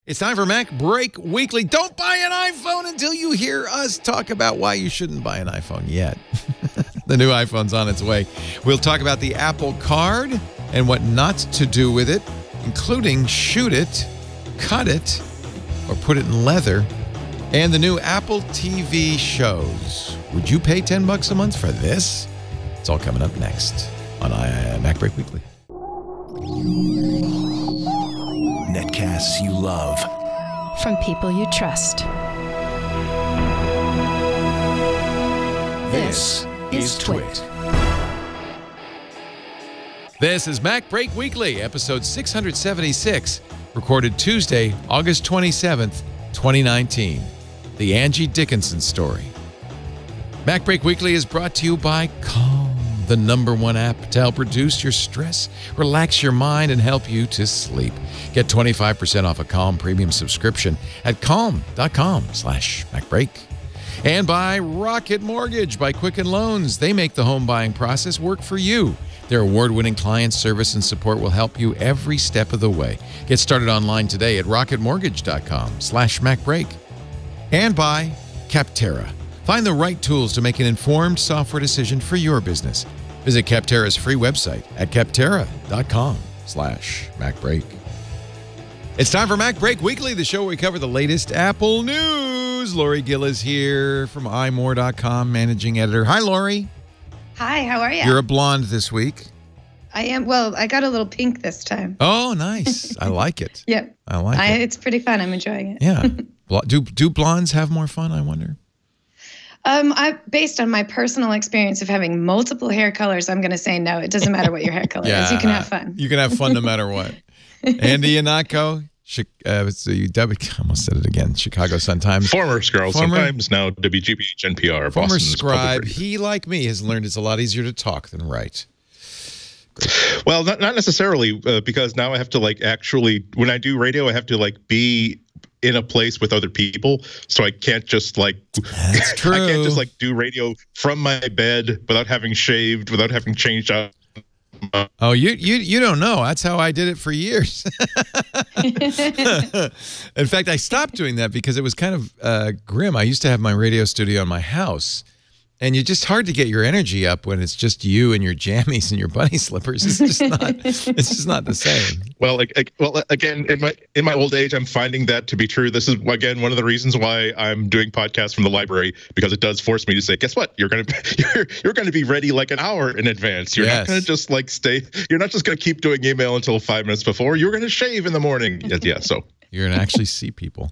It's time for Mac Break Weekly. Don't buy an iPhone until you hear us talk about why you shouldn't buy an iPhone yet. The new iPhone's on its way. We'll talk about the Apple Card and what not to do with it, including shoot it, cut it, or put it in leather, and the new Apple TV shows. Would you pay $10 a month for this? It's all coming up next on Mac Break Weekly. Netcasts you love. From people you trust. This is Twit. This is Mac Break Weekly, episode 676, recorded Tuesday, August 27th, 2019. The Angie Dickinson story. Mac Break Weekly is brought to you by Calm, the #1 app to help reduce your stress, relax your mind, and help you to sleep. Get 25% off a Calm premium subscription at calm.com/MacBreak. And by Rocket Mortgage by Quicken Loans. They make the home buying process work for you. Their award-winning client service and support will help you every step of the way. Get started online today at rocketmortgage.com/MacBreak. And by Capterra. Find the right tools to make an informed software decision for your business. Visit Capterra's free website at capterra.com/MacBreak. It's time for Mac Break Weekly, the show where we cover the latest Apple news. Lori Gill is here from iMore.com, managing editor. Hi, Lori. Hi, how are you? You're a blonde this week. I am. Well, I got a little pink this time. Oh, nice. I like it. Yep. I like it. It's pretty fun. I'm enjoying it. Yeah. Do blondes have more fun, I wonder? Based on my personal experience of having multiple hair colors, I'm going to say no. It doesn't matter what your hair color is. You can have fun. You can have fun no matter what. Andy Ihnatko, I almost said it again. Chicago Sun-Times. Former Sun-Times, now WGBH NPR. Former Boston's scribe. He, like me, has learned it's a lot easier to talk than write. Great. Well, not necessarily, because now I have to actually, when I do radio, I have to be in a place with other people, so I can't just That's true. I can't just do radio from my bed without having shaved, without having changed out. Oh, you don't know. That's how I did it for years. In fact, I stopped doing that because it was kind of grim. I used to have my radio studio in my house, and you're just hard to get your energy up when it's just you and your jammies and your bunny slippers. It's just not. It's just not the same. Well, again, in my old age, I'm finding that to be true. This is again one of the reasons why I'm doing podcasts from the library, because it does force me to say, guess what? You're gonna be ready an hour in advance. You're not gonna just stay. You're not just gonna keep doing email until 5 minutes before. You're gonna shave in the morning. Yeah. So you're gonna actually see people.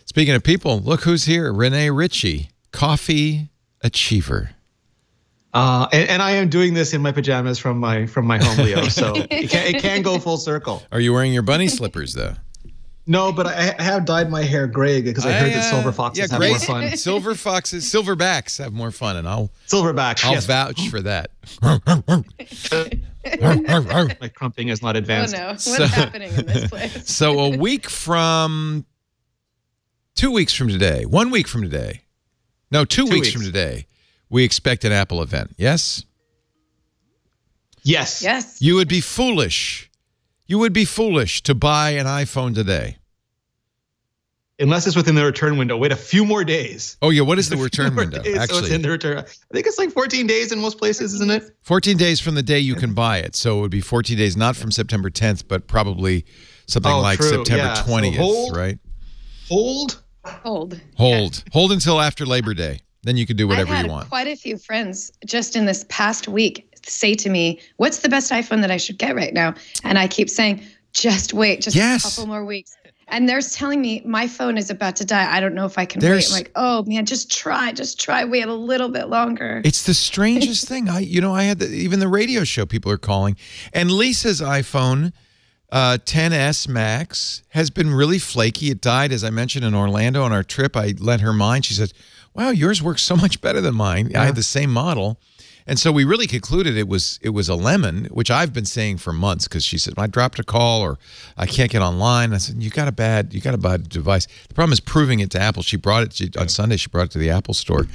Speaking of people, look who's here. Renee Ritchie, coffee achiever. And I am doing this in my pajamas from my home, Leo. So it can go full circle. Are you wearing your bunny slippers though? No, but I have dyed my hair gray because I heard that silver foxes have more fun. Silverbacks have more fun, and I'll vouch for that. My crumping is not advanced. Oh no, what's happening in this place? So 2 weeks from today, 1 week from today. No, 2 weeks from today, we expect an Apple event. Yes? Yes. Yes. You would be foolish. You would be foolish to buy an iPhone today. Unless it's within the return window. Wait a few more days. Oh, yeah. What is the return window? Actually, so it's in the return. I think it's 14 days in most places, isn't it? 14 days from the day you can buy it. So it would be 14 days, not from September 10th, but probably something September 20th, so right? Hold until after Labor Day. Then you can do whatever you want. I've had quite a few friends just in this past week say to me, what's the best iPhone that I should get right now? And I keep saying, just wait, a couple more weeks. And they're telling me my phone is about to die. I don't know if I can wait. I'm like, oh man, just try, wait a little bit longer. It's the strangest thing. I had even the radio show people are calling. And Lisa's iPhone 10s Max has been really flaky. It died, as I mentioned, in Orlando on our trip. I lent her mine. She said, wow, yours works so much better than mine. Yeah. I had the same model. And so we really concluded it was a lemon, which I've been saying for months, because she said, I dropped a call or I can't get online. I said, you got a bad device. The problem is proving it to Apple. She brought it on Sunday. She brought it to the Apple store.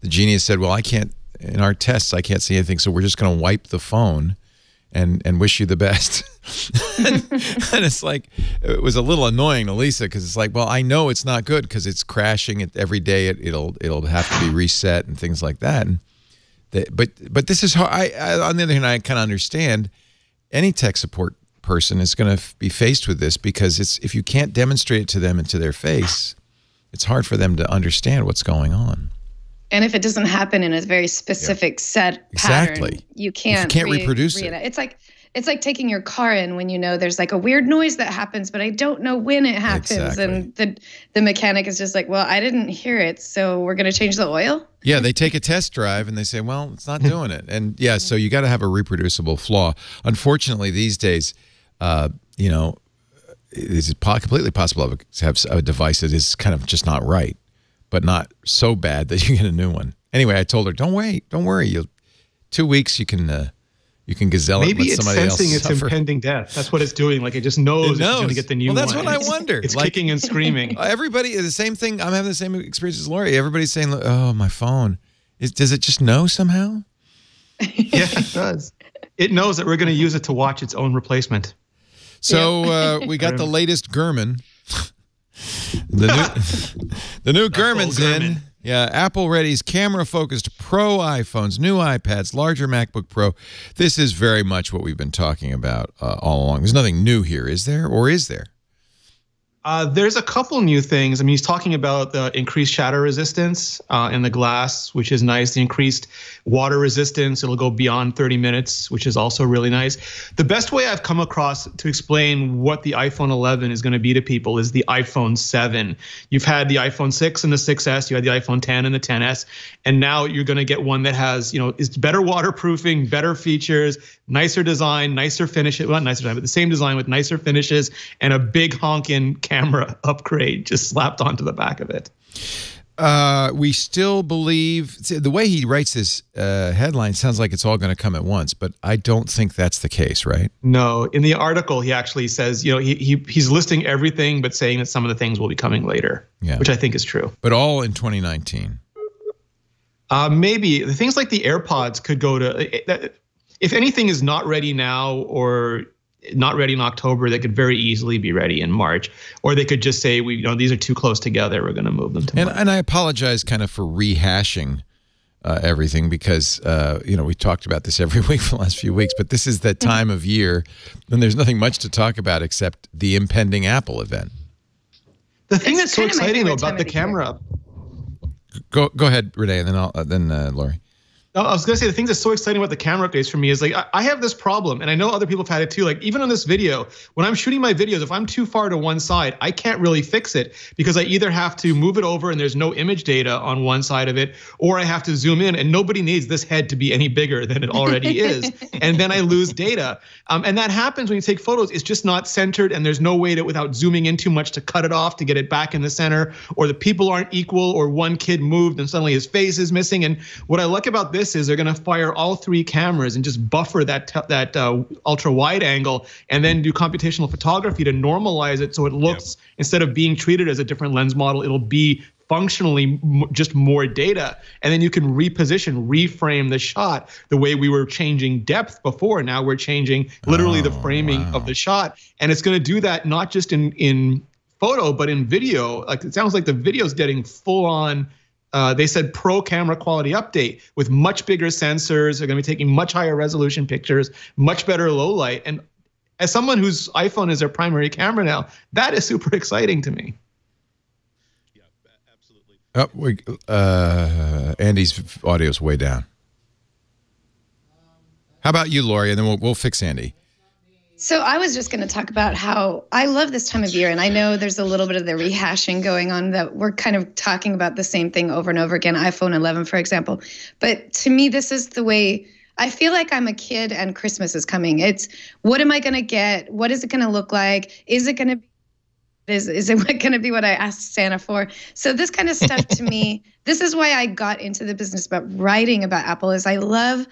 The genius said, well, in our tests, I can't see anything. So we're just going to wipe the phone and wish you the best. and it's like, it was a little annoying to Lisa because it's like, well, I know it's not good because it's crashing every day. It'll have to be reset and things like that. And but this is how on the other hand, I kind of understand any tech support person is going to be faced with this because if you can't demonstrate it to them and to their face, it's hard for them to understand what's going on. And if it doesn't happen in a very specific set pattern, you can't reproduce it. It's like taking your car in when you know there's like a weird noise that happens, but I don't know when it happens. Exactly. And the mechanic is just like, well, I didn't hear it, so we're going to change the oil. Yeah, they take a test drive and they say, well, it's not doing it. And yeah, so you got to have a reproducible flaw. Unfortunately, these days, you know, it's completely possible to have a device that is kind of just not right, but not so bad that you get a new one. Anyway, I told her, don't worry. 2 weeks, you can gazelle it. Maybe let somebody it's sensing else its suffer. impending death. That's what it's doing. Like it just knows it's going to get the new one. Well, that's what I wonder. It's kicking and screaming. Everybody, the same thing. I'm having the same experience as Lori. Everybody's saying, oh, my phone. Does it just know somehow? Yeah, it does. It knows that we're going to use it to watch its own replacement. So we got the latest Gurman. The new Gurman's in. Yeah, Apple readies camera-focused Pro iPhones, new iPads, larger MacBook Pro. This is very much what we've been talking about all along. There's nothing new here, is there? Or is there? There's a couple new things. I mean, he's talking about the increased shatter resistance in the glass, which is nice. The increased water resistance, it'll go beyond 30 minutes, which is also really nice. The best way I've come across to explain what the iPhone 11 is going to be to people is the iPhone 7. You've had the iPhone 6 and the 6S, you had the iPhone 10 and the 10S, and now you're going to get one that has, is better waterproofing, better features, nicer design, nicer finishes, well, not nicer design, but the same design with nicer finishes and a big honking camera upgrade just slapped onto the back of it. We still believe, the way he writes this headline sounds like it's all going to come at once, but I don't think that's the case, right? No, in the article he actually says, he's listing everything but saying that some of the things will be coming later, which I think is true. But all in 2019. Maybe the things like the AirPods could go to, if anything is not ready now or not ready in October, they could very easily be ready in March, or they could just say, these are too close together, we're going to move them to March. And I apologize kind of for rehashing everything because, we talked about this every week for the last few weeks, but this is that time of year and there's nothing much to talk about except the impending Apple event. The thing that's so exciting though about the camera. Go ahead, Renee, and then Lori. I was going to say the thing that's so exciting about the camera updates for me is like I have this problem, and I know other people have had it too. Like even on this video, when I'm shooting my videos, if I'm too far to one side, I can't really fix it because I either have to move it over and there's no image data on one side of it, or I have to zoom in, and nobody needs this head to be any bigger than it already is, and then I lose data. And that happens when you take photos. It's just not centered, and there's no way to, without zooming in too much, to cut it off to get it back in the center, or the people aren't equal, or one kid moved and suddenly his face is missing. And what I like about this is they're going to fire all three cameras and just buffer that ultra wide angle, and then do computational photography to normalize it so it looks, instead of being treated as a different lens model, it'll be functionally just more data. And then you can reframe the shot the way we were changing depth before. Now we're changing literally the framing of the shot, and it's going to do that not just in photo but in video. Like it sounds like the video's getting full on. They said pro camera quality update with much bigger sensors. They're going to be taking much higher resolution pictures, much better low light. And as someone whose iPhone is their primary camera now, that is super exciting to me. Yeah, absolutely. Andy's audio is way down. How about you, Lori? And then we'll fix Andy. So I was just going to talk about how I love this time of year, and I know there's a little bit of the rehashing going on, that we're kind of talking about the same thing over and over again, iPhone 11, for example. But to me, this is the way I feel like I'm a kid and Christmas is coming. It's, what am I going to get? What is it going to look like? Is it going to be, is it going to be what I asked Santa for? So this kind of stuff to me, this is why I got into the business about writing about Apple, is I love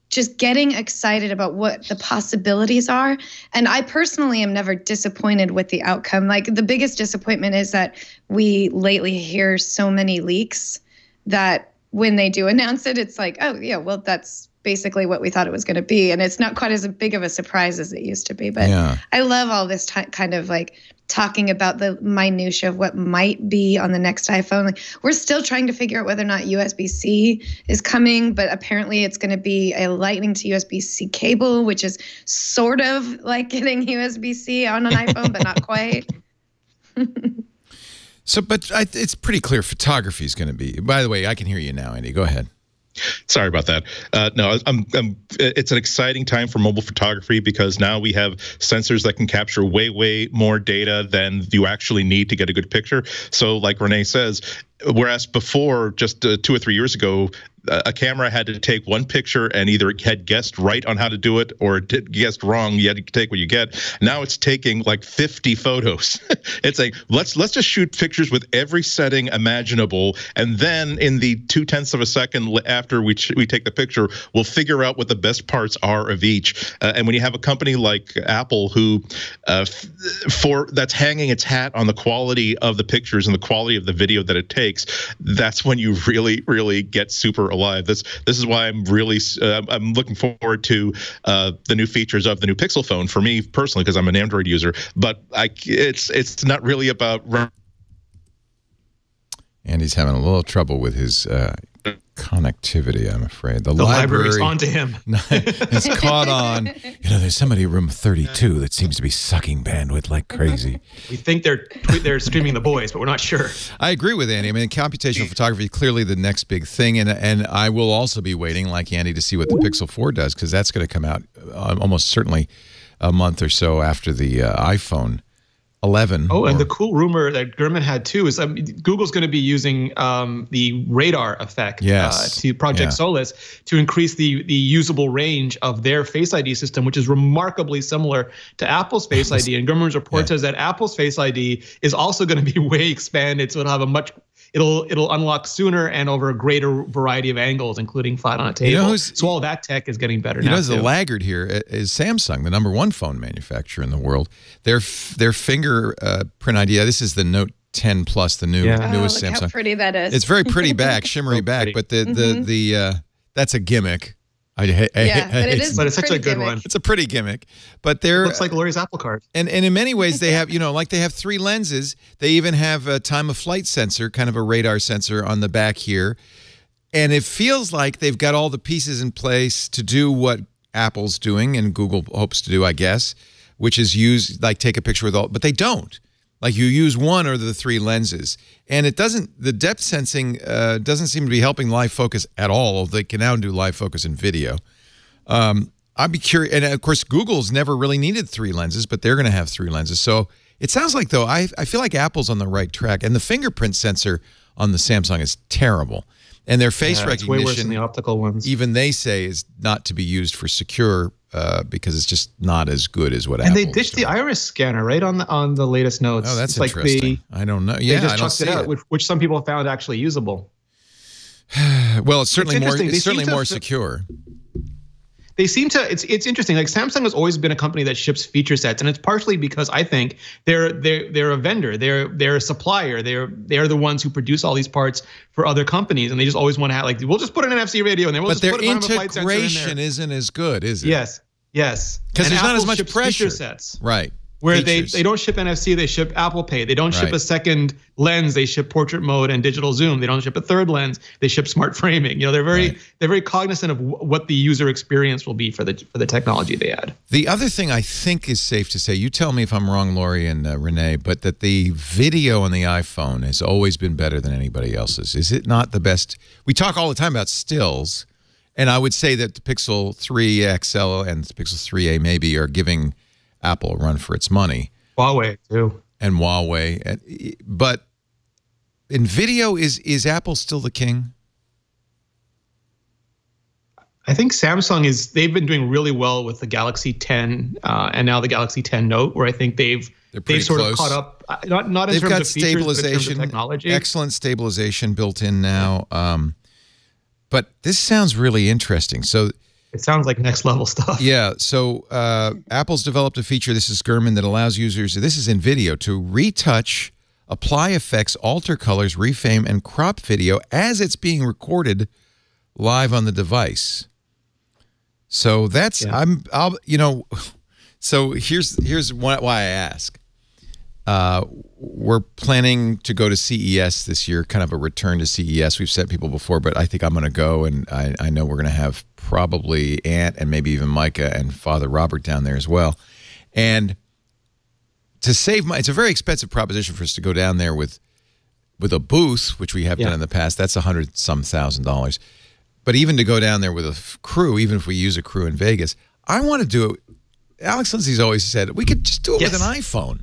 just getting excited about what the possibilities are. And I personally am never disappointed with the outcome. Like the biggest disappointment is that we lately hear so many leaks that when they do announce it, it's like, oh yeah, well, that's basically what we thought it was going to be. And it's not quite as big of a surprise as it used to be. But I love all this kind of like talking about the minutia of what might be on the next iPhone. Like, we're still trying to figure out whether or not USB-C is coming, but apparently it's going to be a Lightning to USB-C cable, which is sort of like getting USB-C on an iPhone, but not quite. So, but it's pretty clear photography is going to be. By the way, I can hear you now, Andy. Go ahead. Sorry about that. No, it's an exciting time for mobile photography because now we have sensors that can capture way more data than you actually need to get a good picture. So like Renee says, whereas before, just 2 or 3 years ago, a camera had to take one picture and either it had guessed right on how to do it or it guessed wrong. You had to take what you get. Now it's taking like 50 photos. It's like, let's just shoot pictures with every setting imaginable. And then in the 0.2 of a second after we take the picture, we'll figure out what the best parts are of each. And when you have a company like Apple who that's hanging its hat on the quality of the pictures and the quality of the video that it takes, that's when you really get super alive. This is why I'm really I'm looking forward to the new features of the new Pixel phone for me personally, because I'm an Android user. But it's not really about. Andy's having a little trouble with his connectivity, I'm afraid. The library's onto him. It's caught on. You know, there's somebody in room 32 that seems to be sucking bandwidth like crazy. We think they're streaming The Boys, but we're not sure. I agree with Andy. I mean, computational photography is clearly the next big thing, and I will also be waiting, like Andy, to see what the Pixel 4 does, because that's going to come out almost certainly a month or so after the iPhone 11. Oh, and the cool rumor that Gurman had too is Google's going to be using the radar effect to Project Solus to increase the usable range of their Face ID system, which is remarkably similar to Apple's Face ID. And Gurman's report says that Apple's Face ID is also going to be way expanded, so it'll have a much it'll unlock sooner and over a greater variety of angles, including flat on a table. You know, so all that tech is getting better now. You know, the laggard here is Samsung, the #1 phone manufacturer in the world. Their fingerprint ID. This is the Note 10 Plus, the newest Samsung. How pretty that is! It's very pretty back, shimmery back, but that's a gimmick. But it's such a good one. It's a pretty gimmick, but they're looks like Lori's Apple Card. And in many ways they have, like they have 3 lenses. They even have a time of flight sensor, kind of a radar sensor on the back here, and it feels like they've got all the pieces in place to do what Apple's doing and Google hopes to do, I guess, which is take a picture with all, but they don't. Like you use one or the 3 lenses, and the depth sensing doesn't seem to be helping live focus at all. They can now do live focus in video. I'd be curious, and of course Google's never really needed 3 lenses, but they're going to have 3 lenses. So it sounds like, though, I feel like Apple's on the right track, and the fingerprint sensor on the Samsung is terrible. And their face recognition, way worse than the optical ones. Even they say is not to be used for secure because it's just not as good as what Apple. And they ditched the iris scanner right on the latest notes. Oh, that's interesting. I don't know. Yeah, they just chucked it out, which some people found actually usable. Well, it's certainly more secure. They seem to. It's interesting. Like Samsung has always been a company that ships feature sets, and it's partially because I think they're a vendor. They're a supplier. They're the ones who produce all these parts for other companies, and they just always want to have we'll just put an NFC radio in there. We'll just put a flight sensor in there. But their integration isn't as good, is it? Yes. Because there's not as much pressure. Feature sets. Right. Where they don't ship NFC, they ship Apple Pay. They don't ship a second lens, they ship portrait mode and digital zoom. They don't ship a third lens, they ship smart framing. They're very cognizant of what the user experience will be for the technology they add. The other thing I think is safe to say, you tell me if I'm wrong, Lori and Renee, but that the video on the iPhone has always been better than anybody else's. Is it not the best? We talk all the time about stills, and I would say that the Pixel 3 XL and the Pixel 3a maybe are giving Apple a run for its money. Huawei too. And Huawei. But in video, is Apple still the king? I think Samsung they've been doing really well with the Galaxy 10 and now the Galaxy 10 Note, where I think they've sort of caught up. Not in terms of features, but in terms of technology. Excellent stabilization built in now. But this sounds really interesting. So it sounds like next level stuff. Yeah. So Apple's developed a feature, this is Gurman, that allows users, this is in video, to retouch, apply effects, alter colors, reframe, and crop video as it's being recorded live on the device. So that's So here's why I ask. We're planning to go to CES this year, kind of a return to CES. We've sent people before, but I think I'm going to go, and I know we're going to have probably Aunt and maybe even Micah and Father Robert down there as well. And to save money, it's a very expensive proposition for us to go down there with a booth, which we have done in the past. That's $100-some thousand. But even to go down there with a crew, even if we use a crew in Vegas, I want to do it. Alex Lindsay's always said we could just do it with an iPhone.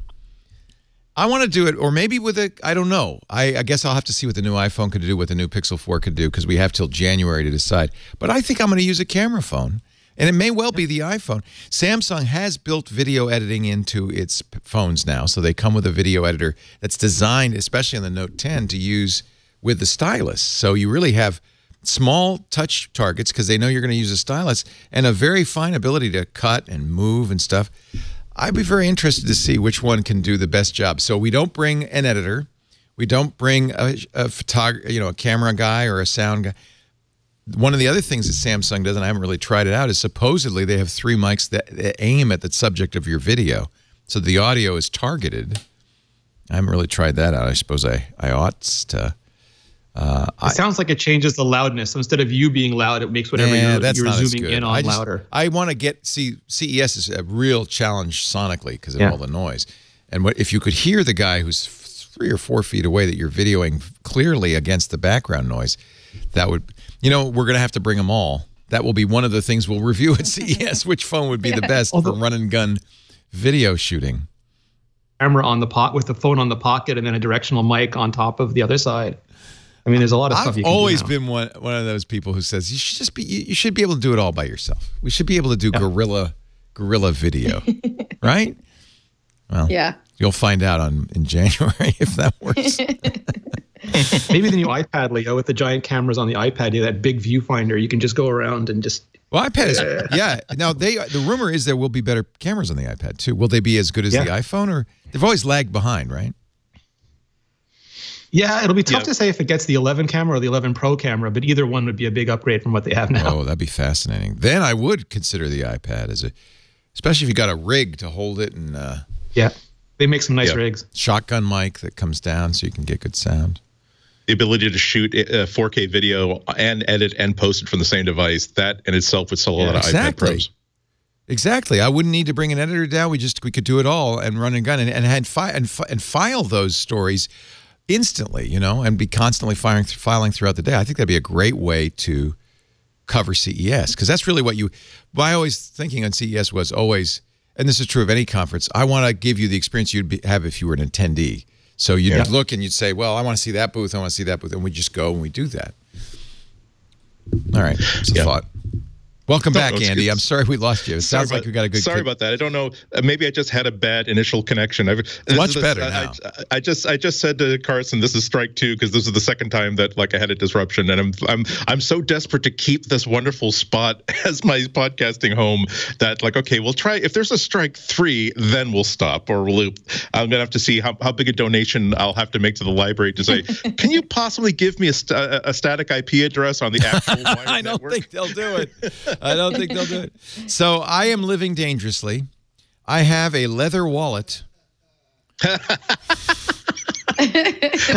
I want to do it, or maybe with I don't know. I guess I'll have to see what the new iPhone could do, what the new Pixel 4 could do, because we have till January to decide. But I think I'm going to use a camera phone, and it may well be the iPhone. Samsung has built video editing into its phones now, so they come with a video editor that's designed, especially on the Note 10, to use with the stylus. So you really have small touch targets because they know you're going to use a stylus, and a very fine ability to cut and move and stuff. I'd be very interested to see which one can do the best job. So we don't bring an editor, we don't bring a photographer, a camera guy or a sound guy. One of the other things that Samsung does, and I haven't really tried it out, is supposedly they have 3 mics that aim at the subject of your video, so the audio is targeted. I haven't really tried that out. I suppose I ought to. It sounds like it changes the loudness. So instead of you being loud, it makes whatever you're zooming in on louder. I want to CES is a real challenge sonically because of all the noise. And if you could hear the guy who's 3 or 4 feet away that you're videoing clearly against the background noise, that would, we're going to have to bring them all. That will be one of the things we'll review at CES, which phone would be the best for run and gun video shooting. Camera on the pot with the phone on the pocket and then a directional mic on top of the other side. I mean, there's a lot of stuff you can do. I've always been one of those people who says you should be able to do it all by yourself. We should be able to do guerrilla video, right? Well, you'll find out in January if that works. Maybe the new iPad, Leo, with the giant cameras on the iPad, that big viewfinder, you can just go around and just. Well, iPad is Now the rumor is there will be better cameras on the iPad too. Will they be as good as the iPhone, or they've always lagged behind, right? Yeah, it'll be tough to say if it gets the 11 camera or the 11 Pro camera, but either one would be a big upgrade from what they have now. Oh, that'd be fascinating. Then I would consider the iPad especially if you got a rig to hold it and. They make some nice rigs. Shotgun mic that comes down so you can get good sound. The ability to shoot 4K video and edit and post it from the same device, that in itself would sell a lot of iPad Pros. Exactly. I wouldn't need to bring an editor down. We could do it all and run and gun and file those stories instantly, and be constantly filing throughout the day. I think that'd be a great way to cover CES, because that's really what my always thinking on CES was always, and this is true of any conference, I want to give you the experience you'd have if you were an attendee. So you'd look and you'd say, well, I want to see that booth, I want to see that booth, and we just go and we do that. All right, it's a thought. Welcome back, Andy. I'm sorry we lost you. It sounds like we got a good. Sorry about that. I don't know. Maybe I just had a bad initial connection. Much better now. I just said to Carson, this is strike 2 because this is the second time that I had a disruption, and I'm so desperate to keep this wonderful spot as my podcasting home that okay, we'll try. If there's a strike 3, then we'll stop, or I'm gonna have to see how big a donation I'll have to make to the library to say, can you possibly give me a static IP address on the actual wire I don't network? think they'll do it. I don't think they'll do it. So I am living dangerously. I have a leather wallet.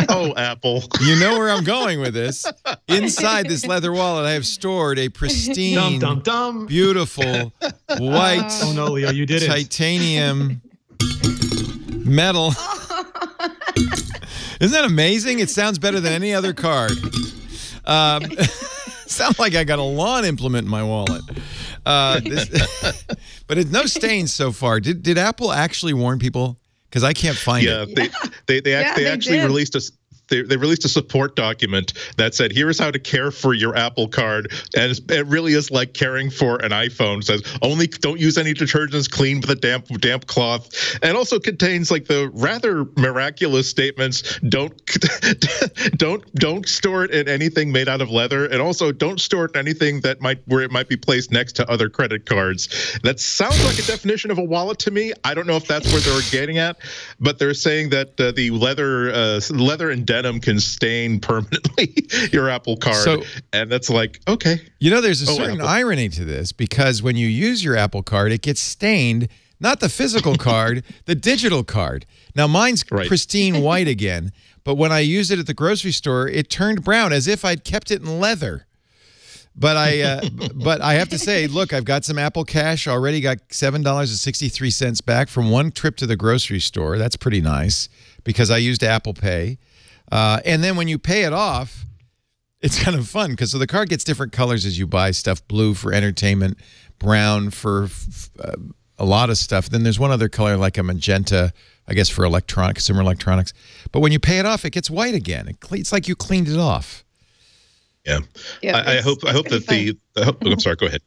Oh, Apple. You know where I'm going with this. Inside this leather wallet, I have stored a pristine, beautiful, white oh, no, Leo, you did titanium metal. Isn't that amazing? It sounds better than any other card. Sounds like I got a lawn implement in my wallet. But it's no stains so far. Did Apple actually warn people? Because I can't find it. They actually released they released a support document that said, here's how to care for your Apple Card. And it really is like caring for an iPhone. It says, only don't use any detergents, clean with a damp cloth. And also contains the rather miraculous statements, don't store it in anything made out of leather. And also don't store it in anything where it might be placed next to other credit cards. That sounds like a definition of a wallet to me. I don't know if that's where they're getting at, but they're saying that the leather indent Venom can stain permanently your Apple Card, and that's like, okay. You know, there's a certain irony to this, because when you use your Apple Card, it gets stained, not the physical card, the digital card. Now, mine's pristine white again, but when I used it at the grocery store, it turned brown as if I'd kept it in leather. But I have to say, look, I've got some Apple Cash already. Got $7.63 back from one trip to the grocery store. That's pretty nice because I used Apple Pay. And then when you pay it off, it's kind of fun because the card gets different colors as you buy stuff: blue for entertainment, brown for a lot of stuff. Then there's one other color like a magenta, I guess, for consumer electronics. But when you pay it off, it gets white again. It's like you cleaned it off. Yeah, I hope that I'm sorry, go ahead.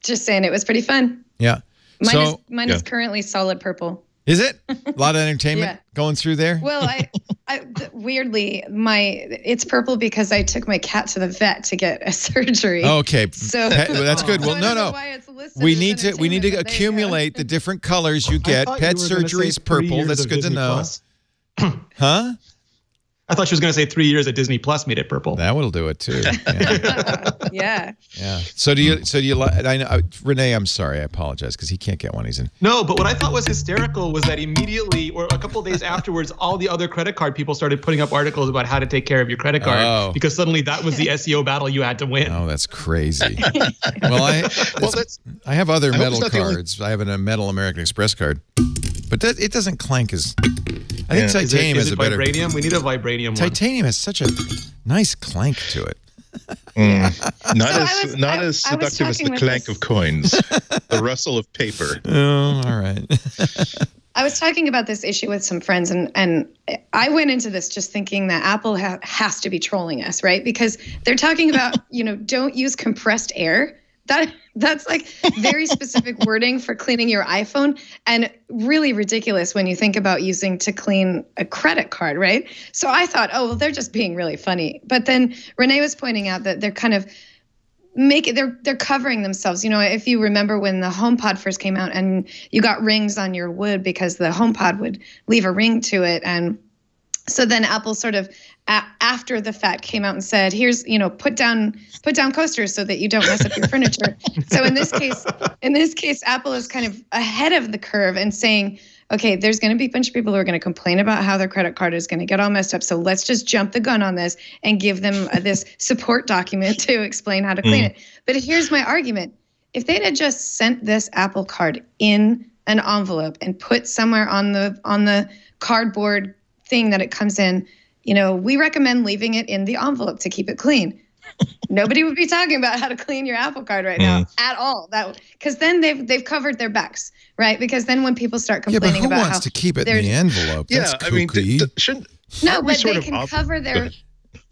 Just saying, it was pretty fun. Yeah. Mine is currently solid purple. Is it? A lot of entertainment going through there? Well, weirdly, it's purple because I took my cat to the vet to get a surgery. Okay. So that's good. Well, no. We need to accumulate the different colors you get. Pet surgery is purple. That's good to know. Huh? I thought she was going to say 3 years at Disney Plus made it purple. That will do it too. Yeah. Yeah. So do you like? I know, Renee. I'm sorry. I apologize because he can't get one. He's in. No, but what I thought was hysterical was that immediately, or a couple of days afterwards, all the other credit card people started putting up articles about how to take care of your credit card because suddenly that was the SEO battle you had to win. Oh, that's crazy. Well, I have other metal cards. I have a metal American Express card, but it doesn't clank as. I think titanium has a better. Vibranium? We need a vibranium one. Titanium has such a nice clank to it. Not as seductive as the clank of coins, the rustle of paper. Oh, all right. I was talking about this issue with some friends, and I went into this just thinking that Apple has to be trolling us, right? Because they're talking about, don't use compressed air. That's like very specific wording for cleaning your iPhone, and really ridiculous when you think about using to clean a credit card, right? So I thought, oh, well, they're just being really funny. But then Renee was pointing out that they're kind of they're covering themselves. If you remember when the HomePod first came out and you got rings on your wood because the HomePod would leave a ring to it, and so then Apple sort of after the fact came out and said, here's, put down coasters so that you don't mess up your furniture. So in this case, Apple is kind of ahead of the curve and saying, okay, there's going to be a bunch of people who are going to complain about how their credit card is going to get all messed up. So let's just jump the gun on this and give them this support document to explain how to clean it. But here's my argument. If they'd have just sent this Apple card in an envelope and put somewhere on the cardboard thing that it comes in, we recommend leaving it in the envelope to keep it clean. Nobody would be talking about how to clean your Apple card right now at all. Because then they've covered their backs, right? Because then when people start complaining about how wants to keep it in the envelope? That's kooky. But they can cover their.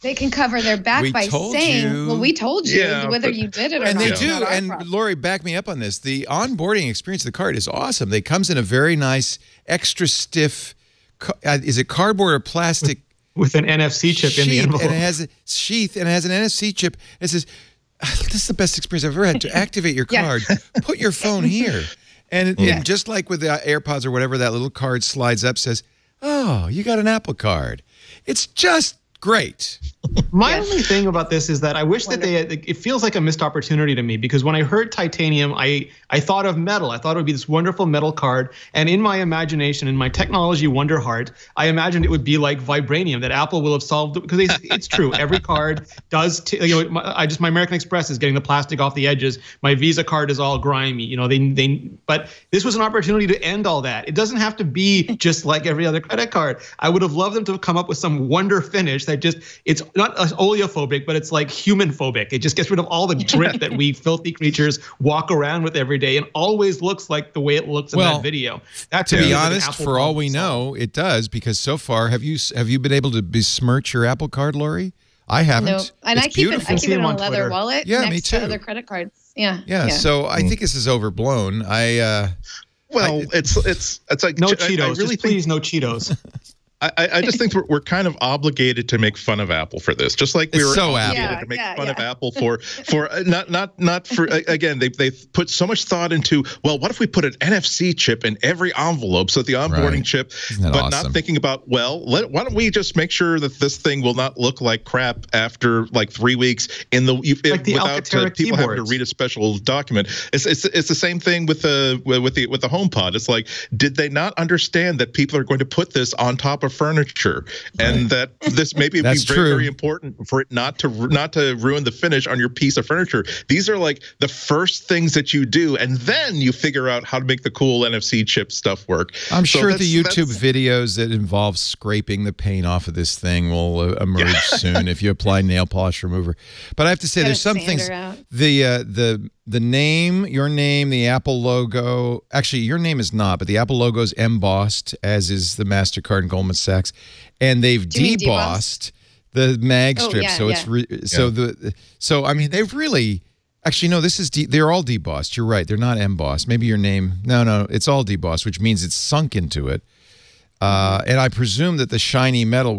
They can cover their back by saying, well, we told you whether you did it or not. And they do. And Lori, back me up on this. The onboarding experience of the card is awesome. It comes in a very nice, extra stiff, is it cardboard or plastic? With an NFC chip in the envelope. And it has a sheath and it has an NFC chip. It says, this is the best experience I've ever had. To activate your card, put your phone here. And just like with the AirPods or whatever, that little card slides up, says, oh, you got an Apple card. It's just great. My only thing about this is that I wish that it feels like a missed opportunity to me, because when I heard titanium, I thought of metal. I thought it would be this wonderful metal card. And in my imagination, in my technology wonder heart, I imagined it would be like vibranium, that Apple will have solved, because it's true. Every card does, my American Express is getting the plastic off the edges. My Visa card is all grimy. But this was an opportunity to end all that. It doesn't have to be just like every other credit card. I would have loved them to have come up with some wonder finish that it's not oleophobic, but it's like human phobic. It just gets rid of all the grit that we filthy creatures walk around with every day, and always looks like the way it looks in that video. To be honest, for all we know, it does, because so far, have you been able to besmirch your Apple card, Lori? I haven't. No, and I keep it in a leather wallet next to other credit cards. Yeah. So I think this is overblown. It's like no Cheetos. Please, no Cheetos. I just think we're kind of obligated to make fun of Apple for this, just like we were obligated to make fun of Apple for not for again they put so much thought into, well, what if we put an NFC chip in every envelope, so the onboarding chip, but not thinking about, well, why don't we just make sure that this thing will not look like crap after like 3 weeks without people having to read a special document. It's the same thing with the HomePod. It's like, did they not understand that people are going to put this on top of furniture, and that this maybe would be very, very important for it not to ruin the finish on your piece of furniture. These are like the first things that you do, and then you figure out how to make the cool NFC chip stuff work. I'm sure the YouTube videos that involve scraping the paint off of this thing will emerge soon if you apply nail polish remover. But I have to say, there's some things. The name, your name, the Apple logo. Actually, your name is not, but the Apple logo is embossed, as is the MasterCard and Goldman Sachs, and they've debossed the mag strip. So I mean, they've really. Actually, no. They're all debossed. You're right. They're not embossed. Maybe your name. No. It's all debossed, which means it's sunk into it. And I presume that the shiny metal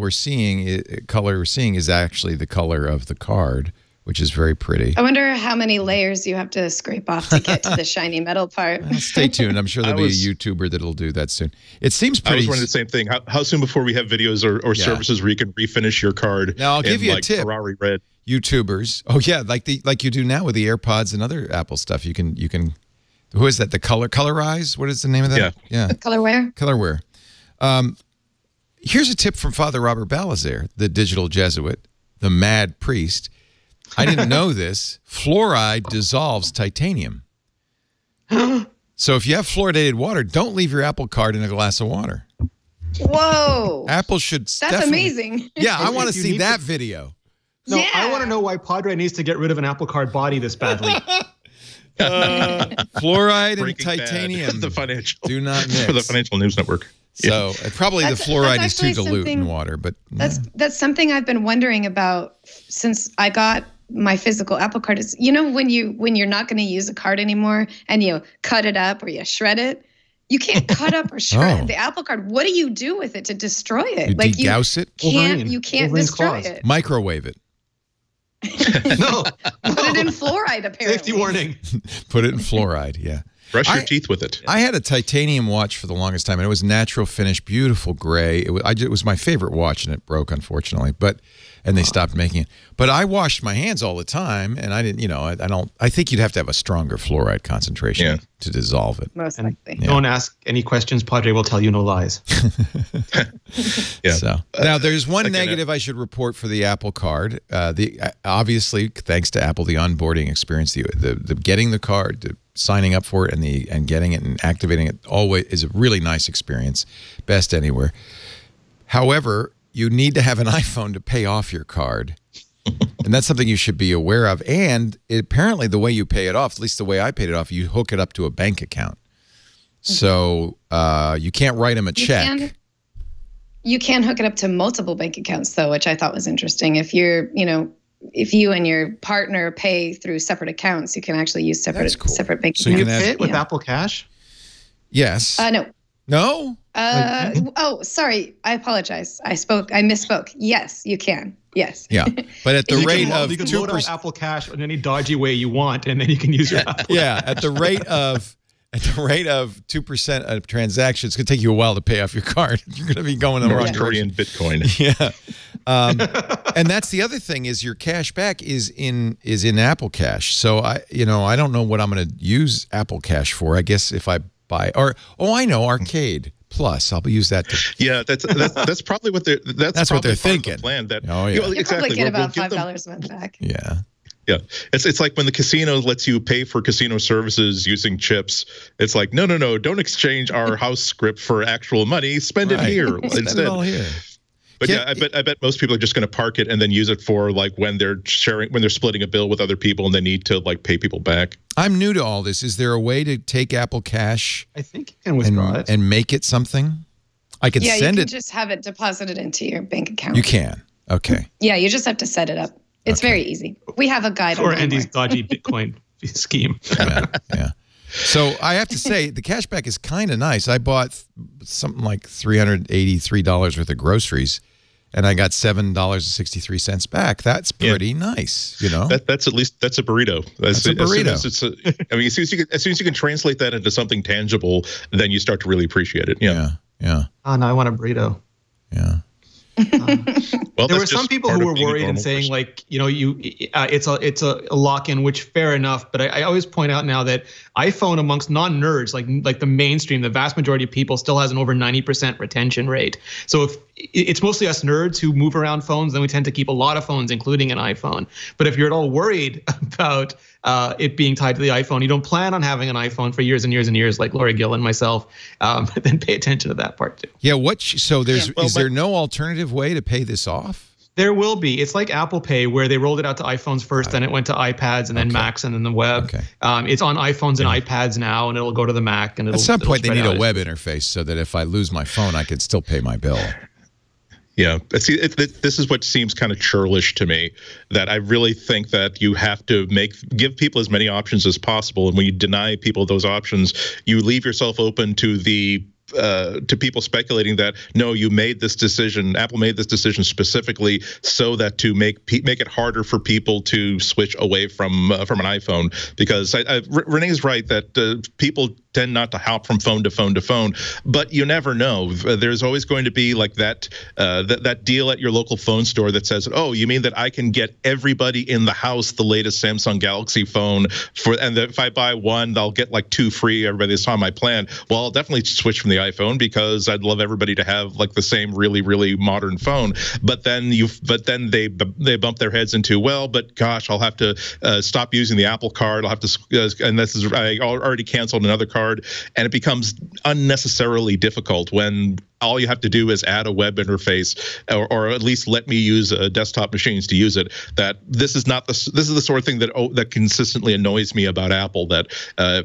color we're seeing is actually the color of the card, which is very pretty. I wonder how many layers you have to scrape off to get to the shiny metal part. Well, stay tuned. I'm sure there'll be a YouTuber that'll do that soon. It seems pretty. I was wondering the same thing. How soon before we have videos or services where you can refinish your card? Now, I'll give you a tip. Ferrari red. YouTubers. Oh yeah, like you do now with the AirPods and other Apple stuff. You can. Who is that? The Colorize? What is the name of that? Yeah. Colorware. Colorware. Here's a tip from Father Robert Balazer, the digital Jesuit, the mad priest. I didn't know this. Fluoride dissolves titanium. So if you have fluoridated water, don't leave your Apple Card in a glass of water. Whoa. Apple should. That's amazing. Yeah, I want to see that video. No, I want to know why Padre needs to get rid of an Apple Card body this badly. Fluoride and titanium. The financial. Do not mix. For the Financial News Network. So probably the fluoride is too dilute in water, but that's something I've been wondering about since I got my physical Apple Card. Is when you're not going to use a card anymore and you cut it up or you shred it, you can't cut up or shred the Apple Card. What do you do with it to destroy it? You degauss it. You can't destroy it. Microwave it. No. Put it in fluoride, apparently. Safety warning. Put it in fluoride, yeah. Brush your teeth with it. I had a titanium watch for the longest time, and it was natural finish, beautiful gray. It was my favorite watch, and it broke, unfortunately. And they stopped making it. But I washed my hands all the time, and I didn't. I think you'd have to have a stronger fluoride concentration to dissolve it. Most likely. Don't ask any questions. Padre will tell you no lies. So now there's one negative I should report for the Apple Card. Obviously, thanks to Apple, the onboarding experience, the getting the card, signing up for it, and getting it and activating it always is a really nice experience, best anywhere. However, you need to have an iPhone to pay off your card, and that's something you should be aware of. And apparently, the way you pay it off, at least the way I paid it off, you hook it up to a bank account, so you can't write them a check. You can hook it up to multiple bank accounts, though, which I thought was interesting. If if you and your partner pay through separate accounts, you can actually use separate bank accounts. So you can pay it with Apple Cash? Yes. No. No? Oh, sorry. I apologize. I misspoke. Yes, you can. Yes. Yeah. But at the rate of 2%. You can load out Apple Cash in any dodgy way you want, and then you can use your Apple. Yeah. At the rate of 2% of transactions, it's going to take you a while to pay off your card. You're going to be going in the wrong direction. Bitcoin. Yeah. And that's the other thing is your cash back is in Apple Cash. So I don't know what I'm going to use Apple Cash for. I guess if I buy I know, Arcade Plus. I'll use that. Yeah, that's probably what they're that's what they're thinking. The plan that You'll probably get about $5 a month back. Yeah. Yeah, it's like when the casino lets you pay for casino services using chips. It's like, no, don't exchange our house script for actual money. Spend it here instead. Spend it all here. But I bet most people are just going to park it and then use it for like when they're splitting a bill with other people and they need to like pay people back. I'm new to all this. Is there a way to take Apple Cash? I think you can withdraw it and make it something. I can send it. Yeah, you can just have it deposited into your bank account. You can. Okay. Yeah, you just have to set it up. It's very easy. We have a guide. Or Andy's dodgy Bitcoin scheme. Yeah. So I have to say, the cashback is kind of nice. I bought something like $383 worth of groceries, and I got $7.63 back. That's pretty nice, you know. That's a burrito. That's a burrito. I mean, as soon as you can translate that into something tangible, then you start to really appreciate it. Yeah. Oh no, I want a burrito. Yeah. Well, there were some people who were worried and saying like, you know, it's a lock-in, which fair enough. But I always point out now that iPhone amongst non-nerds, like the mainstream, the vast majority of people still has an over 90% retention rate. So if it's mostly us nerds who move around phones, then we tend to keep a lot of phones, including an iPhone. But if you're at all worried about it being tied to the iPhone, you don't plan on having an iPhone for years and years and years, like Laurie Gill and myself, then pay attention to that part too. Yeah. Is there no alternative way to pay this off? There will be. It's like Apple Pay, where they rolled it out to iPhones first, then it went to iPads, and then Macs, and then the web. Okay. It's on iPhones and iPads now, and it'll go to the Mac. And at some point, they need a web interface so that if I lose my phone, I can still pay my bill. Yeah, see, this is what seems kind of churlish to me, that I really think that you have to give people as many options as possible. And when you deny people those options, you leave yourself open to to people speculating that, no, you made this decision, Apple made this decision specifically so that to make it harder for people to switch away from an iPhone. Because Renee's right that people tend not to hop from phone to phone to phone, but you never know. There's always going to be like that deal at your local phone store that says, oh, you mean that I can get everybody in the house the latest Samsung Galaxy phone and if I buy one, I'll get like 2 free. Everybody that's on my plan. Well, I'll definitely switch from the iPhone because I'd love everybody to have like the same really, really modern phone. But then they bump their heads into, well, but gosh, I'll have to stop using the Apple Card. I'll have to, and I already canceled another card, and it becomes unnecessarily difficult when all you have to do is add a web interface, or at least let me use desktop machines to use it. That this is the sort of thing that consistently annoys me about Apple. That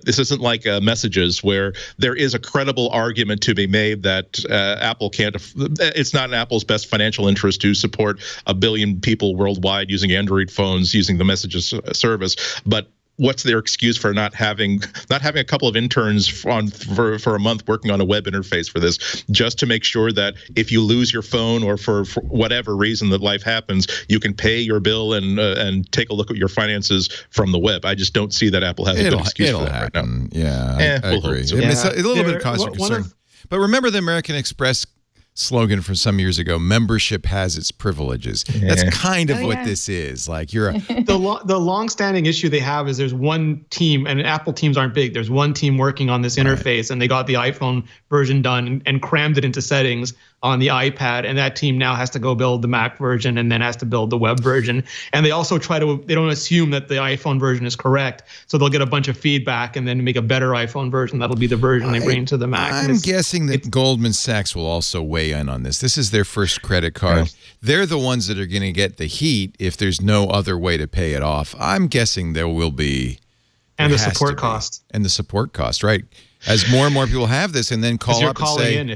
this isn't like messages where there is a credible argument to be made that Apple can't. It's not in Apple's best financial interest to support 1 billion people worldwide using Android phones using the messages service, but what's their excuse for not having a couple of interns for a month working on a web interface for this, just to make sure that if you lose your phone or for whatever reason that life happens, you can pay your bill and take a look at your finances from the web. I just don't see that Apple has a good excuse for that right now. Yeah, I agree. It's a little bit of cause for concern. But remember the American Express slogan from some years ago, membership has its privileges. That's kind of what this is. Like the long-standing issue they have is there's one team, and Apple teams aren't big. There's one team working on this interface, and they got the iPhone version done and crammed it into settings on the iPad, and that team now has to go build the Mac version and then has to build the web version. And they also they don't assume that the iPhone version is correct, so they'll get a bunch of feedback and then make a better iPhone version. That'll be the version they bring to the Mac. I'm guessing that Goldman Sachs will also weigh in on this. This is their first credit card. They're the ones that are going to get the heat if there's no other way to pay it off. I'm guessing there will be. And the support cost. And the support cost, right? As more and more people have this, and then call up and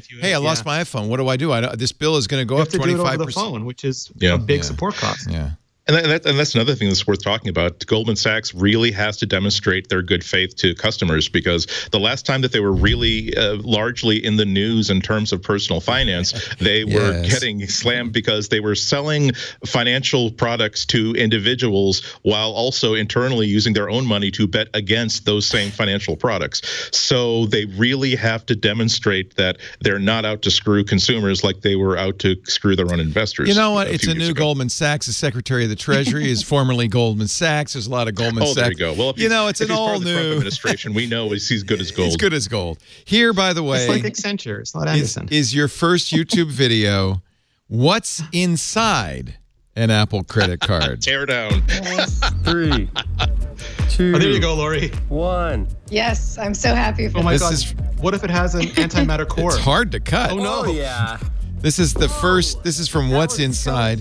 say, "Hey, I lost my iPhone. What do I do? This bill is going to go up 25%." Do it over the phone, which is a big support cost. Yeah. And that's another thing that's worth talking about. Goldman Sachs really has to demonstrate their good faith to customers, because the last time that they were really largely in the news in terms of personal finance, they were getting slammed because they were selling financial products to individuals while also internally using their own money to bet against those same financial products. So they really have to demonstrate that they're not out to screw consumers like they were out to screw their own investors. You know what? It's a new Goldman Sachs. The Secretary of the Treasury is formerly Goldman Sachs. There's a lot of Goldman Sachs. Oh, there you go. Well, it's an all new Trump administration. We know he's good as gold. He's good as gold. Here, by the way, it's like Accenture. It's not Anderson. Is your first YouTube video? What's inside an Apple credit card? Tear down. 3, 2. Oh, there you go, Lori. 1. Yes, I'm so happy for Oh my God. What if it has an antimatter core? It's hard to cut. Oh no. Oh, yeah. This is the first. This is from What's Inside.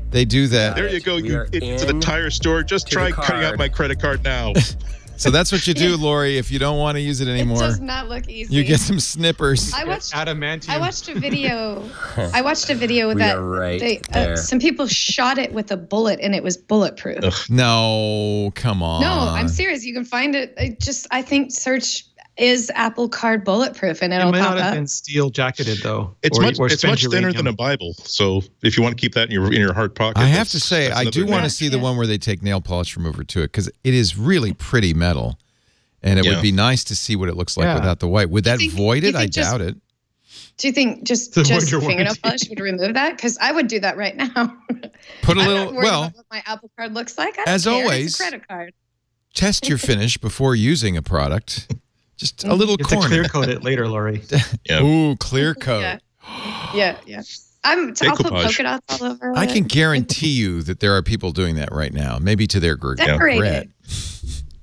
They do that. There you go. You to the tire store. Just try cutting out my credit card now. So that's what you do, Lori, if you don't want to use it anymore. It does not look easy. You get some snippers. I watched adamantium. a video. I watched a video that some people shot it with a bullet and it was bulletproof. Ugh. No, come on. No, I'm serious. You can find it. I think search is Apple Card bulletproof and it'll It might pop not have up. been steel jacketed though. It's much thinner than a Bible. So if you want to keep that in your hard pocket, I have to say, I do want to see the one where they take nail polish remover to it because it is really pretty metal. And it would be nice to see what it looks like without the white. Would that void it? I doubt it. Do you think just fingernail polish would remove that? Because I would do that right now. Put a little, about what my Apple Card looks like. I don't as care. always, It's a credit card. Test your finish before using a product. Just a little You have to corner. clear coat it later, Lori. Ooh, clear coat. Yeah. I'll put polka dots all over I it. can guarantee you that there are people doing that right now, maybe to their Decorate regret. it.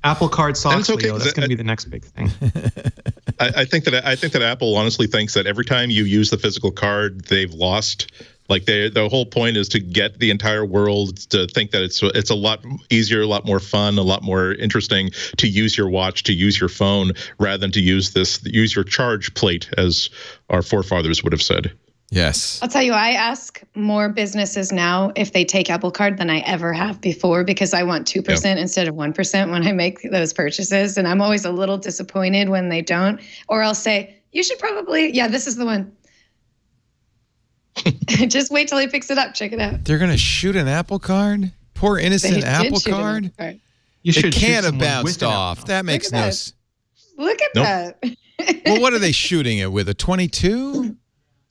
Apple Card socks, okay, Leo. That's going to be the next big thing. I think that Apple honestly thinks that every time you use the physical card, they've lost. Like the whole point is to get the entire world to think that it's a lot easier, a lot more fun, a lot more interesting to use your watch, to use your phone, rather than to use your charge plate, as our forefathers would have said. Yes. I'll tell you, I ask more businesses now if they take Apple Card than I ever have before because I want 2% instead of 1% when I make those purchases. And I'm always a little disappointed when they don't. Or I'll say, you should probably, this is the one. Just wait till he picks it up. Check it out. They're going to shoot an Apple Card? Poor innocent Apple Card? It can't have bounced off. That makes no sense. Look at that. Well, what are they shooting it with? A 22?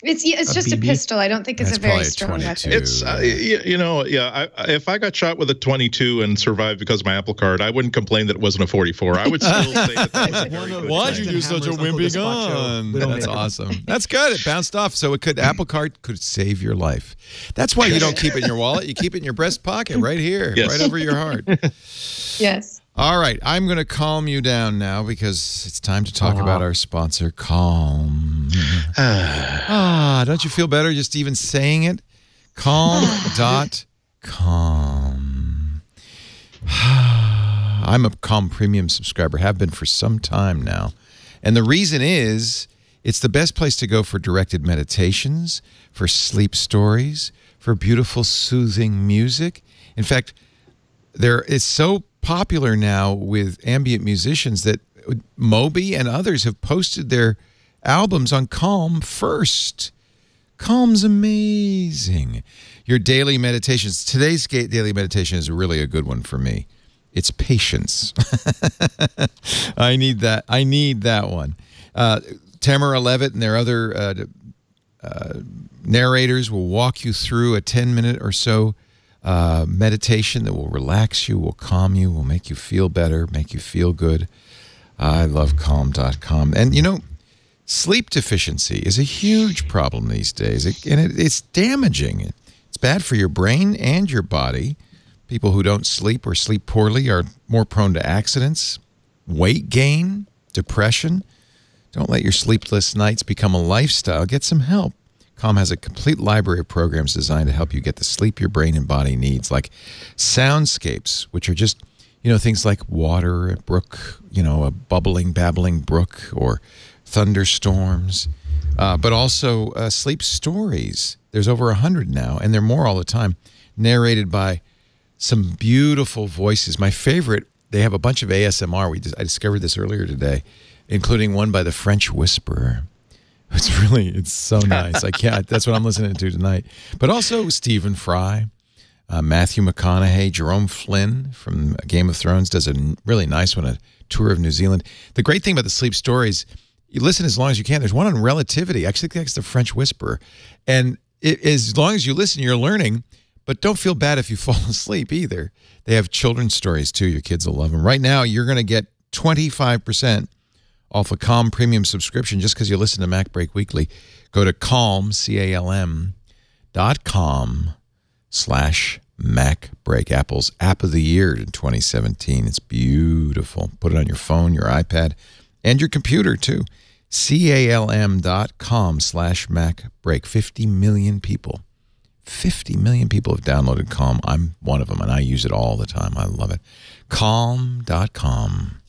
It's just BB? a pistol. I don't think it's That's a very probably a strong 22. weapon. It's if I got shot with a 22 and survived because of my Apple Card, I wouldn't complain that it wasn't a 44. I would still say that was a very good Why'd thing. you use such a wimpy gun? That's awesome. That's good. It bounced off. So Apple Card could save your life. That's why you don't keep it in your wallet. You keep it in your breast pocket right here, right over your heart. Yes. All right. I'm going to calm you down now because it's time to talk about our sponsor, Calm. Don't you feel better just even saying it? Calm.com. I'm a Calm Premium subscriber, have been for some time now. And the reason is it's the best place to go for directed meditations, for sleep stories, for beautiful, soothing music. In fact, it's so popular now with ambient musicians that Moby and others have posted their albums on Calm first. Calm's amazing. Your daily meditations. Today's daily meditation is really a good one for me. It's patience. I need that. I need that one. Tamara Levitt and their other narrators will walk you through a 10-minute or so meditation that will relax you, will calm you, will make you feel better, make you feel good. I love Calm.com. And, sleep deficiency is a huge problem these days, it's damaging. It's bad for your brain and your body. People who don't sleep or sleep poorly are more prone to accidents, weight gain, depression. Don't let your sleepless nights become a lifestyle. Get some help. Calm has a complete library of programs designed to help you get the sleep your brain and body needs, like soundscapes, which are just, things like water, a brook, a bubbling, babbling brook, or thunderstorms, but also sleep stories. There's over 100 now, and there are more all the time, narrated by some beautiful voices. My favorite, they have a bunch of ASMR. I discovered this earlier today, including one by the French Whisperer. It's so nice. That's what I'm listening to tonight. But also Stephen Fry, Matthew McConaughey, Jerome Flynn from Game of Thrones does a really nice one, a tour of New Zealand. The great thing about the sleep stories, you listen as long as you can. There's one on relativity. Actually, that's the French Whisperer. And as long as you listen, you're learning. But don't feel bad if you fall asleep either. They have children's stories too. Your kids will love them. Right now, you're going to get 25% off a Calm Premium subscription just because you listen to Mac Break Weekly. Go to Calm, CALM.com/MacBreak. Apple's App of the Year in 2017. It's beautiful. Put it on your phone, your iPad, and your computer too. CALM.com/MacBreak. 50 million people. 50 million people have downloaded Calm. I'm one of them, and I use it all the time. I love it. Calm.com.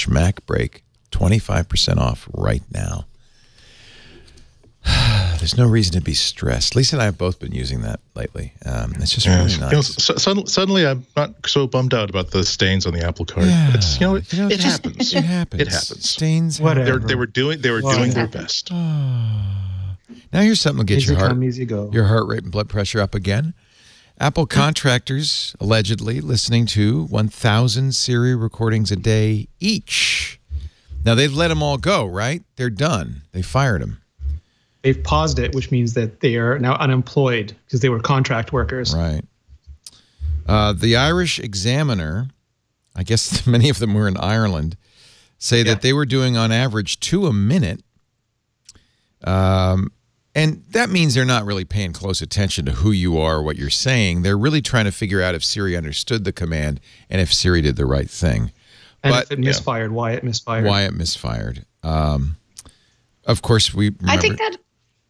/Mac break. 25% off right now. There's no reason to be stressed. Lisa and I have both been using that lately. It's just really nice. Suddenly, I'm not so bummed out about the stains on the Apple Card. Yeah. It's, it happens. It happens. It happens. Stains. Whatever. They were doing their best. Now here's something to get Easy your heart, come, easy go. your heart rate and blood pressure up again. Apple contractors allegedly listening to 1,000 Siri recordings a day each. Now, they've let them all go, right? They're done. They fired them. They've paused it, which means that they are now unemployed because they were contract workers. Right. The Irish Examiner, I guess many of them were in Ireland, say that they were doing on average 2 a minute. And that means they're not really paying close attention to who you are or what you're saying. They're really trying to figure out if Siri understood the command and if Siri did the right thing. And but if it misfired, why it misfired. Why it misfired. Of course, we remember.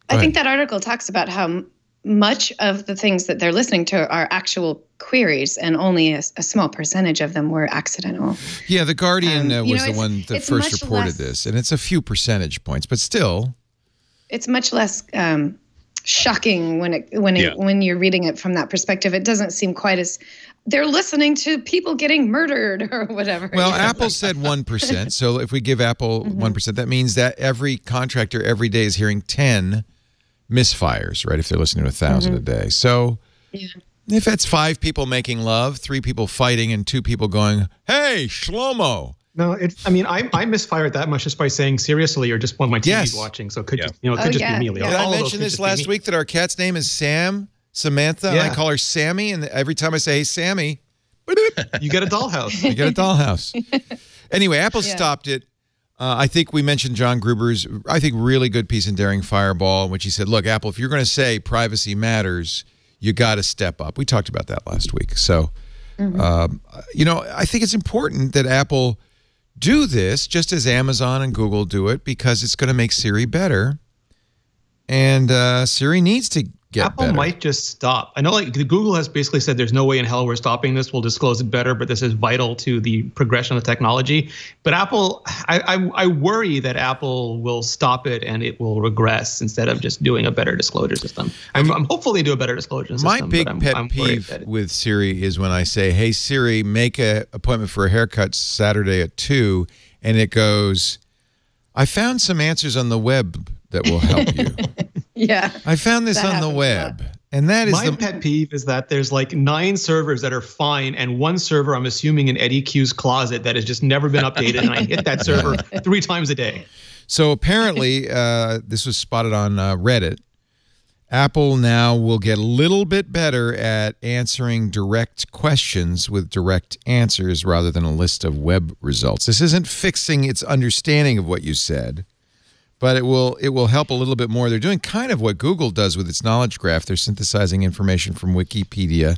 I think that article talks about how much of the things that they're listening to are actual queries, and only a small percentage of them were accidental. Yeah, The Guardian was the one that first reported less, this, and it's a few percentage points, but still. It's much less shocking when you're reading it from that perspective. It doesn't seem quite as they're listening to people getting murdered or whatever. Well, Apple said 1%. So if we give Apple 1%, that means that every contractor every day is hearing 10 misfires, right? If they're listening to 1,000 a day. So if that's 5 people making love, 3 people fighting, and 2 people going, "Hey, Shlomo." No, I misfired that much just by saying seriously or just when my TV's watching. So it could just, just be me. Did I mention this last week that our cat's name is Samantha? And I call her Sammy, and every time I say, "Hey, Sammy," you get a dollhouse. You get a dollhouse. Anyway, Apple stopped it. I think we mentioned John Gruber's, I think, really good piece in Daring Fireball, in which he said, look, Apple, if you're going to say privacy matters, you got to step up. We talked about that last week. So, I think it's important that Apple do this just as Amazon and Google do it, because it's going to make Siri better. And Siri needs to get Apple better. might just stop. I know Google has basically said there's no way in hell we're stopping this. We'll disclose it better, but this is vital to the progression of the technology. But Apple, I worry that Apple will stop it and it will regress instead of just doing a better disclosure system. I'm hopeful they do a better disclosure system. My big pet peeve with Siri is when I say, "Hey Siri, make an appointment for a haircut Saturday at 2," and it goes, "I found some answers on the web that will help you." Yeah. I found this on the web. And that is my pet peeve is that there's like 9 servers that are fine and 1 server, I'm assuming in Eddie Q's closet, that has just never been updated, and I hit that server 3 times a day. So apparently, this was spotted on Reddit. Apple now will get a little bit better at answering direct questions with direct answers rather than a list of web results. This isn't fixing its understanding of what you said, but it will help a little bit more. They're doing kind of what Google does with its knowledge graph. They're synthesizing information from Wikipedia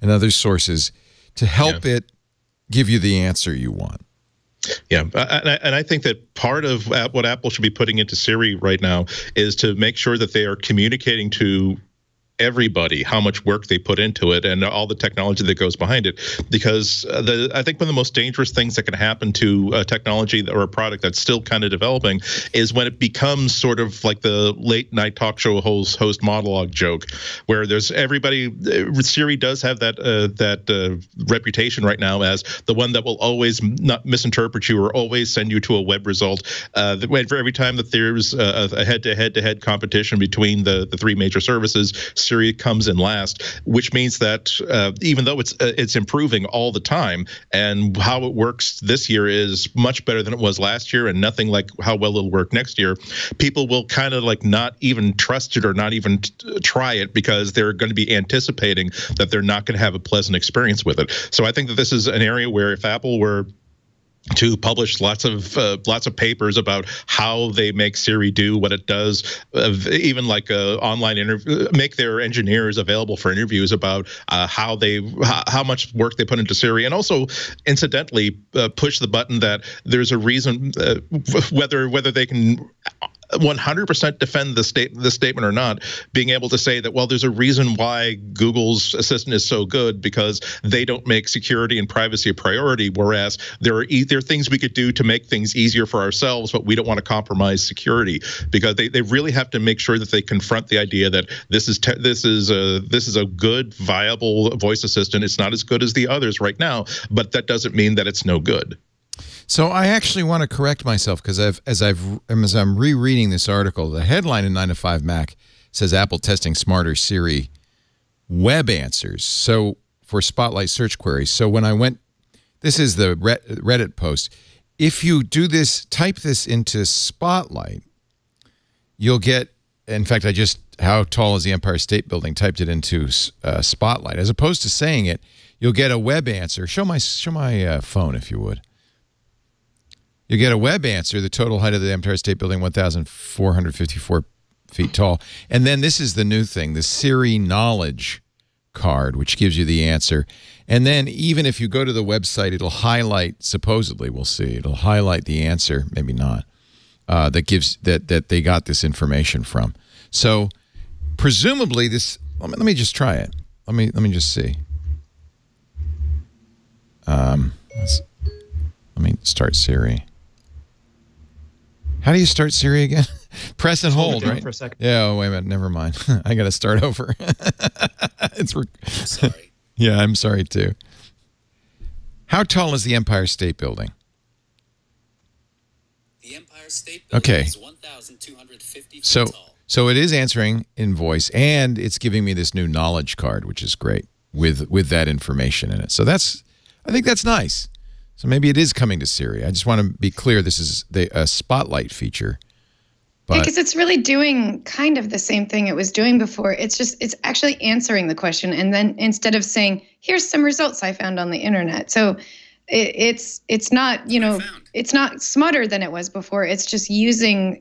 and other sources to help it give you the answer you want. Yeah, and I think that part of what Apple should be putting into Siri right now is to make sure that they are communicating to everybody how much work they put into it and all the technology that goes behind it, because I think one of the most dangerous things that can happen to a technology or a product that's still kind of developing is when it becomes sort of like the late night talk show host monologue joke, where there's everybody. Siri does have that reputation right now as the one that will always not misinterpret you or always send you to a web result. For every time that there's a head-to-head competition between the 3 major services, Siri comes in last, which means that even though it's improving all the time, and how it works this year is much better than it was last year, and nothing like how well it'll work next year, people will kind of like not even trust it or not even try it because they're going to be anticipating that they're not going to have a pleasant experience with it. So I think that this is an area where if Apple were to publish lots of papers about how they make Siri do what it does, even like online interview, make their engineers available for interviews about how much work they put into Siri, and also incidentally push the button that there's a reason whether they can 100% defend the statement or not, being able to say that, well, there's a reason why Google's Assistant is so good, because they don't make security and privacy a priority, whereas there are things we could do to make things easier for ourselves, but we don't want to compromise security, because they really have to make sure that they confront the idea that this is a good, viable voice assistant. It's not as good as the others right now, but that doesn't mean that it's no good. So I actually want to correct myself, because as I'm rereading this article, the headline in 9 to 5 Mac says Apple testing smarter Siri web answers. So for Spotlight search queries. So when I went, this is the Reddit post. If you do this, type this into Spotlight, you'll get, in fact, how tall is the Empire State Building? Typed it into Spotlight. As opposed to saying it, you'll get a web answer. Show my phone, if you would. You get a web answer. The total height of the Empire State Building, 1,454 feet tall. And then this is the new thing, the Siri Knowledge card, which gives you the answer. And then even if you go to the website, it'll highlight, supposedly, we'll see, it'll highlight the answer, maybe not, that they got this information from. So presumably this, let me just try it. Let me just see. Let me start Siri. How do you start Siri again? Press and hold, right? For a second. Yeah, oh, wait a minute. Never mind. I got to start over. I'm sorry. Yeah, I'm sorry too. How tall is the Empire State Building? The Empire State Building is 1,250 feet tall. So it is answering in voice, and it's giving me this new knowledge card, which is great, with that information in it. So I think that's nice. So maybe it is coming to Siri. I just want to be clear, this is a Spotlight feature. Because it's really doing kind of the same thing it was doing before. It's actually answering the question, and then instead of saying, here's some results I found on the internet. So it's not, it's not smarter than it was before. It's just using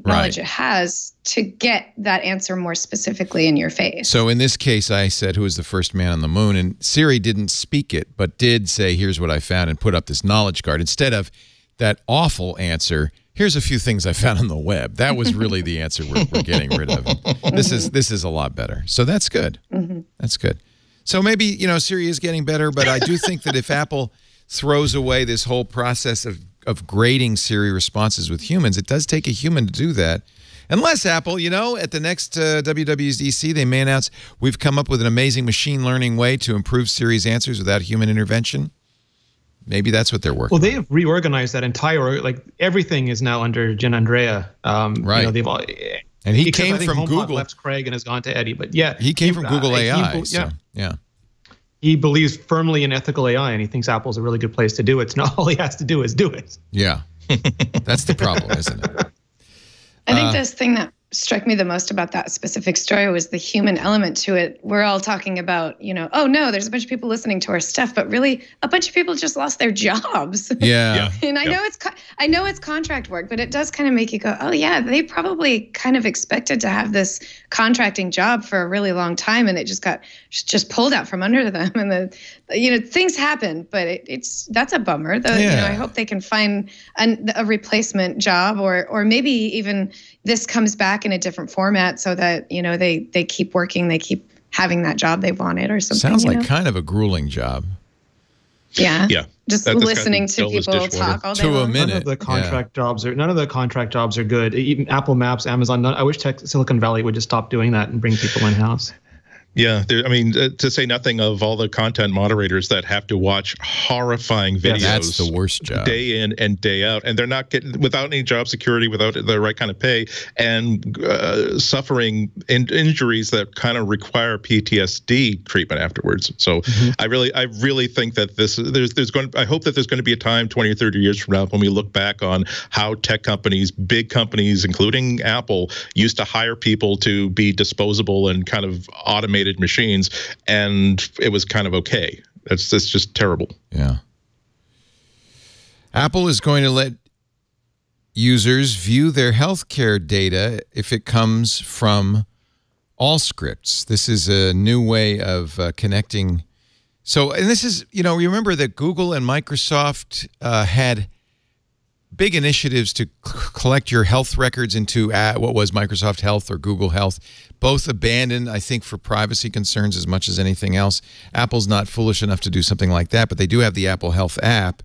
knowledge it has to get that answer more specifically in your face. So in this case, I said, who was the first man on the moon? And Siri didn't speak it, but did say, here's what I found, and put up this knowledge card. Instead of that awful answer, here's a few things I found on the web. That was really the answer we're getting rid of. This is a lot better. So that's good. Mm-hmm. That's good. So maybe, Siri is getting better, but I do think that if Apple throws away this whole process of grading Siri responses with humans, it does take a human to do that. Unless Apple, at the next WWDC, they may announce, we've come up with an amazing machine learning way to improve Siri's answers without human intervention. Maybe that's what they're working on. Well, they have reorganized that entire, everything is now under Gianandrea. Right. They've all, and he came from HomePod Google. Left Craig and has gone to Eddie, but yeah. He came from Google AI. Yeah. He believes firmly in ethical AI, and he thinks Apple's a really good place to do it. So now all he has to do is do it. Yeah. That's the problem, isn't it? I think this thing that struck me the most about that specific story was the human element to it. We're all talking about, oh no, there's a bunch of people listening to our stuff, but really a bunch of people just lost their jobs. Yeah. And I know it's contract work, but it does kind of make you go, oh yeah, they probably kind of expected to have this contracting job for a really long time, and it just pulled out from under them. And things happen, but that's a bummer. I hope they can find a replacement job, or maybe even this comes back in a different format so that, they keep working, they keep having that job they wanted or something. Sounds like kind of a grueling job. Yeah. Yeah. Just listening to people talk all day long. To a minute. None of the contract jobs are good. Even Apple Maps, Amazon, I wish Silicon Valley would just stop doing that and bring people in-house. Yeah, to say nothing of all the content moderators that have to watch horrifying videos. That's the worst job. Day in and day out, and they're not getting, without any job security, without the right kind of pay, and suffering injuries that kind of require PTSD treatment afterwards. So I really think that I hope that there's going to be a time 20 or 30 years from now when we look back on how tech companies, big companies, including Apple, used to hire people to be disposable and kind of automated machines, and it was kind of okay. That's just terrible. Yeah. Apple is going to let users view their healthcare data if it comes from Allscripts. This is a new way of connecting. So, and this is, remember that Google and Microsoft had big initiatives to collect your health records into what was Microsoft Health or Google Health, both abandoned, I think, for privacy concerns as much as anything else. Apple's not foolish enough to do something like that, but they do have the Apple Health app.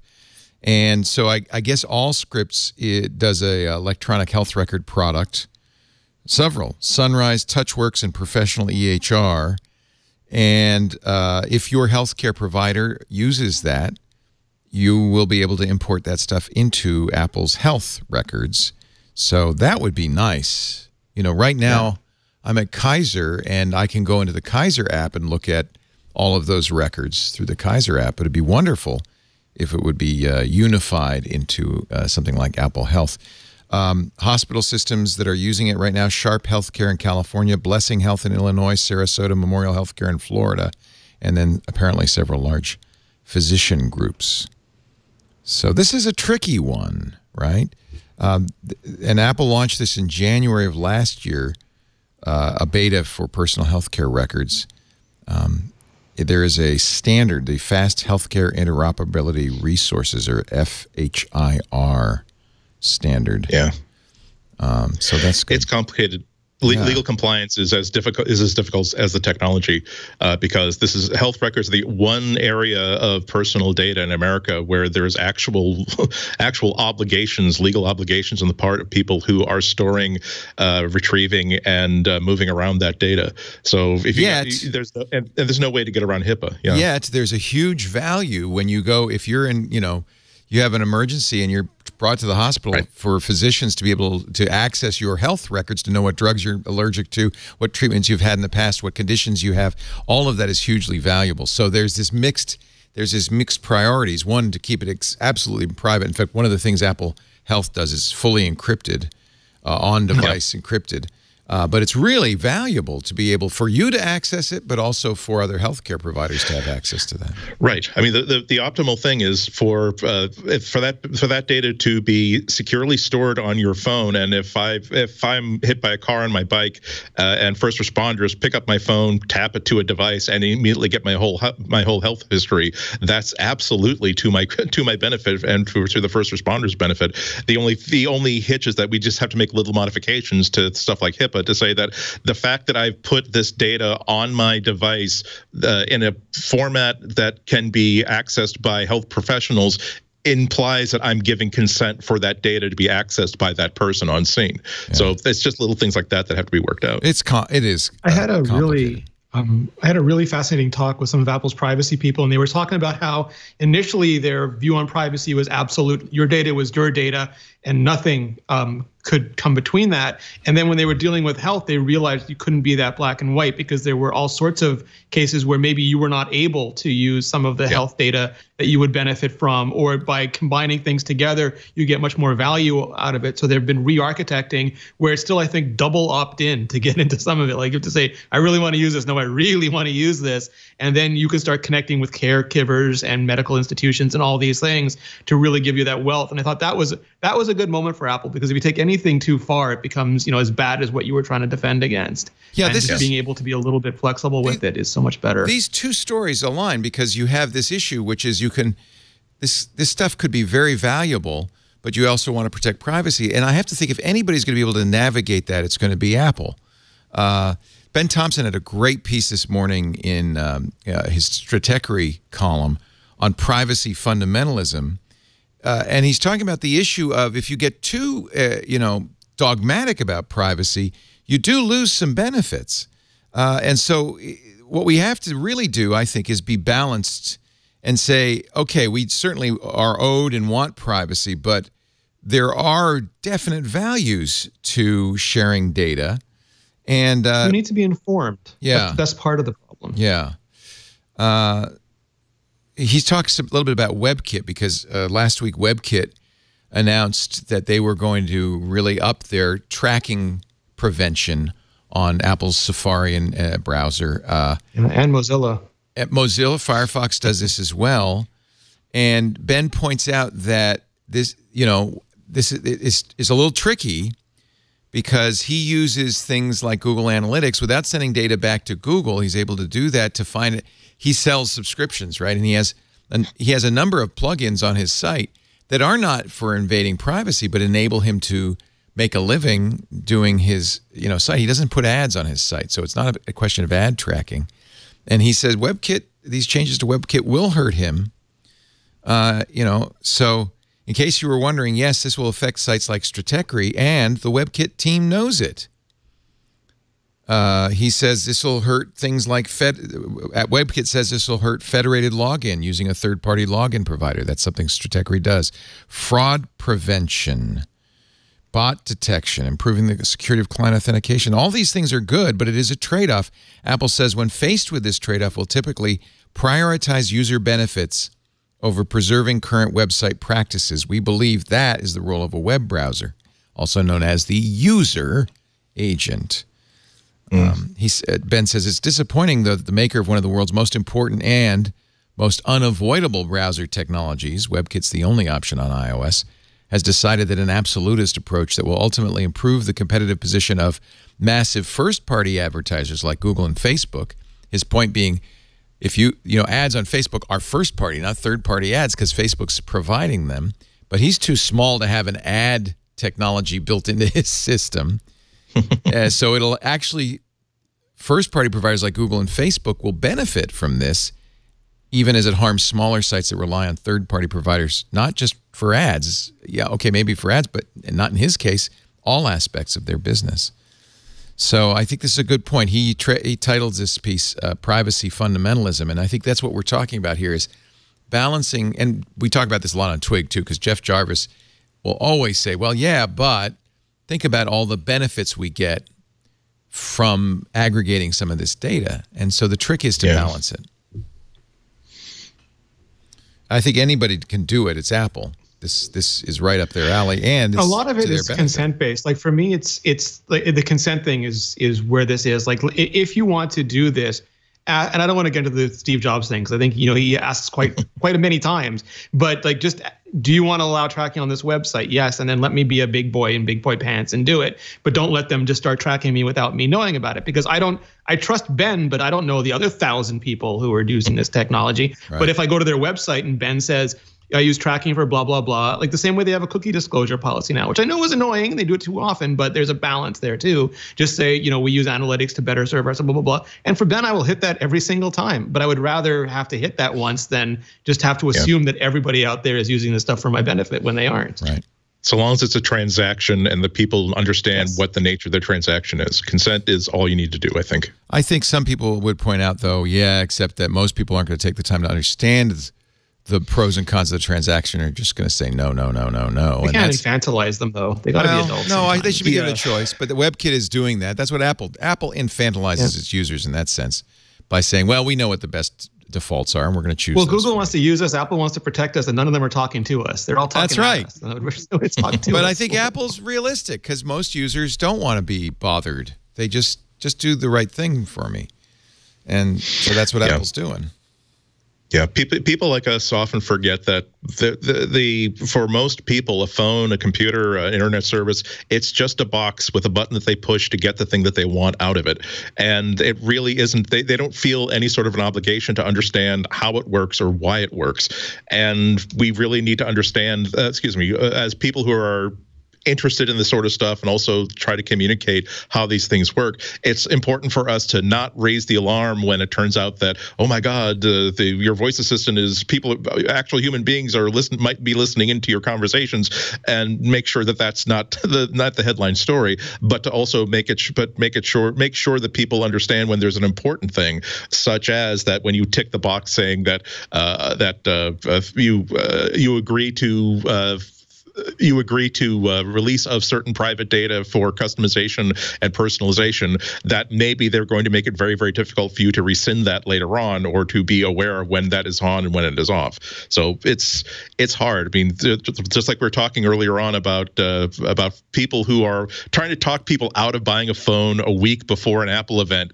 And so I guess Allscripts, it does a electronic health record product, several, Sunrise, TouchWorks, and Professional EHR. And if your healthcare provider uses that, you will be able to import that stuff into Apple's health records. So that would be nice. You know, right now I'm at Kaiser, and I can go into the Kaiser app and look at all of those records through the Kaiser app. But it'd be wonderful if it would be unified into something like Apple Health. Hospital systems that are using it right now: Sharp Healthcare in California, Blessing Health in Illinois, Sarasota Memorial Healthcare in Florida, and then apparently several large physician groups. So this is a tricky one, right? And Apple launched this in January of last year, a beta for personal healthcare records. There is a standard, the Fast Healthcare Interoperability Resources, or FHIR standard. Yeah. So that's good. It's complicated. Legal compliance is as difficult as the technology, because this is health records, the one area of personal data in America where there's actual obligations, legal obligations on the part of people who are storing, retrieving, and moving around that data. So if there's no way to get around HIPAA. Yeah. Yet there's a huge value when you go, if you're in, you have an emergency and you're brought to the hospital, for physicians to be able to access your health records, to know what drugs you're allergic to, what treatments you've had in the past, what conditions you have. All of that is hugely valuable. So there's this mixed priorities. One, to keep it absolutely private. In fact, one of the things Apple Health does is fully encrypted, on-device encrypted. But it's really valuable to be able for you to access it, but also for other healthcare providers to have access to that. Right. I mean, the optimal thing is for that data to be securely stored on your phone. And if I'm hit by a car on my bike, and first responders pick up my phone, tap it to a device, and immediately get my whole health history, that's absolutely to my benefit and to the first responders' benefit. The only hitch is that we just have to make little modifications to stuff like HIPAA to say that the fact that I've put this data on my device in a format that can be accessed by health professionals implies that I'm giving consent for that data to be accessed by that person on scene. Yeah. So it's just little things like that have to be worked out. It is. I had a really fascinating talk with some of Apple's privacy people, and they were talking about how initially their view on privacy was absolute. Your data was your data, and nothing could come between that. And then when they were dealing with health, they realized you couldn't be that black and white, because there were all sorts of cases where maybe you were not able to use some of the health data that you would benefit from, or by combining things together, you get much more value out of it. So they've been re-architecting where it's still, I think, double opt-in to get into some of it. Like you have to say, I really want to use this. No, I really want to use this. And then you can start connecting with caregivers and medical institutions and all these things to really give you that wealth. And I thought that was a good moment for Apple, because if you take anything too far, it becomes, as bad as what you were trying to defend against. Yeah, and being able to be a little bit flexible with it is so much better. These two stories align, because you have this issue, which is this stuff could be very valuable, but you also want to protect privacy. And I have to think, if anybody's going to be able to navigate that, it's going to be Apple. Ben Thompson had a great piece this morning in his Stratechery column on privacy fundamentalism. And he's talking about the issue of, if you get too, dogmatic about privacy, you do lose some benefits. And so what we have to really do, I think, is be balanced and say, okay, we certainly are owed and want privacy, but there are definite values to sharing data. And you need to be informed. Yeah. That's the best part of the problem. Yeah. He talks a little bit about WebKit, because last week WebKit announced that they were going to really up their tracking prevention on Apple's Safari and browser. And Mozilla. Mozilla Firefox does this as well. And Ben points out that this is a little tricky, because he uses things like Google Analytics without sending data back to Google. He's able to do that to find it. He sells subscriptions, right? And he has a number of plugins on his site that are not for invading privacy, but enable him to make a living doing his, site. He doesn't put ads on his site, so it's not a question of ad tracking. And he says WebKit, these changes to WebKit will hurt him. So in case you were wondering, yes, this will affect sites like Stratechery, and the WebKit team knows it. He says this will hurt things like WebKit says this will hurt federated login using a third-party login provider. That's something Stratechery does. Fraud prevention, bot detection, improving the security of client authentication. All these things are good, but it is a trade-off. Apple says when faced with this trade-off, we'll typically prioritize user benefits over preserving current website practices. We believe that is the role of a web browser, also known as the user agent. Ben says it's disappointing that the maker of one of the world's most important and most unavoidable browser technologies, WebKit's the only option on iOS, has decided that an absolutist approach that will ultimately improve the competitive position of massive first-party advertisers like Google and Facebook. His point being, if ads on Facebook are first-party, not third-party ads, because Facebook's providing them, but he's too small to have an ad technology built into his system. So it'll actually, first-party providers like Google and Facebook will benefit from this, even as it harms smaller sites that rely on third-party providers, not just for ads. Yeah, okay, maybe for ads, but not in his case, all aspects of their business. So I think this is a good point. He titled this piece Privacy Fundamentalism, and I think that's what we're talking about here is balancing, and we talk about this a lot on Twig too, because Jeff Jarvis will always say, well, yeah, but think about all the benefits we get from aggregating some of this data. And so the trick is to balance it. I think anybody can do it. It's Apple. This is right up their alley, and a lot of it is consent based. Like for me, it's like the consent thing is where this is. Like if you want to do this, and I don't want to get into the Steve Jobs thing because I think he asks quite many times. But like, just do you want to allow tracking on this website? Yes, and then let me be a big boy in big boy pants and do it. But don't let them just start tracking me without me knowing about it, because I trust Ben, but I don't know the other 1,000 people who are using this technology. Right. But if I go to their website and Ben says, I use tracking for blah, blah, blah. Like the same way they have a cookie disclosure policy now, which I know is annoying. They do it too often, but there's a balance there too. Just say, we use analytics to better serve ourselves, blah, blah, blah. And for Ben, I will hit that every single time. But I would rather have to hit that once than just have to assume that everybody out there is using this stuff for my benefit when they aren't. Right. So long as it's a transaction and the people understand what the nature of their transaction is. Consent is all you need to do, I think. I think some people would point out, though, except that most people aren't going to take the time to understand the pros and cons of the transaction, are just going to say no, no, no, no, no. You can't infantilize them, though. They got to be adults. No, they should be given a choice. But the WebKit is doing that. That's what Apple infantilizes its users in that sense by saying, well, we know what the best defaults are, and we're going to choose. Well, Google wants to use us, Apple wants to protect us, and none of them are talking to us. They're all talking. That's right. But I think Apple's realistic because most users don't want to be bothered. They just do the right thing for me, and so that's what Apple's doing. Yeah, people like us often forget that for most people, a phone, a computer, an internet service, it's just a box with a button that they push to get the thing that they want out of it. And it really isn't, they don't feel any sort of an obligation to understand how it works or why it works. And we really need to understand, as people who are interested in this sort of stuff and also try to communicate how these things work, it's important for us to not raise the alarm when it turns out that, oh my God, your voice assistant is actual human beings might be listening into your conversations, and make sure that that's not the headline story, but to also make sure that people understand when there's an important thing, such as that when you tick the box saying that you agree to release of certain private data for customization and personalization, that maybe they're going to make it very, very difficult for you to rescind that later on, or to be aware of when that is on and when it is off. So it's hard. I mean, just like we were talking earlier on about people who are trying to talk people out of buying a phone a week before an Apple event.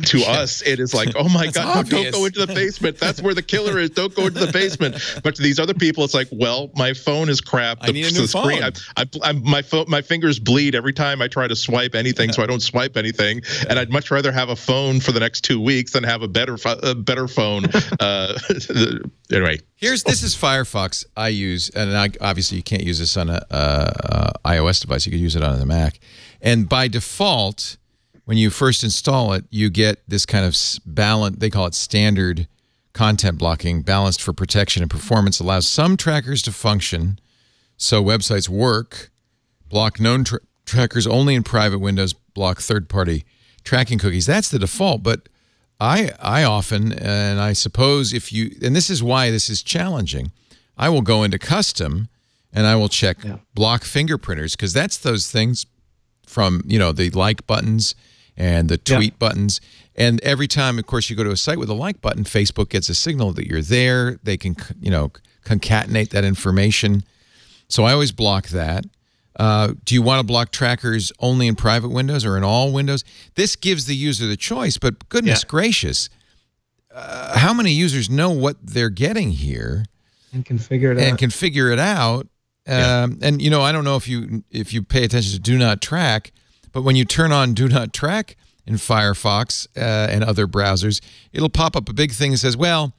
to us, it is like, oh my God, no, don't obvious. go into the basement. That's where the killer is. Don't go into the basement. But to these other people, it's like, well, my phone is crap. I need a new phone. My fingers bleed every time I try to swipe anything, so I don't swipe anything. And I'd much rather have a phone for the next 2 weeks than have a better phone. Anyway. This is Firefox I use, and obviously you can't use this on a iOS device. You could use it on the Mac. And by default, when you first install it, you get this kind of they call it standard content blocking, balanced for protection and performance, allows some trackers to function so websites work, block known trackers only in private windows, block third-party tracking cookies. That's the default, but I often, and I suppose and this is why this is challenging, I will go into custom and I will check block fingerprinters, because that's those things from, the like buttons and the tweet buttons. And every time, of course, you go to a site with a like button, Facebook gets a signal that you're there. They can, concatenate that information. So I always block that. Do you want to block trackers only in private windows or in all windows? This gives the user the choice, but goodness gracious, how many users know what they're getting here and can figure it out? And I don't know if you pay attention to Do Not Track, but when you turn on Do Not Track in Firefox and other browsers, it'll pop up a big thing that says, well,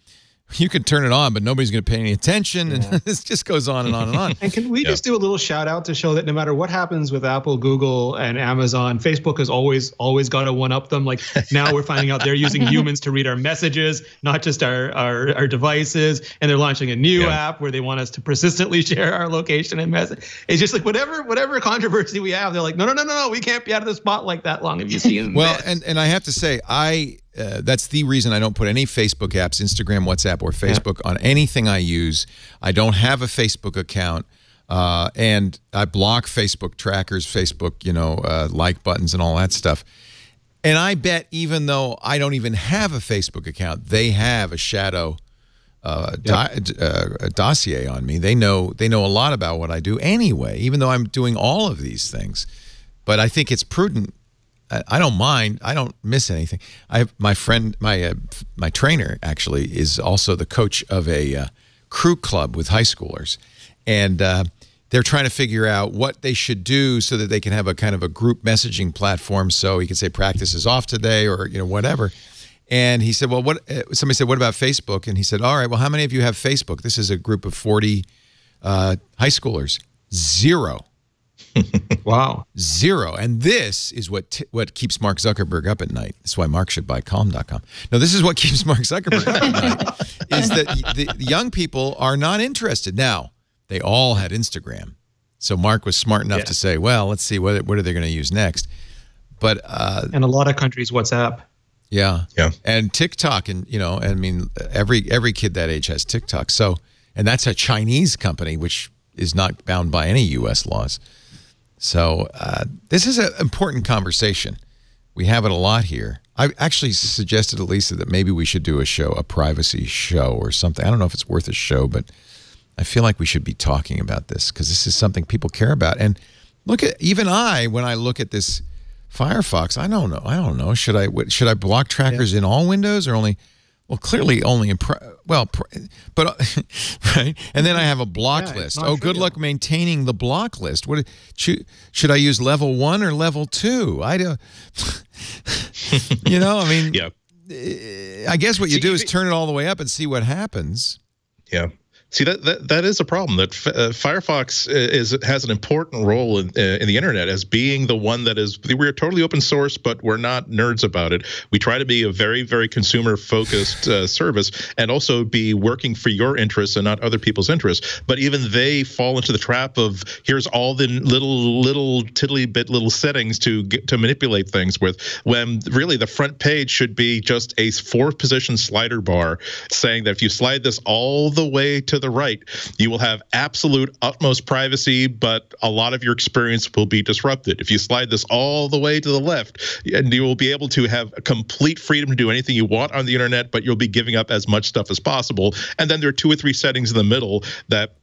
you can turn it on, but nobody's going to pay any attention. And this just goes on and on and on. And can we just do a little shout out to show that no matter what happens with Apple, Google, and Amazon, Facebook has always got to one-up them. Like now we're finding out they're using humans to read our messages, not just our devices. And they're launching a new app where they want us to persistently share our location and message. It's just like whatever controversy we have, they're like, no, we can't be out of the spotlight that long. Have you seen Well, and I have to say, that's the reason I don't put any Facebook apps, Instagram, WhatsApp, or Facebook on anything I use. I don't have a Facebook account, and I block Facebook trackers, Facebook, like buttons and all that stuff. And I bet even though I don't even have a Facebook account, they have a shadow dossier on me. They know a lot about what I do anyway, even though I'm doing all of these things. But I think it's prudent. I don't mind. I don't miss anything. I have my friend, my trainer actually is also the coach of a crew club with high schoolers, and they're trying to figure out what they should do so that they can have a kind of a group messaging platform. So he can say practice is off today, or whatever. And he said, well, somebody said, what about Facebook? And he said, all right, well, how many of you have Facebook? This is a group of 40 high schoolers. 0. Wow. 0. And this is what keeps Mark Zuckerberg up at night. That's why Mark should buy Calm.com. No, this is what keeps Mark Zuckerberg up at night, is that the young people are not interested. Now, they all had Instagram. So Mark was smart enough to say, well, let's see, what are they going to use next? But and a lot of countries, WhatsApp. Yeah. And TikTok, and I mean, every kid that age has TikTok. So, and that's a Chinese company, which is not bound by any U.S. laws. So this is an important conversation. We have it a lot here. I actually suggested to Lisa that maybe we should do a privacy show or something. I don't know if it's worth a show, but I feel like we should be talking about this because this is something people care about. And look at, even when I look at this Firefox, I don't know. Should I block trackers in all windows or only? Well, clearly only in but right. And then I have a block list. Oh, good luck maintaining the block list. Should I use level 1 or level 2? I don't. I mean, I guess what you do is turn it all the way up and see what happens. Yeah. See, that is a problem. That Firefox has an important role in the internet as being the one that is. We're totally open source, but we're not nerds about it. We try to be a very, very consumer focused service, and also be working for your interests and not other people's interests. But even they fall into the trap of here's all the little tiddly bit little settings to manipulate things with. When really the front page should be just a 4-position slider bar saying that if you slide this all the way to the right, you will have absolute utmost privacy, but a lot of your experience will be disrupted. If you slide this all the way to the left, and you will be able to have complete freedom to do anything you want on the internet, but you'll be giving up as much stuff as possible. And then there are 2 or 3 settings in the middle that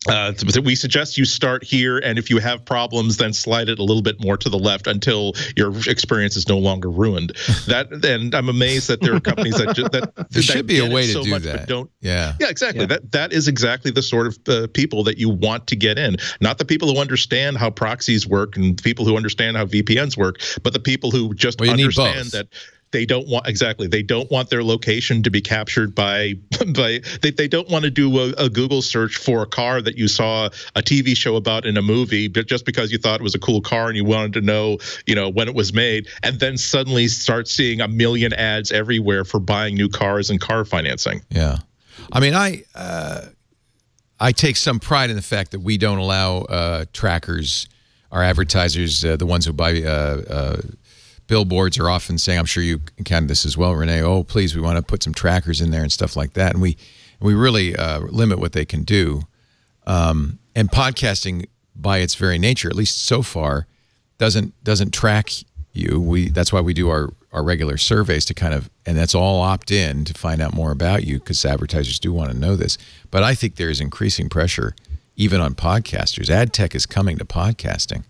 We suggest you start here, and if you have problems, then slide it a little bit more to the left until your experience is no longer ruined. And I'm amazed that there are companies that there should be a way to so do much, that. But don't. Yeah, exactly. Yeah. That is exactly the sort of people that you want to get in. Not the people who understand how proxies work and the people who understand how VPNs work, but the people who just understand that. They don't want their location to be captured by they don't want to do a Google search for a car that you saw a TV show about in a movie, but just because you thought it was a cool car and you wanted to know, when it was made, and then suddenly start seeing a million ads everywhere for buying new cars and car financing. Yeah. I mean, I take some pride in the fact that we don't allow trackers, our advertisers, the ones who buy billboards are often saying, I'm sure you encountered this as well, Renee, oh, please, we want to put some trackers in there and stuff like that. And we really limit what they can do. And podcasting, by its very nature, at least so far, doesn't track you. That's why we do our regular surveys to kind of, and that's all opt-in to find out more about you, because advertisers do want to know this. But I think there is increasing pressure even on podcasters. Ad tech is coming to podcasting.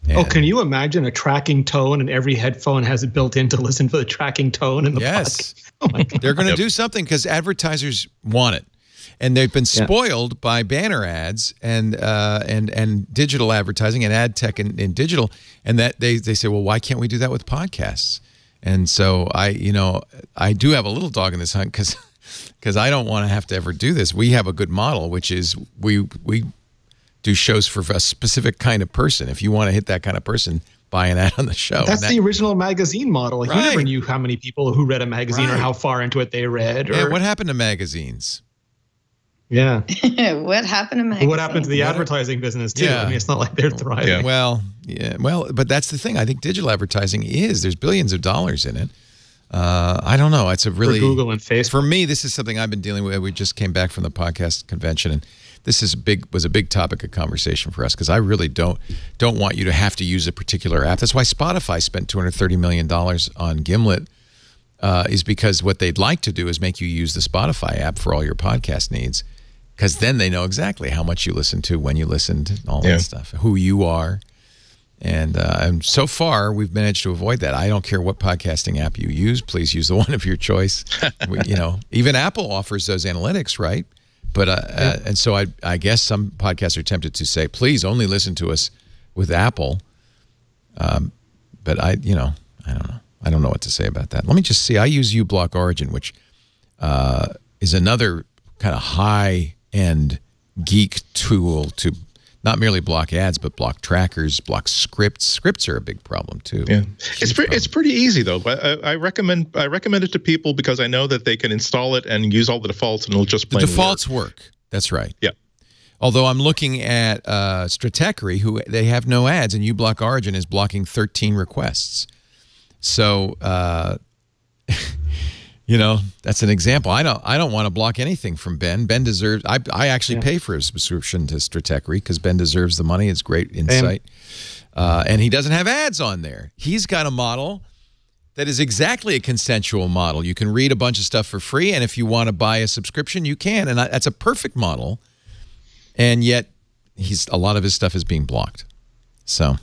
And can you imagine a tracking tone, and every headphone has it built in to listen for the tracking tone in the podcast? Oh my God. They're going to do something because advertisers want it. And they've been spoiled by banner ads and digital advertising and ad tech and digital. And that they say, well, why can't we do that with podcasts? And so I do have a little dog in this hunt because I don't want to have to ever do this. We have a good model, which is we do shows for a specific kind of person. If you want to hit that kind of person, buy an ad on the show. That's the original magazine model. Like, you never knew how many people who read a magazine or how far into it they read. Yeah, what happened to magazines? Yeah. What happened to magazines? What happened to the advertising business, too? Yeah. I mean, it's not like they're thriving. Yeah. Well, but that's the thing. I think digital advertising there's billions of dollars in it. I don't know. It's a really... For Google and Facebook. For me, this is something I've been dealing with. We just came back from the podcast convention, and this was a big topic of conversation for us, because I really don't want you to have to use a particular app. That's why Spotify spent $230 million on Gimlet, is because what they'd like to do is make you use the Spotify app for all your podcast needs, because then they know exactly how much you listen to, when you listened, all that stuff, who you are. And so far, we've managed to avoid that. I don't care what podcasting app you use. Please use the one of your choice. Even Apple offers those analytics, right? But and so I guess some podcasts are tempted to say, please only listen to us with Apple. But I don't know. I don't know what to say about that. Let me just see. I use uBlock Origin, which is another kind of high-end geek tool to not merely block ads, but block trackers, block scripts. Scripts are a big problem too. Yeah, it's pretty easy though. I recommend it to people because I know that they can install it and use all the defaults, and it'll just plain the defaults work. That's right. Yeah. Although I'm looking at Stratechery, who they have no ads, and uBlock Origin is blocking 13 requests. So, that's an example. I don't want to block anything from Ben. Ben deserves. I actually pay for his subscription to Stratechery because Ben deserves the money. It's great insight, and he doesn't have ads on there. He's got a model that is exactly a consensual model. You can read a bunch of stuff for free, and if you want to buy a subscription, you can. And that's a perfect model. And yet, a lot of his stuff is being blocked. So,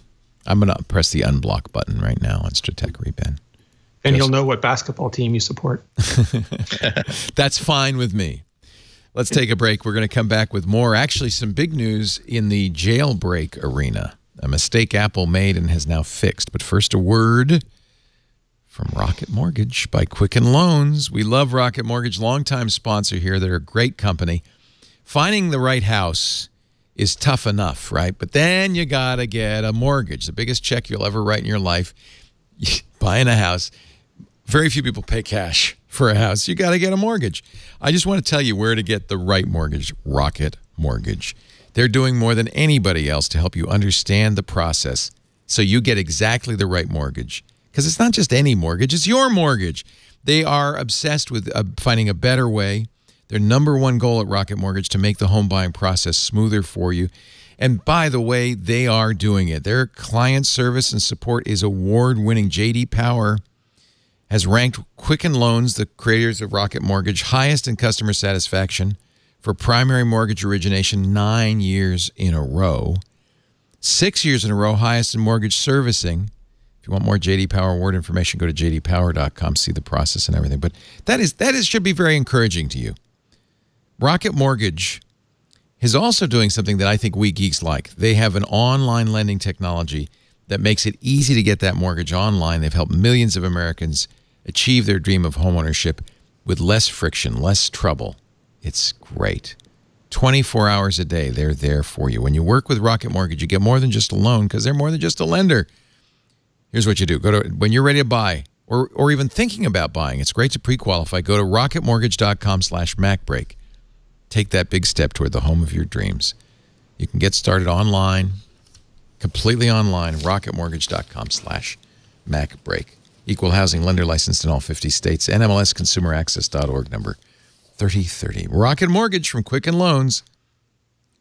I'm going to press the unblock button right now on Stratechery, Ben. And you'll know what basketball team you support. That's fine with me. Let's take a break. We're going to come back with more. Actually, some big news in the jailbreak arena. A mistake Apple made and has now fixed. But first, a word from Rocket Mortgage by Quicken Loans. We love Rocket Mortgage, longtime sponsor here. They're a great company. Finding the right house is tough enough, right? But then you got to get a mortgage, the biggest check you'll ever write in your life. Buying a house. Very few people pay cash for a house. You got to get a mortgage. I just want to tell you where to get the right mortgage. Rocket Mortgage. They're doing more than anybody else to help you understand the process so you get exactly the right mortgage. Because it's not just any mortgage, it's your mortgage. They are obsessed with finding a better way. Their #1 goal at Rocket Mortgage to make the home buying process smoother for you. And by the way, they are doing it. Their client service and support is award-winning. J.D. Power has ranked Quicken Loans, the creators of Rocket Mortgage, highest in customer satisfaction for primary mortgage origination 9 years in a row. 6 years in a row, highest in mortgage servicing. If you want more J.D. Power Award information, go to jdpower.com, see the process and everything. But that should be very encouraging to you. Rocket Mortgage is also doing something that I think we geeks like. They have an online lending technology that makes it easy to get that mortgage online. They've helped millions of Americans achieve their dream of homeownership with less friction, less trouble. It's great. 24 hours a day, they're there for you. When you work with Rocket Mortgage, you get more than just a loan because they're more than just a lender. Here's what you do. Go to, when you're ready to buy or even thinking about buying, it's great to pre-qualify. Go to rocketmortgage.com/MacBreak. Take that big step toward the home of your dreams. You can get started online, completely online, rocketmortgage.com/MacBreak. Equal housing lender licensed in all 50 states. NMLSconsumeraccess.org number 3030. Rocket Mortgage from Quicken Loans.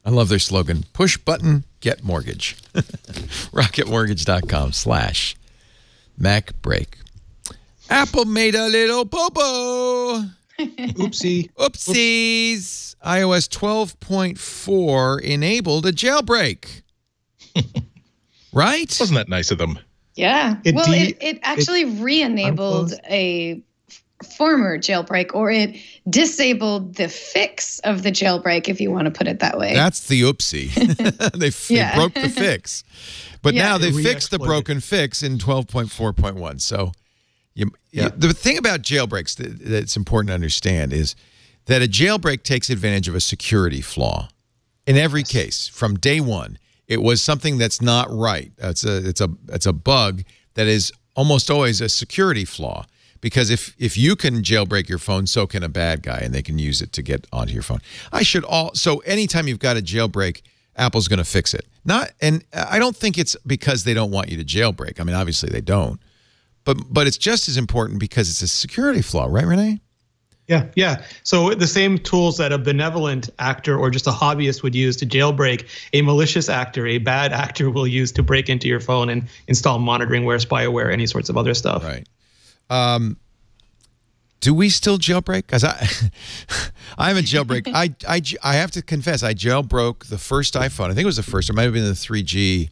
I love their slogan, push button, get mortgage. rocketmortgage.com/MacBreak. Apple made a little boo-boo. Oopsie. Oopsies. iOS 12.4 enabled a jailbreak. Right? Wasn't that nice of them? Yeah. It actually re-enabled a former jailbreak, or it disabled the fix of the jailbreak, if you want to put it that way. That's the oopsie. They broke the fix. But now they fixed the broken fix in 12.4.1. So the thing about jailbreaks that's important to understand is that a jailbreak takes advantage of a security flaw. In every case, from day one, it was something that's not right. It's a bug that is almost always a security flaw. Because if you can jailbreak your phone, so can a bad guy, and they can use it to get onto your phone. So anytime you've got a jailbreak, Apple's going to fix it. And I don't think it's because they don't want you to jailbreak. I mean, obviously they don't. But it's just as important because it's a security flaw, right, Renee? Yeah. So the same tools that a benevolent actor or just a hobbyist would use to jailbreak, a malicious actor, a bad actor will use to break into your phone and install monitoring-ware, spyware, any sorts of other stuff. Right. Do we still jailbreak? Because I'm a jailbreak. I have to confess, I jailbroke the first iPhone. I think it was the first. It might have been the 3G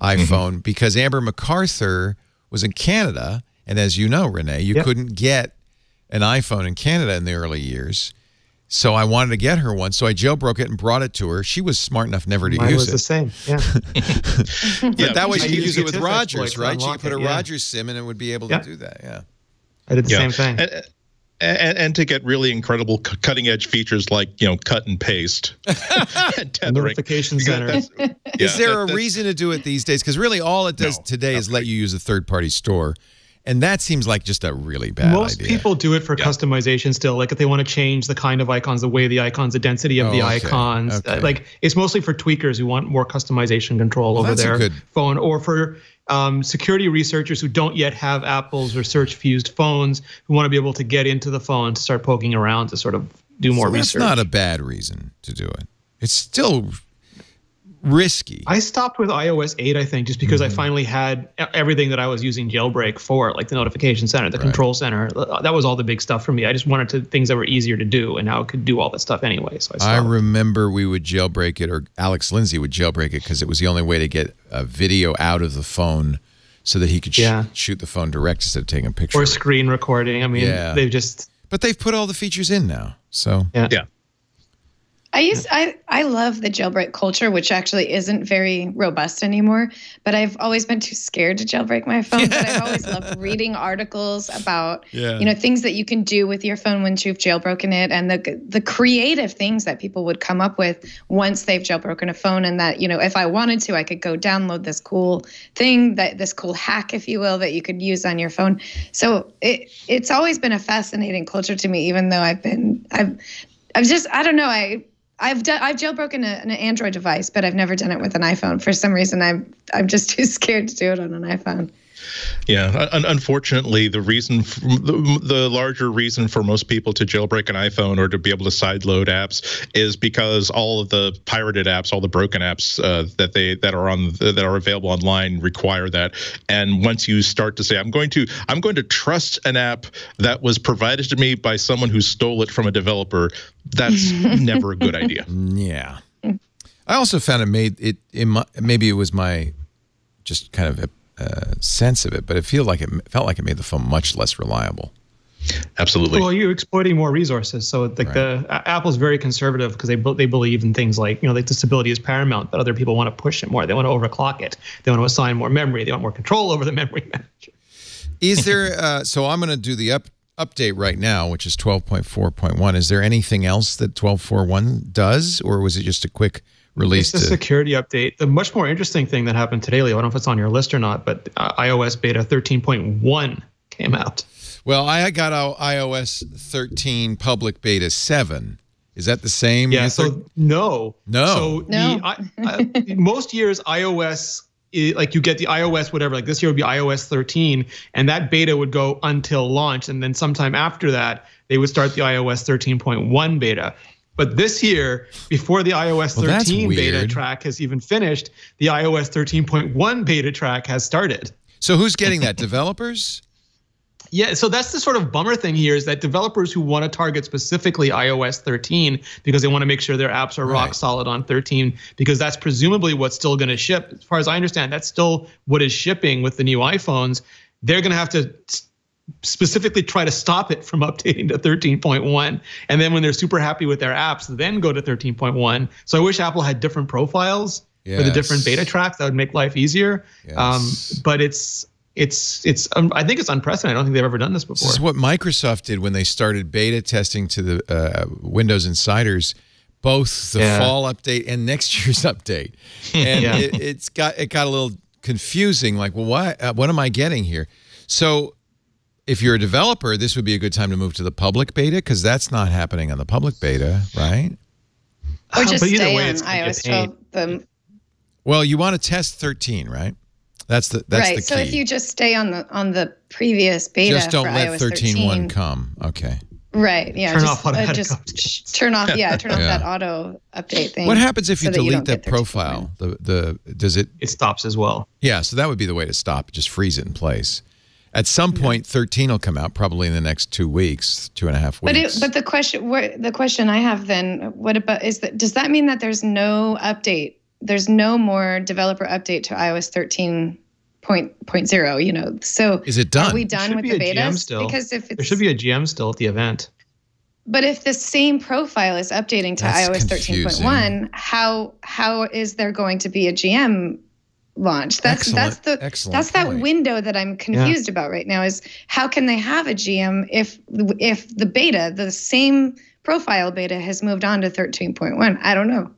iPhone because Amber MacArthur was in Canada. And as you know, Renee, you couldn't get an iPhone in Canada in the early years. So I wanted to get her one. So I jailbroke it and brought it to her. She was smart enough never to use it. Mine was the same, But that way she could use it with Rogers, right? She could put a Rogers SIM and it would be able to do that, I did the same thing. And to get really incredible cutting edge features like, cut and paste. And tethering. Notification center. Is there a reason to do it these days? Because really all it does today is let you use a third-party store. And that seems like just a really bad idea. Most people do it for customization still. Like if they want to change the kind of icons, the way of the icons, the density of the icons. Like it's mostly for tweakers who want more customization control over their phone, or for security researchers who don't yet have Apple's or search-fused phones, who want to be able to get into the phone to start poking around to sort of do more research. That's not a bad reason to do it. It's still risky. I stopped with iOS 8, I think, just because I finally had everything that I was using jailbreak for, like the notification center, the control center. That was all the big stuff for me. I just wanted things that were easier to do, and now it could do all that stuff anyway. So I remember we would jailbreak it, or Alex Lindsay would jailbreak it because it was the only way to get a video out of the phone so that he could shoot the phone direct instead of taking a picture. Or screen recording. I mean, they've just... But they've put all the features in now, so... Yeah. I love the jailbreak culture, which actually isn't very robust anymore, but I've always been too scared to jailbreak my phone. But I've always loved reading articles about, things that you can do with your phone once you've jailbroken it, and the creative things that people would come up with once they've jailbroken a phone. And that, if I wanted to, I could go download this cool thing, this cool hack, if you will, that you could use on your phone. So it's always been a fascinating culture to me, even though I've jailbroken an Android device, but I've never done it with an iPhone. For some reason, I'm just too scared to do it on an iPhone. Yeah, unfortunately, the reason, the larger reason for most people to jailbreak an iPhone or to be able to sideload apps is because all of the pirated apps, all the broken apps that are available online require that. And once you start to say, I'm going to trust an app that was provided to me by someone who stole it from a developer, that's never a good idea. Yeah. I also found maybe it was my just kind of sense of it, but it felt like it made the phone much less reliable. Absolutely. Well, you're exploiting more resources, so like Apple's very conservative because they believe in things like like the stability is paramount, but other people want to push it more. They want to overclock it. They want to assign more memory. They want more control over the memory manager. Is there? So I'm going to do the update right now, which is 12.4.1. Is there anything else that 12.4.1 does, or was it just a quick release? It's a security update. The much more interesting thing that happened today, Leo, I don't know if it's on your list or not, but iOS beta 13.1 came out. Well, I got iOS 13 public beta 7. Is that the same? Yeah. So no. So no. Most years iOS, like you get the iOS whatever. Like this year would be iOS 13, and that beta would go until launch, and then sometime after that they would start the iOS 13.1 beta. But this year, before the iOS 13 beta track has even finished, the iOS 13.1 beta track has started. So who's getting that? Developers? Yeah, so that's the sort of bummer thing here is that developers who want to target specifically iOS 13 because they want to make sure their apps are rock solid on 13 because that's presumably what's still going to ship. As far as I understand, that's still what is shipping with the new iPhones. They're going to have to specifically try to stop it from updating to 13.1. And then when they're super happy with their apps, then go to 13.1. So I wish Apple had different profiles for the different beta tracks. That would make life easier. Yes. But I think it's unprecedented. I don't think they've ever done this before. This is what Microsoft did when they started beta testing to the Windows Insiders, both the fall update and next year's update. And it got a little confusing. Like, well, what am I getting here? So if you're a developer, this would be a good time to move to the public beta because that's not happening on the public beta, right? Or just stay on iOS 12. Well, you want to test 13, right? That's the key. So if you just stay on the previous beta, just don't for let iOS 13.1 come. Okay. Right. Yeah. Turn off turn off that auto update thing. What happens if you delete that profile? Does it? It stops as well. Yeah. So that would be the way to stop. Just freeze it in place. At some point, 13 will come out, probably in the next 2 weeks, 2.5 weeks. But the question I have then, does that mean that there's no update? There's no more developer update to iOS 13.0. So is it done? Are we done with the betas? Because there should be a GM still at the event. But if the same profile is updating to iOS 13.1, how is there going to be a GM launch? That's that window that I'm confused about right now. Is how can they have a GM if the beta, the same profile beta, has moved on to 13.1? I don't know.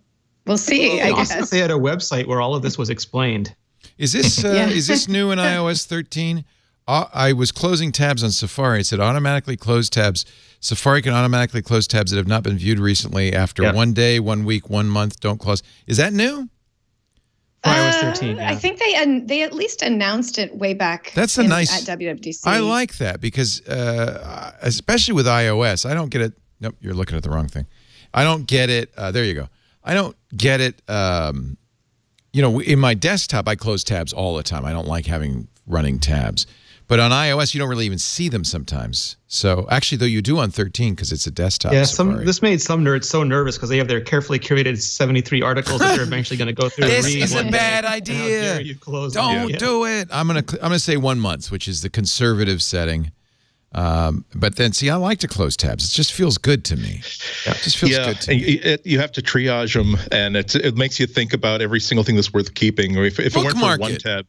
We'll see. I guess if they had a website where all of this was explained. Is this new in iOS 13? I was closing tabs on Safari. It said automatically close tabs. Safari can automatically close tabs that have not been viewed recently after 1 day, 1 week, 1 month. Don't close. Is that new? For iOS 13. Yeah. I think they at least announced it way back. That's at WWDC. I like that because especially with iOS, I don't get it. Nope, you're looking at the wrong thing. I don't get it. There you go. I don't get it. In my desktop, I close tabs all the time. I don't like having running tabs. But on iOS, you don't really even see them sometimes. So actually, though, you do on 13 because it's a desktop. Yeah, this made some nerds so nervous because they have their carefully curated 73 articles that they're eventually going to go through. This is a bad idea. Don't do it. I'm gonna say 1 month, which is the conservative setting. But then, see, I like to close tabs. It just feels good to me. It just feels good to me. You have to triage them, and it makes you think about every single thing that's worth keeping. Or if it weren't for one tab.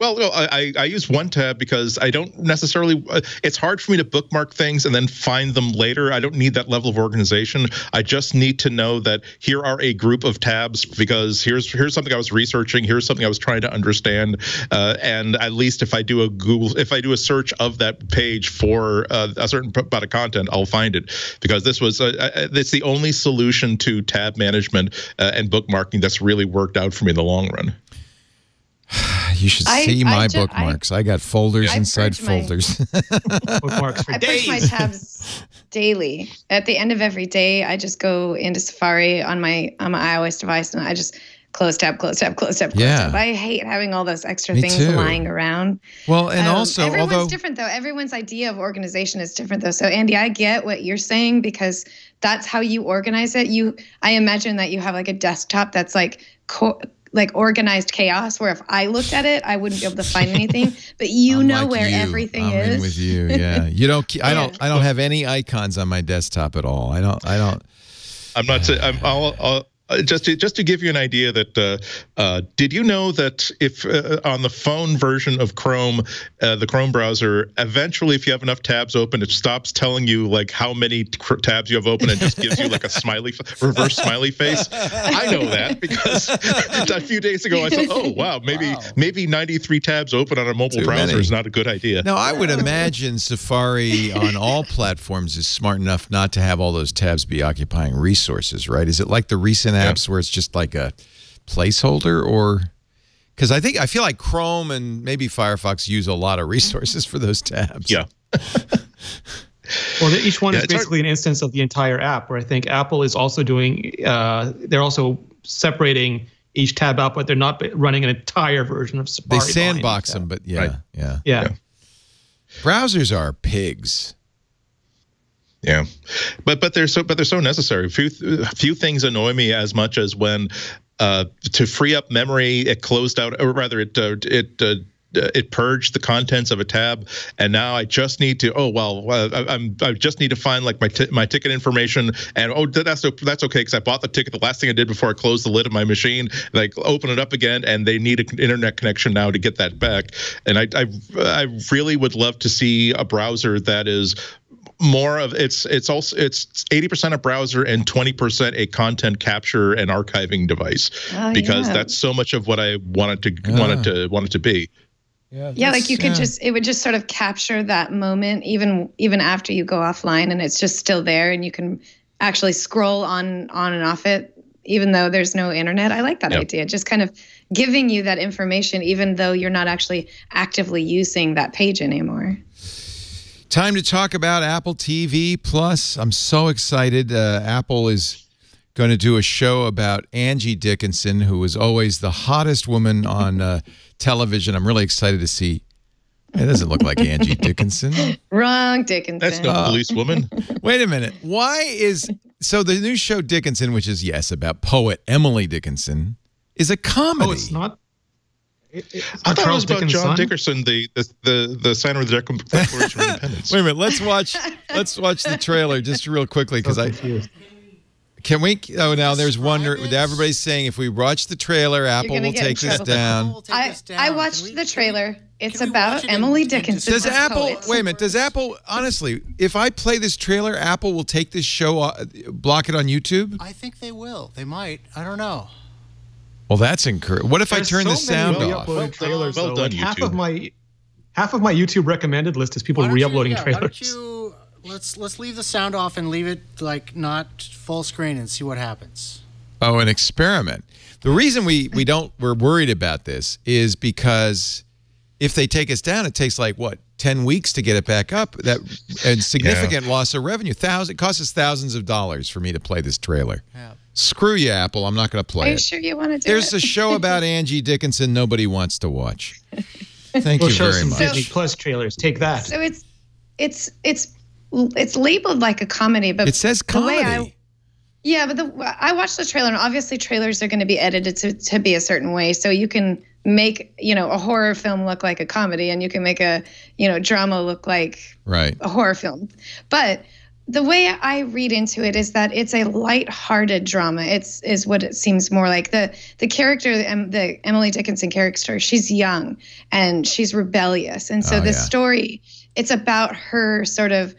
Well, I use one tab because I don't necessarily. It's hard for me to bookmark things and then find them later. I don't need that level of organization. I just need to know that here are a group of tabs because here's something I was researching. Here's something I was trying to understand. And at least if I do a search of that page for a certain amount of content, I'll find it because it's the only solution to tab management and bookmarking that's really worked out for me in the long run. You should see my bookmarks. I got folders inside folders. Bookmarks for days. I purge my tabs daily. At the end of every day, I just go into Safari on my iOS device and I just close tab, close tab, close tab, close tab. I hate having all those extra things lying around. Well, and also, everyone's different though. Everyone's idea of organization is different though. So Andy, I get what you're saying because that's how you organize it. I imagine that you have like a desktop that's like organized chaos, where if I looked at it, I wouldn't be able to find anything. But you know like where everything is. In with you, yeah. You don't. I don't have any icons on my desktop at all. I don't. I'm not saying. I'll just to give you an idea that did you know that if on the phone version of Chrome, the Chrome browser, eventually if you have enough tabs open, it stops telling you like how many tabs you have open and just gives you like a reverse smiley face. I know that because a few days ago I thought, oh wow, maybe 93 tabs open on a mobile browser is not a good idea. Now I would imagine Safari on all platforms is smart enough not to have all those tabs be occupying resources, right? Is it like the recent apps where it's just like a placeholder, or because I feel like Chrome and maybe Firefox use a lot of resources for those tabs. Yeah. Well, each one is basically an instance of the entire app, where I think Apple is also doing, they're also separating each tab out, but they're not running an entire version of Safari. They sandbox them, but yeah. Browsers are pigs. Yeah, but they're so necessary. Few things annoy me as much as when to free up memory, it closed out, or rather, it purged the contents of a tab, and now I just need to. I just need to find like my ticket information, and that's okay because I bought the ticket. The last thing I did before I closed the lid of my machine, like open it up again, and they need an internet connection now to get that back. And I really would love to see a browser that is more of it's 80% a browser and 20% a content capture and archiving device, because that's so much of what I wanted to be. Yeah, like you could it would just sort of capture that moment even after you go offline, and it's just still there, and you can actually scroll on and off it even though there's no internet. I like that idea, just kind of giving you that information even though you're not actually actively using that page anymore. Time to talk about Apple TV Plus. I'm so excited. Apple is going to do a show about Angie Dickinson, who was always the hottest woman on television. I'm really excited to see. It doesn't look like Angie Dickinson. Wrong Dickinson. That's no policewoman. Wait a minute. So the new show Dickinson, which is, about poet Emily Dickinson, is a comedy. Oh, it's not? I thought it was about John Dickerson, the signer of the Declaration of Independence. Wait a minute, let's watch the trailer just real quickly because can we? Oh, now there's one. Everybody's saying if we watch the trailer, Apple will take this down. I watched the trailer. It's about Emily Dickinson. Does Apple? Wait a minute. Does Apple honestly? If I play this trailer, Apple will take this show, block it on YouTube? I think they will. They might. I don't know. Well, that's encouraging. What if I turn the sound off? Trailers, well done, half of my YouTube recommended list is people re-uploading trailers. Let's leave the sound off and leave it like not full screen and see what happens. Oh, an experiment. The reason we're worried about this is because if they take us down, it takes like 10 weeks to get it back up. And significant loss of revenue. It costs us thousands of dollars for me to play this trailer. Yeah. Screw you, Apple. I'm not going to play it. Are you sure you want to do There's a show about Angie Dickinson nobody wants to watch. Thank you very much. Disney Plus trailers. Take that. So it's labeled like a comedy, but it says comedy. I watched the trailer, and obviously trailers are going to be edited to be a certain way. So you can make a horror film look like a comedy, and you can make a drama look like a horror film. But the way I read into it is that it's a light-hearted drama. Is what it seems more like. The character, the Emily Dickinson character, she's young and she's rebellious, and so the story, it's about her sort of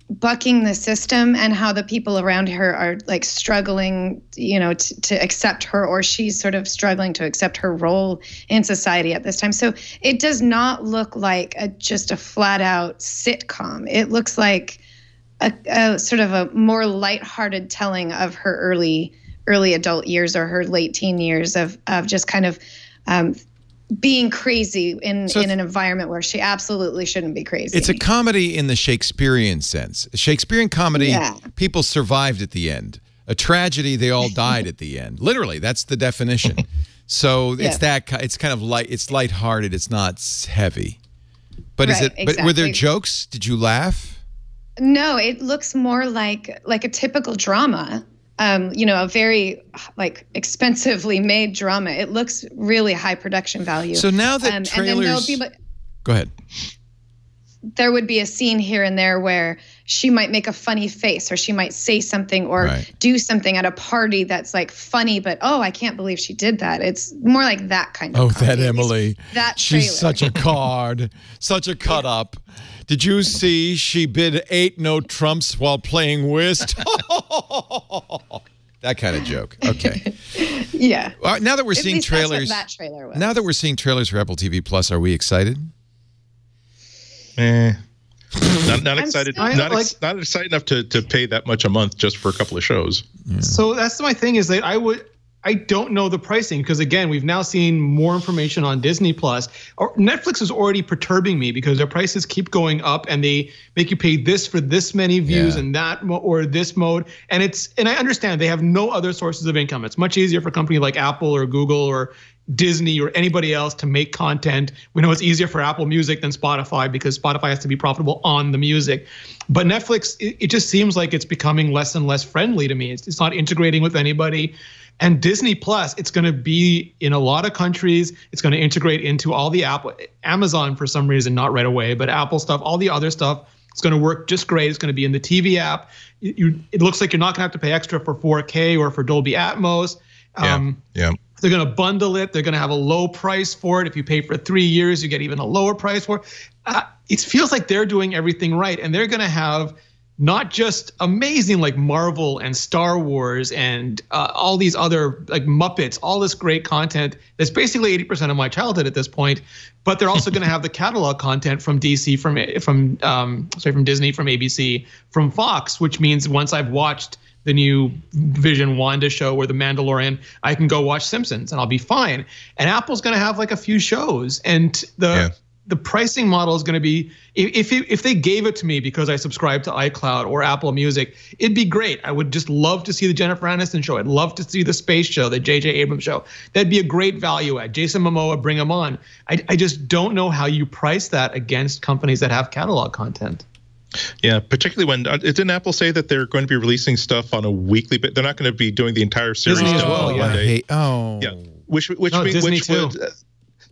bucking the system and how the people around her are like struggling, to accept her, or she's sort of struggling to accept her role in society at this time. So it does not look like just a flat-out sitcom. It looks like a sort of a more lighthearted telling of her early adult years or her late teen years of just kind of being crazy in an environment where she absolutely shouldn't be crazy. It's a comedy in the Shakespearean sense. A Shakespearean comedy, people survived at the end. A tragedy, they all died at the end. Literally, that's the definition. So it's it's kind of light. It's lighthearted. It's not heavy. But is it? But were there jokes? Did you laugh? No, it looks more like a typical drama. A very expensively made drama. It looks really high production value. So now that trailers, go ahead. There would be a scene here and there where she might make a funny face, or she might say something or do something at a party that's like funny, but I can't believe she did that. It's more like that kind of. Oh, that Emily. That she's such a card, such a cut up. Did you see she bid 8 no trumps while playing whist? That kind of joke. Okay. Yeah. Now that we're seeing trailers, that's what that trailer was. Now that we're seeing trailers for Apple TV Plus, are we excited? Not excited. Not excited enough to pay that much a month just for a couple of shows. Yeah. So that's my thing is that I don't know the pricing because again, we've now seen more information on Disney Plus. Netflix is already perturbing me because their prices keep going up and they make you pay this for this many views and that or this mode. And I understand they have no other sources of income. It's much easier for a company like Apple or Google or Disney or anybody else to make content. We know it's easier for Apple Music than Spotify because Spotify has to be profitable on the music. But Netflix, it just seems like it's becoming less and less friendly to me. It's not integrating with anybody. And Disney Plus, it's going to be in a lot of countries. It's going to integrate into all the Amazon for some reason, not right away, but Apple stuff, all the other stuff. It's going to work just great. It's going to be in the TV app. It looks like you're not going to have to pay extra for 4K or for Dolby Atmos. They're going to bundle it. They're going to have a low price for it. If you pay for 3 years, you get even a lower price for it. It feels like they're doing everything right. And they're going to have not just amazing like Marvel and Star Wars and all these other like Muppets, all this great content that's basically 80% of my childhood at this point. But they're also going to have the catalog content from DC, from Disney, from ABC, from Fox, which means once I've watched the new Vision Wanda show or The Mandalorian, I can go watch Simpsons and I'll be fine. And Apple's going to have like a few shows, and the pricing model is going to be, if they gave it to me because I subscribe to iCloud or Apple Music, it'd be great. I would just love to see the Jennifer Aniston show. I'd love to see the space show, the J.J. Abrams show. That'd be a great value add. Jason Momoa, bring him on. I just don't know how you price that against companies that have catalog content. Yeah, particularly when didn't Apple say that they're going to be releasing stuff on a weekly bit? They're not going to be doing the entire series. Disney as well, which would.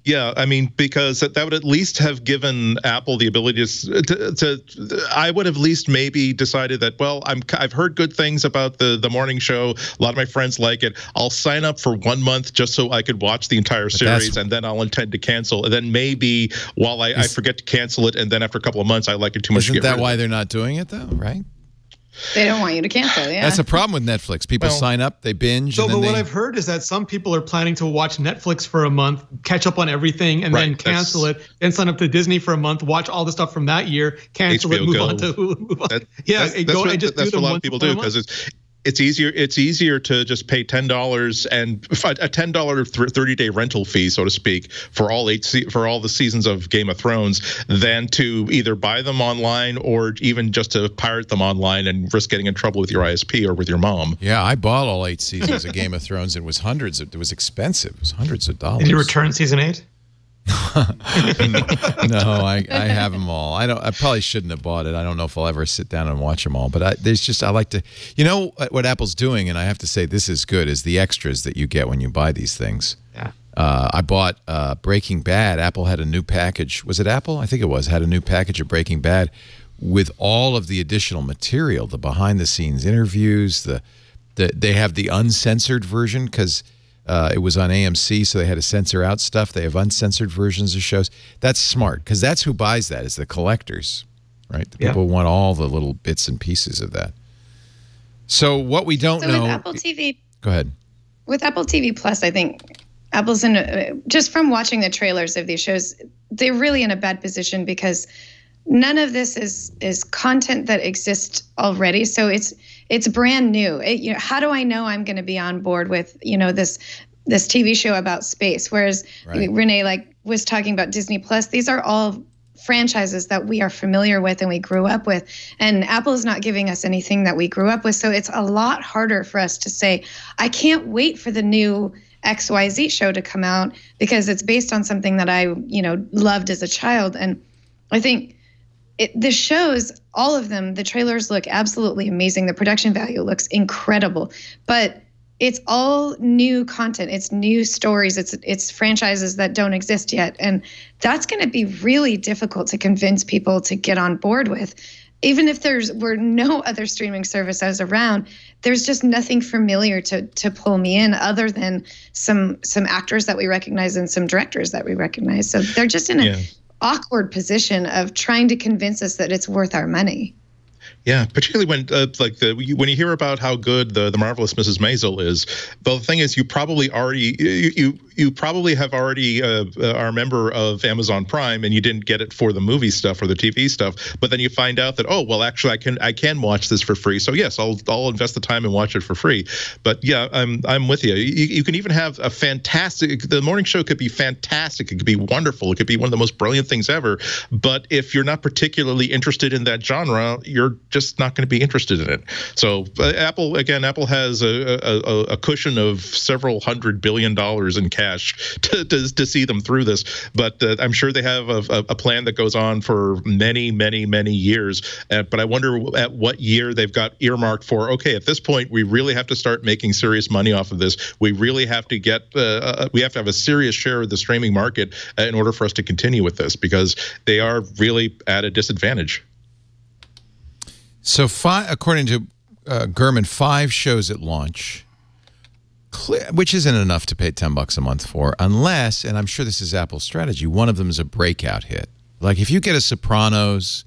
Yeah, I mean, because that would at least have given Apple the ability to I would have at least maybe decided that, well, I've heard good things about the morning show. A lot of my friends like it. I'll sign up for 1 month just so I could watch the entire series, and then I'll intend to cancel. And then maybe while I forget to cancel it, and then after a couple of months I like it too much. Isn't that why they're not doing it though, right? They don't want you to cancel, That's a problem with Netflix. People sign up, they binge. But what I've heard is that some people are planning to watch Netflix for a month, catch up on everything, and then cancel it. Then sign up to Disney for a month, watch all the stuff from that year, cancel it, move on to Hulu. That's what a lot of people do because it's easier to just pay $10 and a $10 30-day rental fee, so to speak, for all the seasons of Game of Thrones than to either buy them online or even just to pirate them online and risk getting in trouble with your ISP or with your mom. Yeah, I bought all 8 seasons of Game of Thrones. It was hundreds. It was expensive. It was hundreds of dollars. Did you return season 8? No, I have them all. I probably shouldn't have bought it. I don't know if I'll ever sit down and watch them all. But I like to, what Apple's doing, and I have to say this is good, is the extras that you get when you buy these things. Yeah. I bought Breaking Bad. Apple had a new package. Was it Apple? I think it was. Had a new package of Breaking Bad with all of the additional material, the behind-the-scenes interviews. They have the uncensored version because it was on AMC, so they had to censor out stuff. They have uncensored versions of shows. That's smart because that's who buys that is the collectors, right? The people want all the little bits and pieces of that. So what we don't know. With Apple TV. Go ahead. With Apple TV Plus, I think Apple's just from watching the trailers of these shows, they're really in a bad position because none of this is content that exists already. So it's brand new. How do I know I'm going to be on board with this this TV show about space. Whereas Renee was talking about Disney Plus. These are all franchises that we are familiar with and we grew up with. And Apple is not giving us anything that we grew up with. So it's a lot harder for us to say, I can't wait for the new XYZ show to come out because it's based on something that I, loved as a child. And I think the shows, all of them, the trailers look absolutely amazing. The production value looks incredible, but it's all new content. It's new stories. It's franchises that don't exist yet. And that's going to be really difficult to convince people to get on board with. Even if were no other streaming services around, there's just nothing familiar to pull me in other than some actors that we recognize and some directors that we recognize. So they're just in an awkward position of trying to convince us that it's worth our money. Yeah, particularly when when you hear about how good the Marvelous Mrs. Maisel is. But the thing is, you probably already you probably have already are a member of Amazon Prime, and you didn't get it for the movie stuff or the TV stuff. But then you find out that, oh well, actually I can watch this for free. So yes, I'll invest the time and watch it for free. But yeah, I'm with you. You can even have a fantastic. The morning show could be fantastic. It could be wonderful. It could be one of the most brilliant things ever. But if you're not particularly interested in that genre, you're just not going to be interested in it. So Apple has a cushion of several $100 billion in cash to see them through this. But I'm sure they have a plan that goes on for many, many, many years. But I wonder at what year they've got earmarked for, okay, at this point, we really have to start making serious money off of this. We really have to we have to have a serious share of the streaming market in order for us to continue with this, because they are really at a disadvantage. So according to Gurman, 5 shows at launch, which isn't enough to pay $10 a month for, unless, and I'm sure this is Apple's strategy, one of them is a breakout hit. Like if you get a Sopranos,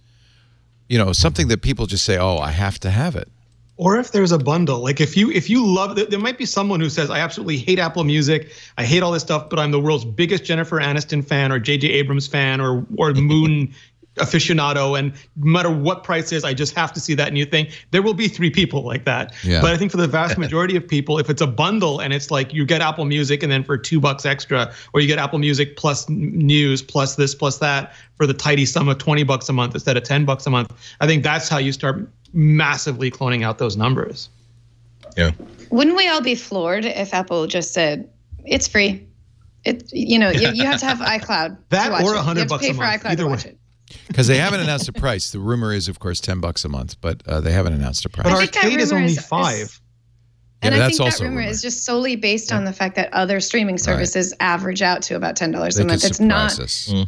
something that people just say, oh, I have to have it. Or if there's a bundle, like if you love, there might be someone who says, I absolutely hate Apple Music, I hate all this stuff, but I'm the world's biggest Jennifer Aniston fan or J.J. Abrams fan or Moon aficionado, and no matter what price is, I just have to see that new thing. There will be 3 people like that. Yeah. But I think for the vast majority of people, if it's a bundle and it's like you get Apple Music and then for $2 extra, or you get Apple Music plus news plus this plus that for the tidy sum of $20 a month instead of $10 a month, I think that's how you start massively cloning out those numbers. Yeah. Wouldn't we all be floored if Apple just said it's free? You have to have iCloud. That or $100 a month. Either way. Because they haven't announced a price. The rumor is, of course, $10 a month, but they haven't announced a price. But Arcade is only $5. And I think that rumor is just solely based on the fact that other streaming services average out to about $10 a month. It's not.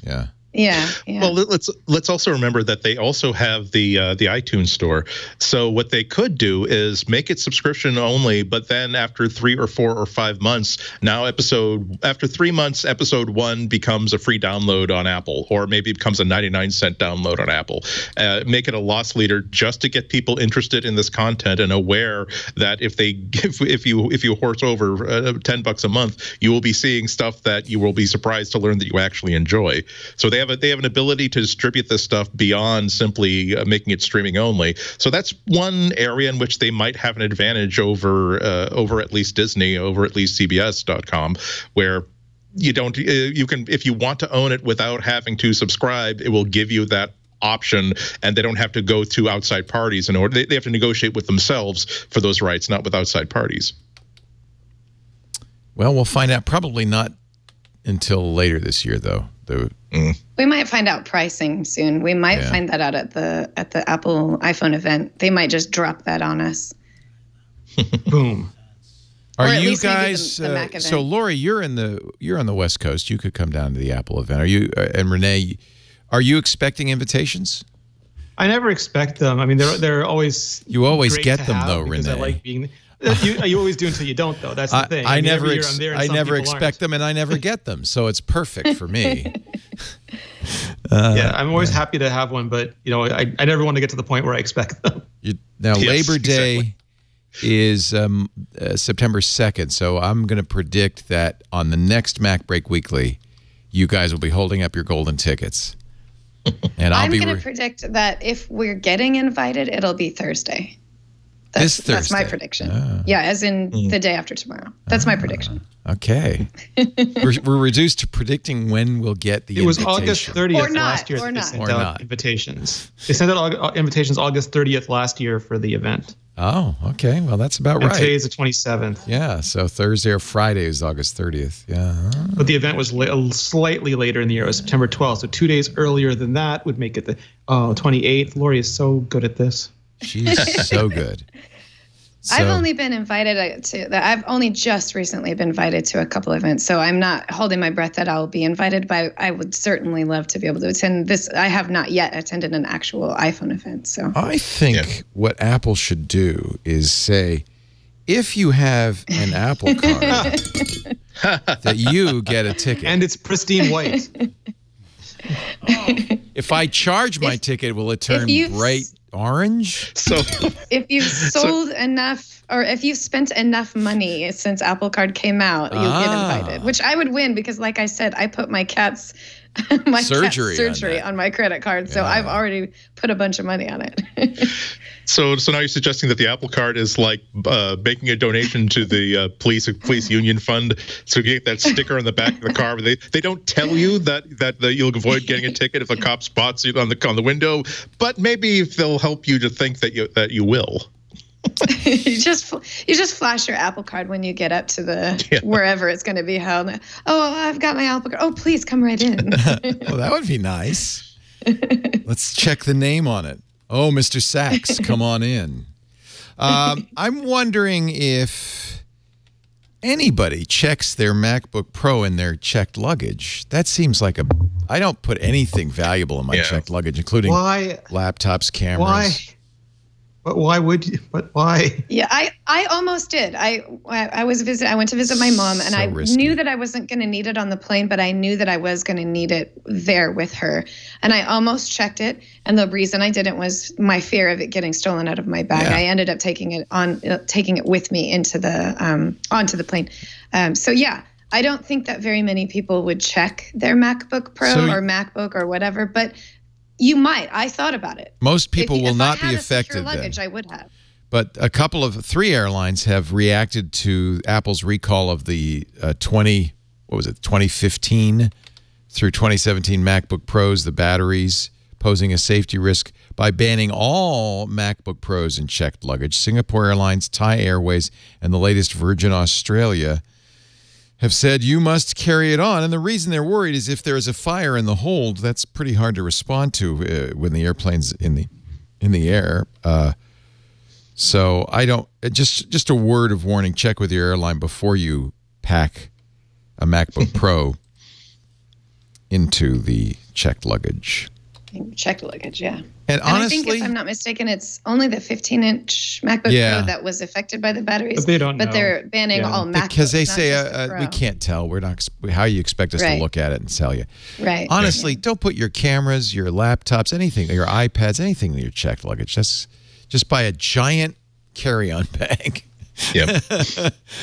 Yeah. Yeah. Well, let's also remember that they also have the iTunes store. So what they could do is make it subscription only, but then after 3 or 4 or 5 months, after 3 months, episode 1 becomes a free download on Apple, or maybe it becomes a 99-cent download on Apple. Make it a loss leader just to get people interested in this content and aware that if you horse over $10 a month, you will be seeing stuff that you will be surprised to learn that you actually enjoy. So they have an ability to distribute this stuff beyond simply making it streaming only. So that's one area in which they might have an advantage over at least Disney, over at least CBS.com, where you can, if you want to own it without having to subscribe, it will give you that option, and they don't have to go to outside parties in order. They have to negotiate with themselves for those rights, not with outside parties. Well, we'll find out. Probably not until later this year, though. We might find out pricing soon. We might find that out at the Apple iPhone event. They might just drop that on us. Boom. Are you guys? The Mac event. So, Lori, you're on the West Coast. You could come down to the Apple event. Are you? And Renee, are you expecting invitations? I never expect them. I mean, they're always. You always get them though, Renee. I like being. You always do until you don't, though. That's the thing. I never expect them, and I never get them. So it's perfect for me. Yeah, I'm always happy to have one, but I never want to get to the point where I expect them. Labor Day is September 2nd, so I'm going to predict that on the next Mac Break Weekly, you guys will be holding up your golden tickets. And I'm going to predict that if we're getting invited, it'll be Thursday That's my prediction. Yeah, as in the day after tomorrow. That's my prediction. Okay. we're reduced to predicting when we'll get the invitation. It was August 30th last year. Or They not. sent out invitations. They sent out invitations August 30th last year for the event. Oh, okay. Well, that's about And right. today is the 27th. Yeah, so Thursday or Friday is August 30th. Yeah. But the event was slightly later in the year. It was September 12th. So 2 days earlier than that would make it the 28th. Lori is so good at this. She's so good. I've only been invited to. I've only just recently been invited to a couple events, so I'm not holding my breath that I'll be invited. But I would certainly love to be able to attend this. I have not yet attended an actual iPhone event, so I think what Apple should do is say, if you have an Apple card, that you get a ticket, and it's pristine white. If I charge my ticket, will it turn bright orange? So if you've sold enough, or if you've spent enough money since Apple Card came out, you get invited, which I would win because, like I said, I put my cat's surgery on my credit card, so I've already put a bunch of money on it. So now you're suggesting that the Apple Card is like making a donation to the police union fund, so you get that sticker on the back of the car. They don't tell you that you'll avoid getting a ticket if a cop spots you on the window, but maybe they'll help you to think that you will. you just flash your Apple Card when you get up to the wherever it's going to be held. Oh, I've got my Apple Card. Oh, please come right in. Well, that would be nice. Let's check the name on it. Oh, Mr. Sachs, come on in. I'm wondering if anybody checks their MacBook Pro in their checked luggage. That seems like I don't put anything valuable in my checked luggage, including laptops, cameras. Why? But why would you? But why? Yeah, I almost did. I went to visit my mom, and I knew that I wasn't going to need it on the plane, but I knew that I was going to need it there with her, and I almost checked it. And the reason I didn't was my fear of it getting stolen out of my bag. I ended up taking it with me into the onto the plane. So yeah, I don't think that very many people would check their MacBook Pro or MacBook or whatever, but you might. I thought about it. Most people will not be affected. Luggage, I would have. But three airlines have reacted to Apple's recall of the 2015 through 2017 MacBook Pros, the batteries, posing a safety risk by banning all MacBook Pros in checked luggage. Singapore Airlines, Thai Airways, and the latest Virgin Australia have said you must carry it on. And the reason they're worried is if there is a fire in the hold, that's pretty hard to respond to when the airplane's in the air. So I don't, just a word of warning, check with your airline before you pack a MacBook Pro into the checked luggage. Checked luggage, yeah. And honestly, I think if I'm not mistaken, it's only the 15-inch MacBook Pro that was affected by the batteries. But they don't know. But they're banning all MacBooks. Because they say we can't tell. We're not. How you expect us to look at it and tell you? Right. Honestly, don't put your cameras, your laptops, anything, your iPads, anything in your checked luggage. Just buy a giant carry-on bag. Yep.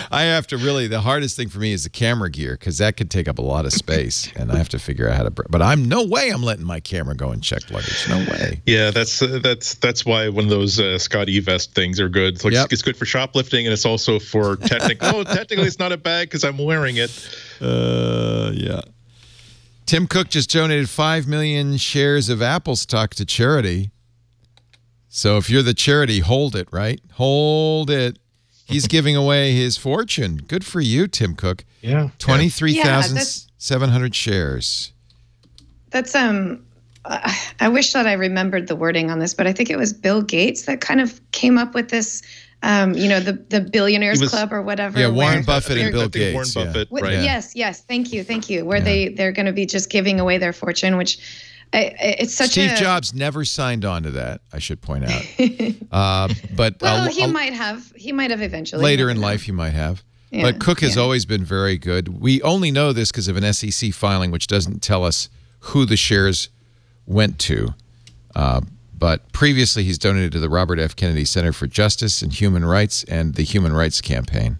I have to the hardest thing for me is the camera gear because that could take up a lot of space, and I have to figure out how to. But I'm letting my camera go in checked luggage. No way. Yeah, that's why one of those Scott E-Vest things are good. It's good for shoplifting, and it's also for technically it's not a bag because I'm wearing it. Yeah. Tim Cook just donated 5 million shares of Apple stock to charity. So if you're the charity, hold it, right? Hold it. He's giving away his fortune. Good for you, Tim Cook. Yeah. 23,700 shares. That's I wish that I remembered the wording on this, but I think it was Bill Gates that kind of came up with this the Billionaires Club or whatever. Yeah, Warren Buffett and Bill Gates. Warren Buffett, right. Yes. Thank you. Where they're going to be just giving away their fortune, which it's such Steve Jobs never signed on to that, I should point out. But he might have eventually. Later in life, he might have. Yeah, but Cook has always been very good. We only know this because of an SEC filing, which doesn't tell us who the shares went to. But previously, he's donated to the Robert F. Kennedy Center for Justice and Human Rights and the Human Rights Campaign.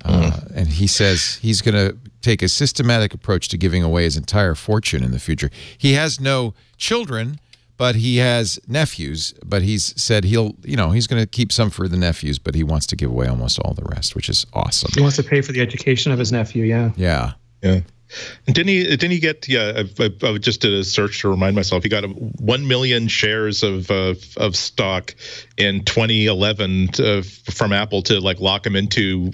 And he says he's going to take a systematic approach to giving away his entire fortune in the future. He has no children, but he has nephews. But he's said he's going to keep some for the nephews, but he wants to give away almost all the rest, which is awesome. He wants to pay for the education of his nephew. Yeah. Yeah. Yeah. And didn't he get? Yeah, I just did a search to remind myself. He got 1 million shares of stock in 2011 from Apple to like lock him into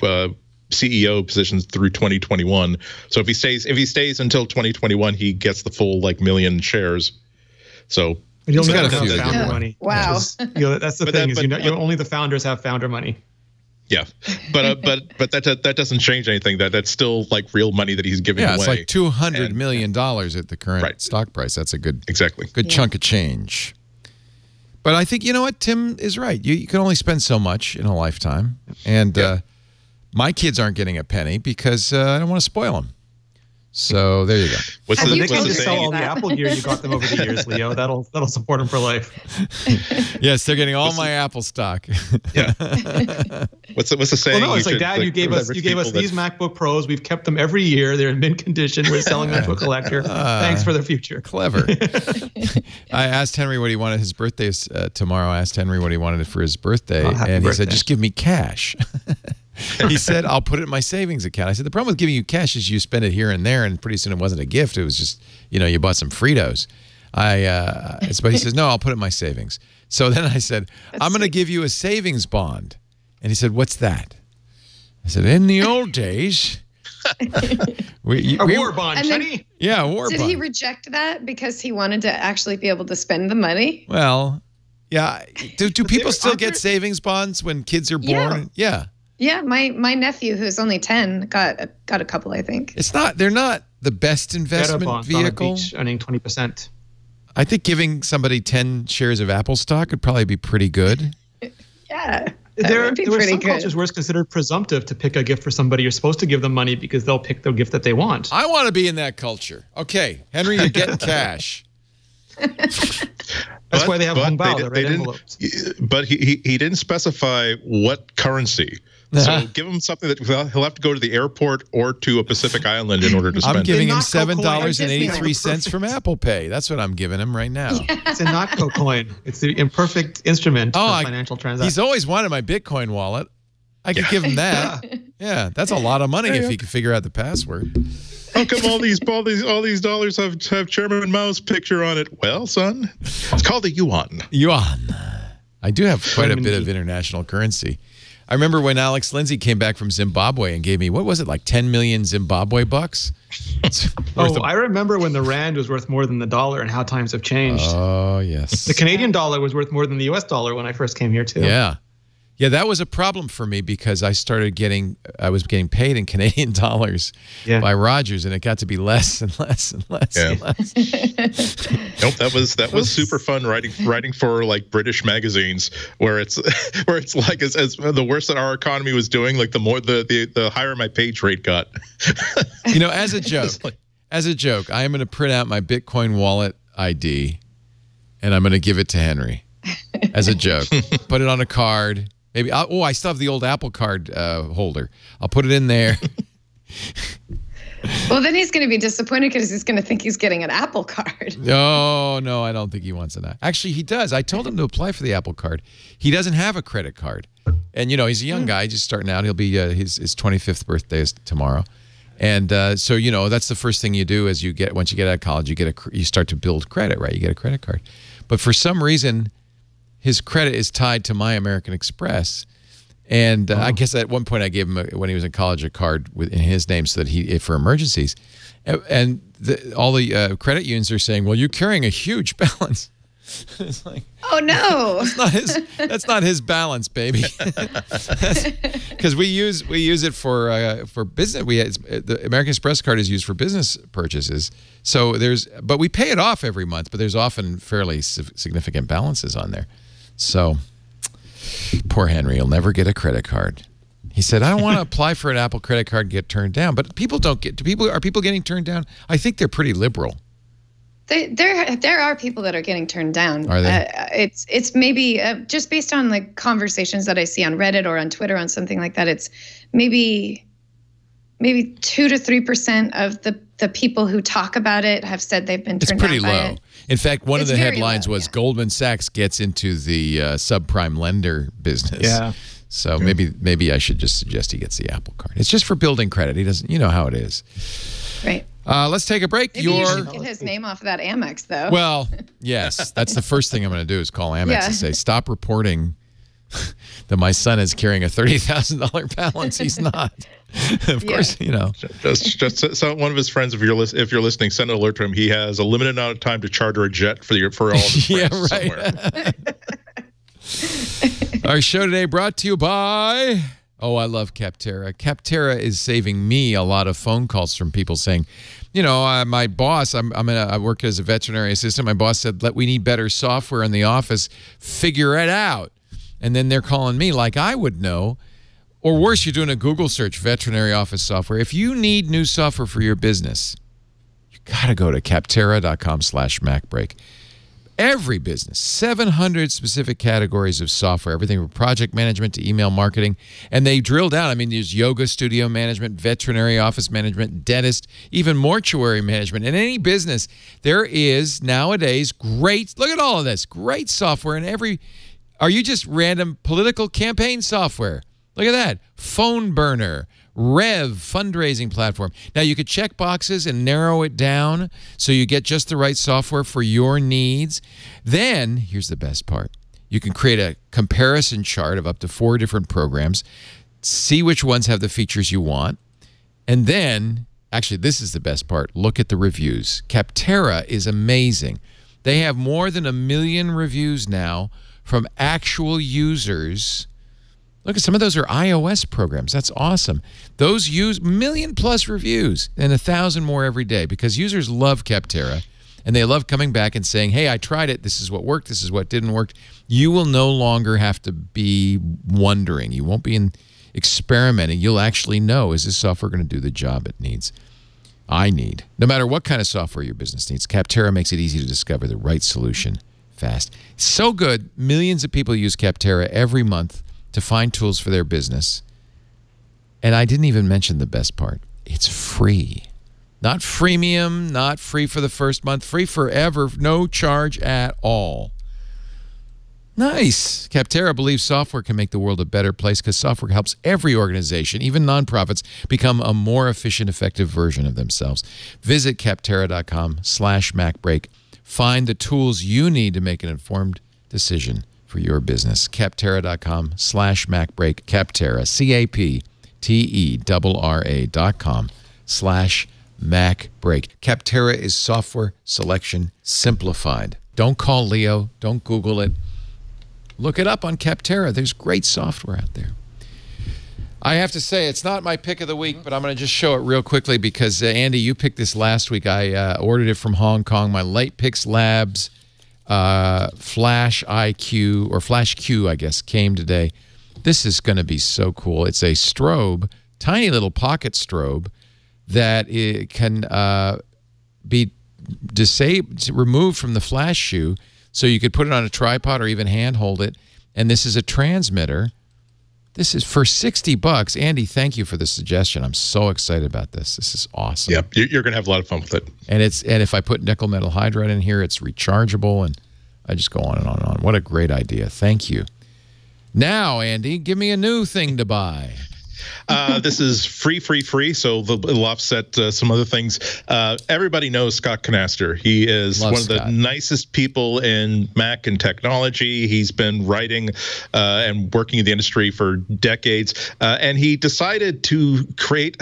CEO positions through 2021. So if he stays until 2021, he gets the full like million shares. So you'll got never a few have founder money. Wow. That's the thing only the founders have founder money. Yeah, but that doesn't change anything. That's still like real money that he's giving away. Yeah, it's like $200 million at the current stock price. That's a good chunk of change. But I think, you know what, Tim is right. You can only spend so much in a lifetime. And my kids aren't getting a penny because I don't want to spoil them. So there you go. They can just sell all the Apple gear you got them over the years, Leo. That'll support them for life. Yes, they're getting all my Apple stock. Yeah. What's the saying? Well, no, it's like, Dad, you gave us these MacBook Pros. We've kept them every year. They're in mint condition. We're selling them to a collector. Thanks for their future. Clever. I asked Henry what he wanted. His birthday is tomorrow. I asked Henry what he wanted for his birthday, and he said, "Just give me cash." He said, "I'll put it in my savings account." I said, "The problem with giving you cash is you spend it here and there, and pretty soon it wasn't a gift. It was just, you bought some Fritos." But he says, "No, I'll put it in my savings." So then I said, "I'm going to give you a savings bond." And he said, "What's that?" I said, "In the old days." A war bond, Jenny? Yeah, a war bond. Did he reject that because he wanted to actually be able to spend the money? Well, yeah. Do people still get savings bonds when kids are born? Yeah. Yeah, my nephew, who's only 10, got a couple, I think. They're not the best investment vehicle. On a beach, earning 20%. I think giving somebody 10 shares of Apple stock would probably be pretty good. Yeah. There were some cultures where it's considered presumptive to pick a gift for somebody. You're supposed to give them money because they'll pick the gift that they want. I want to be in that culture. Okay, Henry, you're getting cash. That's why they have home bow, the red envelopes. But he didn't specify what currency. So give him something that he'll have to go to the airport or to a Pacific island in order to spend. I'm giving him $7.83 from Apple Pay. That's what I'm giving him right now. Yeah. It's a Notco coin. It's the imperfect instrument for financial transactions. He's always wanted my Bitcoin wallet. I could give him that. Yeah, that's a lot of money if he could figure out the password. How come all these dollars have Chairman Mao's picture on it? Well, son, it's called a yuan. Yuan. I do have quite a bit of international currency. I remember when Alex Lindsay came back from Zimbabwe and gave me, what was it, like 10 million Zimbabwe bucks? I remember when the rand was worth more than the dollar and how times have changed. Oh, yes. The Canadian dollar was worth more than the US dollar when I first came here, too. Yeah. Yeah, that was a problem for me because I was getting paid in Canadian dollars by Rogers, and it got to be less and less and less and less. Nope, that was super fun writing for like British magazines where it's like as the worse that our economy was doing, like the more the higher my page rate got. As a joke, I am going to print out my Bitcoin wallet ID, and I'm going to give it to Henry as a joke. Put it on a card. Maybe. I still have the old Apple Card holder. I'll put it in there. Well, then he's going to be disappointed because he's going to think he's getting an Apple Card. No, I don't think he wants an. Actually, he does. I told him to apply for the Apple Card. He doesn't have a credit card, and he's a young guy, just starting out. He'll be his 25th birthday is tomorrow, and so that's the first thing you do is once you get out of college, you start to build credit, right? You get a credit card, but for some reason, his credit is tied to My American Express. And I guess at one point I gave him, when he was in college, a card in his name so that for emergencies. And all the credit unions are saying, well, you're carrying a huge balance. It's like, oh, no. That's not his balance, baby. Because we use it for business. The American Express card is used for business purchases. So but we pay it off every month, but there's often fairly significant balances on there. So poor Henry, he'll never get a credit card. He said, I don't want to apply for an Apple credit card and get turned down. But people don't get. Are people getting turned down? I think they're pretty liberal. There are people that are getting turned down. Are they? It's maybe just based on like conversations that I see on Reddit or on Twitter on something like that. It's maybe 2 to 3% of the the people who talk about it have said they've been turned It's pretty on by low. it. In fact, one of It's the very headlines low, was yeah. Goldman Sachs gets into the subprime lender business. Yeah. So maybe I should just suggest he gets the Apple Card. It's just for building credit. He doesn't. You know how it is. Right. Let's take a break. Maybe you should get his name off of that Amex, though. Well, yes. That's the first thing I'm going to do is call Amex Yeah. and say, stop reporting that my son is carrying a $30,000 balance. He's not. Of course, you know. Just so one of his friends, if you're listening, send an alert to him. He has a limited amount of time to charter a jet for all of his Yeah, friends right. somewhere. Our show today brought to you by, I love Capterra. Capterra is saving me a lot of phone calls from people saying, my boss, I work as a veterinary assistant. My boss said, we need better software in the office. Figure it out. And then they're calling me like I would know. Or worse, you're doing a Google search, veterinary office software. If you need new software for your business, you got to go to capterra.com/MacBreak. Every business, 700 specific categories of software, everything from project management to email marketing. And they drill down. I mean, there's yoga studio management, veterinary office management, dentist, even mortuary management. In any business, there is nowadays look at all of this, great software in every, are you just random political campaign software? Look at that. Phone burner. Rev fundraising platform. Now you could check boxes and narrow it down so you get just the right software for your needs. Then, here's the best part. You can create a comparison chart of up to 4 different programs, see which ones have the features you want, and then, actually this is the best part, look at the reviews. Capterra is amazing. They have more than 1 million reviews now from actual users. Look, some of those are iOS programs. That's awesome. Those use 1 million+ reviews and 1,000 more every day because users love Capterra and they love coming back and saying, hey, I tried it. This is what worked. This is what didn't work. You will no longer have to be wondering. You won't be experimenting. You'll actually know, is this software going to do the job it needs? I need. No matter what kind of software your business needs, Capterra makes it easy to discover the right solution fast. So good. Millions of people use Capterra every month to find tools for their business. And I didn't even mention the best part. It's free. Not freemium, not free for the first month, free forever, no charge at all. Nice. Capterra believes software can make the world a better place because software helps every organization, even nonprofits, become a more efficient, effective version of themselves. Visit capterra.com/MacBreak. Find the tools you need to make an informed decision for your business. Capterra.com/MacBreak. Capterra, CAPTERRA.com/MacBreak. Capterra is software selection simplified. Don't call Leo. Don't Google it. Look it up on Capterra. There's great software out there. I have to say, it's not my pick of the week, but I'm going to just show it real quickly because, Andy, you picked this last week. I ordered it from Hong Kong. My Lightpix Labs Flash IQ or Flash Q, I guess, came today. This is going to be so cool. It's a strobe, tiny little pocket strobe that it can be removed from the flash shoe, so you could put it on a tripod or even handhold it. And this is a transmitter. This is for $60. Andy, thank you for the suggestion. I'm so excited about this. This is awesome. Yeah, you're going to have a lot of fun with it. And if I put nickel metal hydride in here, it's rechargeable, and I just go on and on and on. What a great idea. Thank you. Now, Andy, give me a new thing to buy. This is free. So it'll offset some other things. Everybody knows Scott Canaster. He is one of the nicest people in Mac and technology. He's been writing and working in the industry for decades. And he decided to create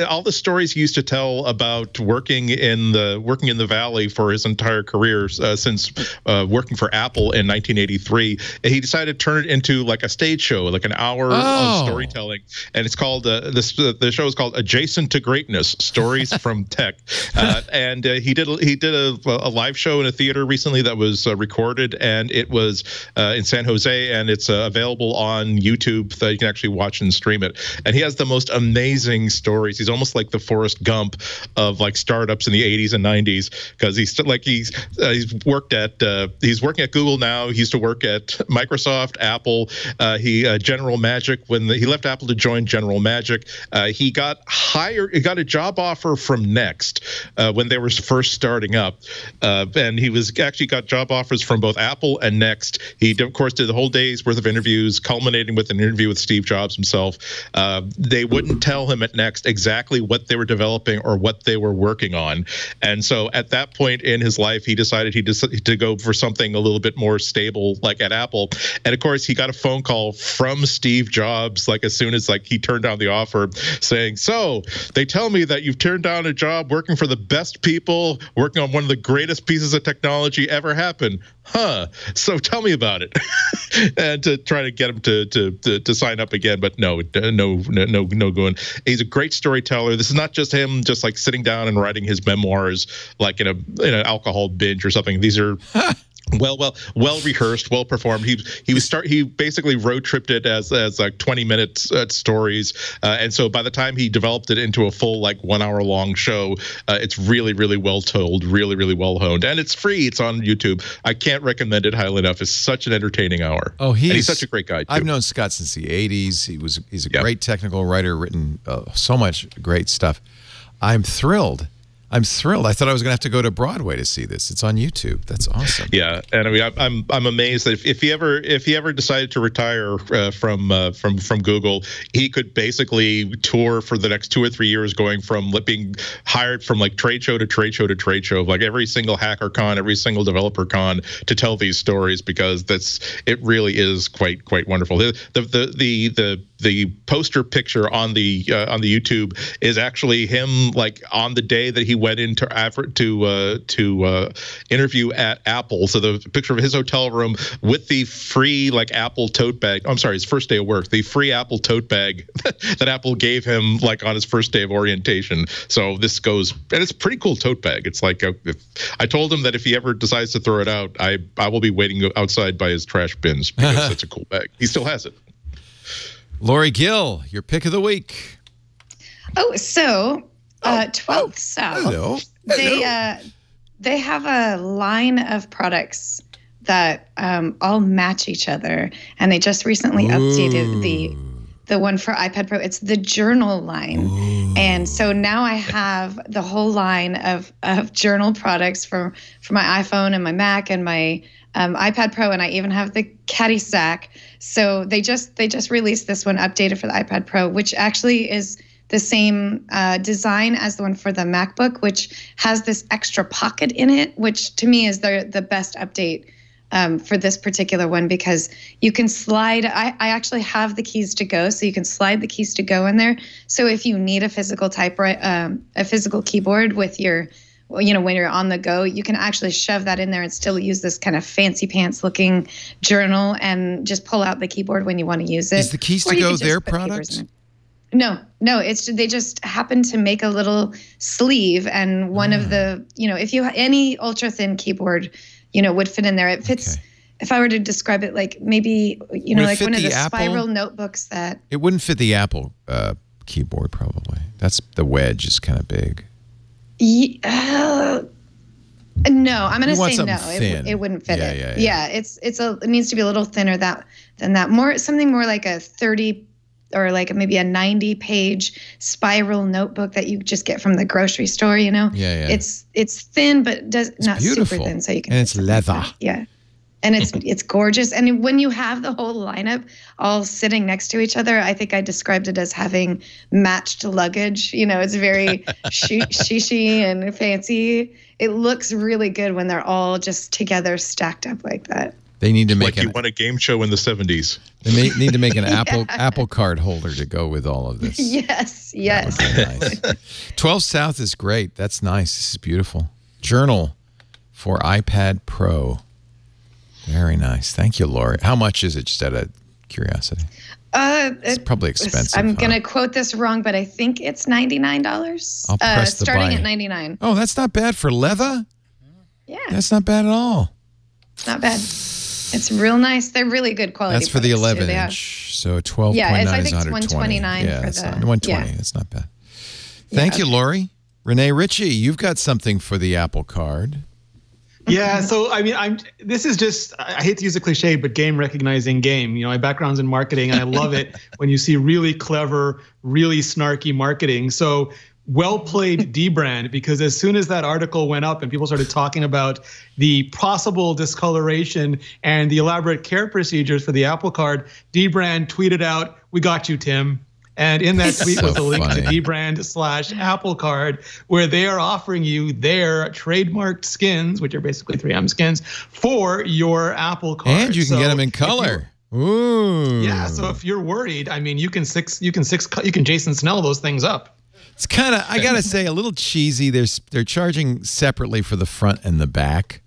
all the stories he used to tell about working in the Valley for his entire career since working for Apple in 1983. He decided to turn it into like a stage show, like an hour of storytelling. And it's called the show is called Adjacent to Greatness: Stories from Tech. And he did a live show in a theater recently that was recorded, and it was in San Jose, and it's available on YouTube that you can actually watch and stream it. And he has the most amazing stories. He's almost like the Forrest Gump of like startups in the 80s and 90s, because he's working at Google now. He used to work at Microsoft, Apple. He General Magic. When he left Apple to join joined General Magic. He got a job offer from Next when they were first starting up, and he got job offers from both Apple and Next. He, of course, did the whole day's worth of interviews, culminating with an interview with Steve Jobs himself. They wouldn't tell him at Next exactly what they were developing or what they were working on, and so at that point in his life, he decided to go for something a little bit more stable, like at Apple. And of course, he got a phone call from Steve Jobs, like as soon as he turned down the offer, saying, "So they tell me that you've turned down a job working for the best people, working on one of the greatest pieces of technology ever happened, huh? So tell me about it." And to try to get him to sign up again, but no going. He's a great storyteller. This is not just him just sitting down and writing his memoirs like in an alcohol binge or something. These are well rehearsed, well performed. He basically road tripped it as 20-minute stories, and so by the time he developed it into a full 1 hour long show, it's really, really well told, really, really well honed, and it's free. It's on YouTube. I can't recommend it highly enough. It's such an entertaining hour. Oh, he's such a great guy too. I've known Scott since the '80s. He's a great technical writer, written so much great stuff. I'm thrilled. I thought I was going to have to go to Broadway to see this. It's on YouTube. That's awesome. Yeah, and I mean, I'm amazed that if he ever decided to retire from Google, he could basically tour for the next 2 or 3 years, going from being hired from trade show to trade show to trade show, every single hacker con, every single developer con, to tell these stories, because it really is quite wonderful. The poster picture on the YouTube is actually him on the day that he went into to interview at Apple. So the picture of his hotel room with the free Apple tote bag. I'm sorry, his first day of work, the free Apple tote bag that Apple gave him on his first day of orientation. So this goes, and it's a pretty cool tote bag. It's I told him that if he ever decides to throw it out, I will be waiting outside by his trash bins, because it's a cool bag. He still has it. Lori Gill, your pick of the week. Oh, so 12th South. Hello. They have a line of products that all match each other, and they just recently updated the one for iPad Pro. It's the Journal line. And so now I have the whole line of journal products for my iPhone and my Mac and my iPad Pro, and I even have the Caddy Sack. So they just released this one updated for the iPad Pro, which actually is the same design as the one for the MacBook, which has this extra pocket in it, which to me is the best update for this particular one, because you can slide. I actually have the keys to go, so you can slide the keys to go in there. So if you need a physical a physical keyboard with your, when you're on the go, you can actually shove that in there and still use this kind of fancy pants looking journal and just pull out the keyboard when you want to use it. Is the keys to go their product? No, they just happen to make a little sleeve, and one of the, if you any ultra thin keyboard, would fit in there. It fits. Okay. If I were to describe it, maybe like one of the spiral notebooks that. It wouldn't fit the Apple keyboard, probably. That's the wedge is kind of big. No, I'm going to say no. It wouldn't fit it. Yeah. It needs to be a little thinner than that. Something more like a 30 or maybe a 90-page spiral notebook that you just get from the grocery store. Yeah. It's thin, but not beautiful. Super thin, so you can. And it's leather. Yeah. And it's gorgeous. And when you have the whole lineup all sitting next to each other, I think I described it as having matched luggage. It's very shishy and fancy. It looks really good when they're all just together, stacked up like that. They need to make you won a game show in the 70s. They need to make an Apple Card holder to go with all of this. Yes. Nice. 12 South is great. That's nice. This is beautiful. Journal for iPad Pro. Very nice. Thank you, Lori. How much is it, just out of curiosity? It's probably expensive. I'm going to quote this wrong, but I think it's $99. I'll press the starting buy. at $99. Oh, that's not bad for leather? Yeah. That's not bad at all. Not bad. It's real nice. They're really good quality. That's for the 11-inch. So 12.9 is 120. Yeah, that's 120. That's not bad. Thank you, Lori. Renee Ritchie, you've got something for the Apple Card. Yeah, so I mean, this is just, I hate to use a cliche, but game recognizing game. You know, my background's in marketing, and I love it when you see really clever, really snarky marketing. So well played, Dbrand, because as soon as that article went up and people started talking about the possible discoloration and the elaborate care procedures for the Apple Card, Dbrand tweeted out, "We got you, Tim." And in that tweet was a link to Dbrand/Apple Card, where they are offering you their trademarked skins, which are basically 3M skins, for your Apple Card. And you can get them in color. Ooh. Yeah. So if you're worried, I mean, you can Jason Snell those things up. It's kind of, I gotta say, a little cheesy. They're charging separately for the front and the back.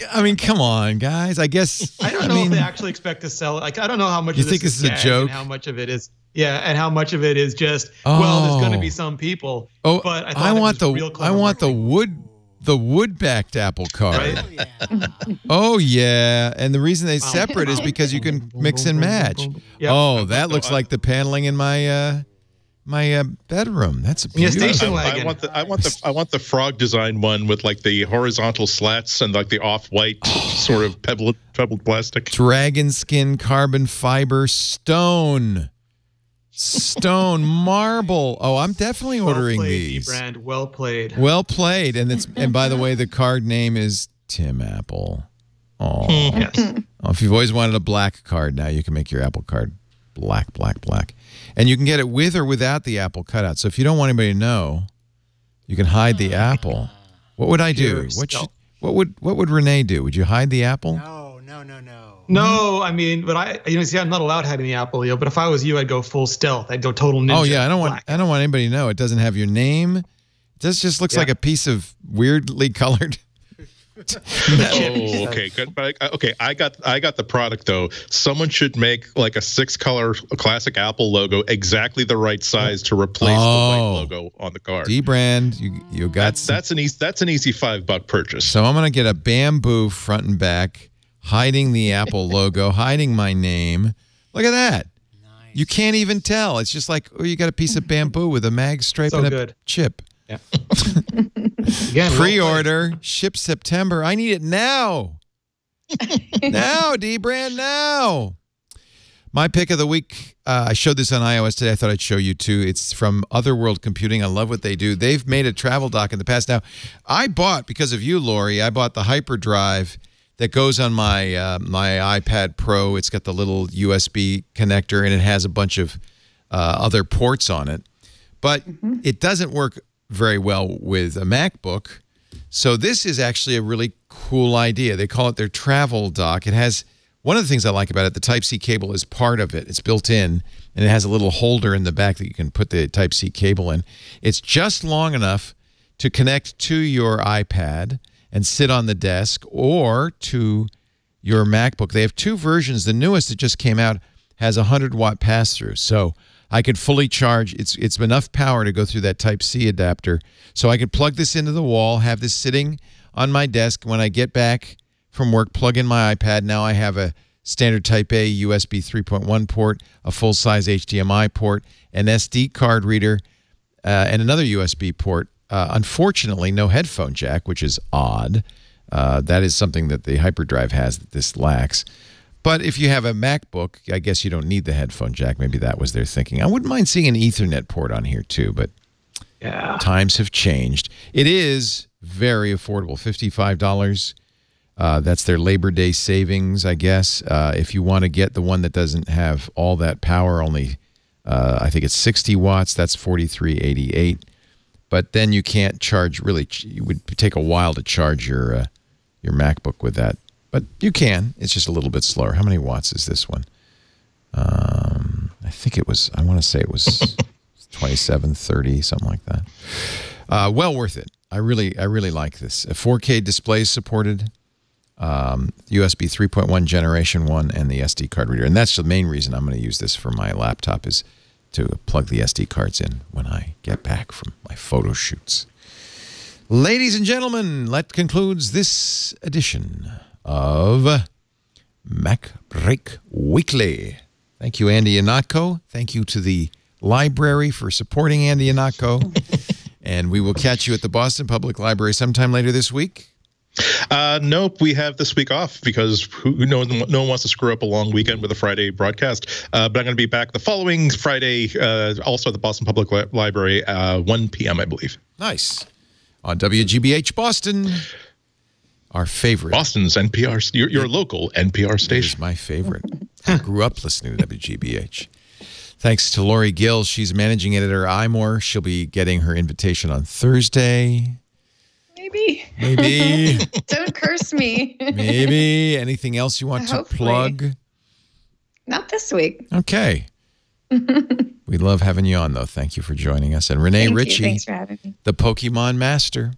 I mean, come on, guys. I guess I don't know if they actually expect to sell it. Like, I don't know how much. You think this is a joke? And how much of it is? Yeah, and how much of it is just? Well, there's going to be some people. Oh, but I want the wood backed Apple Card. Right? Oh yeah, and the reason they separate is because you can mix and match. Yep. Oh, that looks like the paneling in my bedroom. That's a beautiful. Yeah, station wagon. I want the frog design one with like the horizontal slats and like the off-white sort of pebbled plastic. Dragon skin, carbon fiber, stone marble. Oh, I'm definitely ordering these. Dbrand, well played. Well played. And by the way, the card name is Tim Apple. Oh. Yes. Oh, if you've always wanted a black card, now you can make your Apple Card black. And you can get it with or without the Apple cutout. So if you don't want anybody to know, you can hide the Apple. What would I do? What would Renee do? Would you hide the Apple? No, I mean, but see, I'm not allowed hiding the Apple, but if I was you, I'd go full stealth. I'd go total ninja. Oh yeah, I don't want anybody to know. It doesn't have your name. It just looks like a piece of weirdly colored. Oh, okay, good. Okay, I got the product though. Someone should make like a 6-color classic Apple logo, exactly the right size to replace the white logo on the card. Dbrand, you got that's an easy $5 purchase. So I'm gonna get a bamboo front and back, hiding the Apple logo, hiding my name. Look at that. Nice. You can't even tell. It's just like, you got a piece of bamboo with a mag stripe and a chip. Yeah. Again, pre-order, ship September. I need it now. Now, Dbrand, now. My pick of the week, I showed this on iOS today. I thought I'd show you too. It's from Otherworld Computing. I love what they do. They've made a travel dock in the past. Now, I bought, because of you, Lori, I bought the Hyperdrive that goes on my my iPad Pro. It's got the little USB connector, and it has a bunch of other ports on it. But it doesn't work very well with a MacBook. So this is actually a really cool idea. They call it their travel dock. It has, one of the things I like about it, the Type-C cable is part of it. It's built in, and it has a little holder in the back that you can put the Type-C cable in. It's just long enough to connect to your iPad and sit on the desk, or to your MacBook. They have two versions. The newest that just came out has a 100-watt pass-through. So I could fully charge. It's enough power to go through that Type-C adapter. So I could plug this into the wall, have this sitting on my desk. When I get back from work, plug in my iPad. Now I have a standard Type-A USB 3.1 port, a full-size HDMI port, an SD card reader, and another USB port. Unfortunately, no headphone jack, which is odd. That is something that the Hyperdrive has that this lacks. But if you have a MacBook, I guess you don't need the headphone jack. Maybe that was their thinking. I wouldn't mind seeing an Ethernet port on here too, but times have changed. It is very affordable, $55. That's their Labor Day savings, I guess. If you want to get the one that doesn't have all that power, only I think it's 60 watts, that's $43.88. But then you can't charge, really, it would take a while to charge your MacBook with that. But you can. It's just a little bit slower. How many watts is this one? I think it was, I want to say it was 2730, something like that. Well worth it. I really like this. A 4K display is supported, USB 3.1 Generation 1, and the SD card reader. And that's the main reason I'm going to use this for my laptop, is to plug the SD cards in when I get back from my photo shoots. Ladies and gentlemen, that concludes this edition of Mac Break Weekly. Thank you, Andy Ihnatko. Thank you to the library for supporting Andy Ihnatko. And we will catch you at the Boston Public Library sometime later this week. Nope, we have this week off because no one wants to screw up a long weekend with a Friday broadcast. But I'm going to be back the following Friday, also at the Boston Public Library, 1 p.m., I believe. Nice. On WGBH Boston, our favorite. Boston's NPR, your local NPR station. Is my favorite. I grew up listening to WGBH. Thanks to Lori Gill. She's managing editor at iMore. She'll be getting her invitation on Thursday. Maybe. Don't curse me. Maybe. Anything else you want to plug? Not this week. Okay. We love having you on, though. Thank you for joining us. And Renee Ritchie, thanks for having me. The Pokemon Master.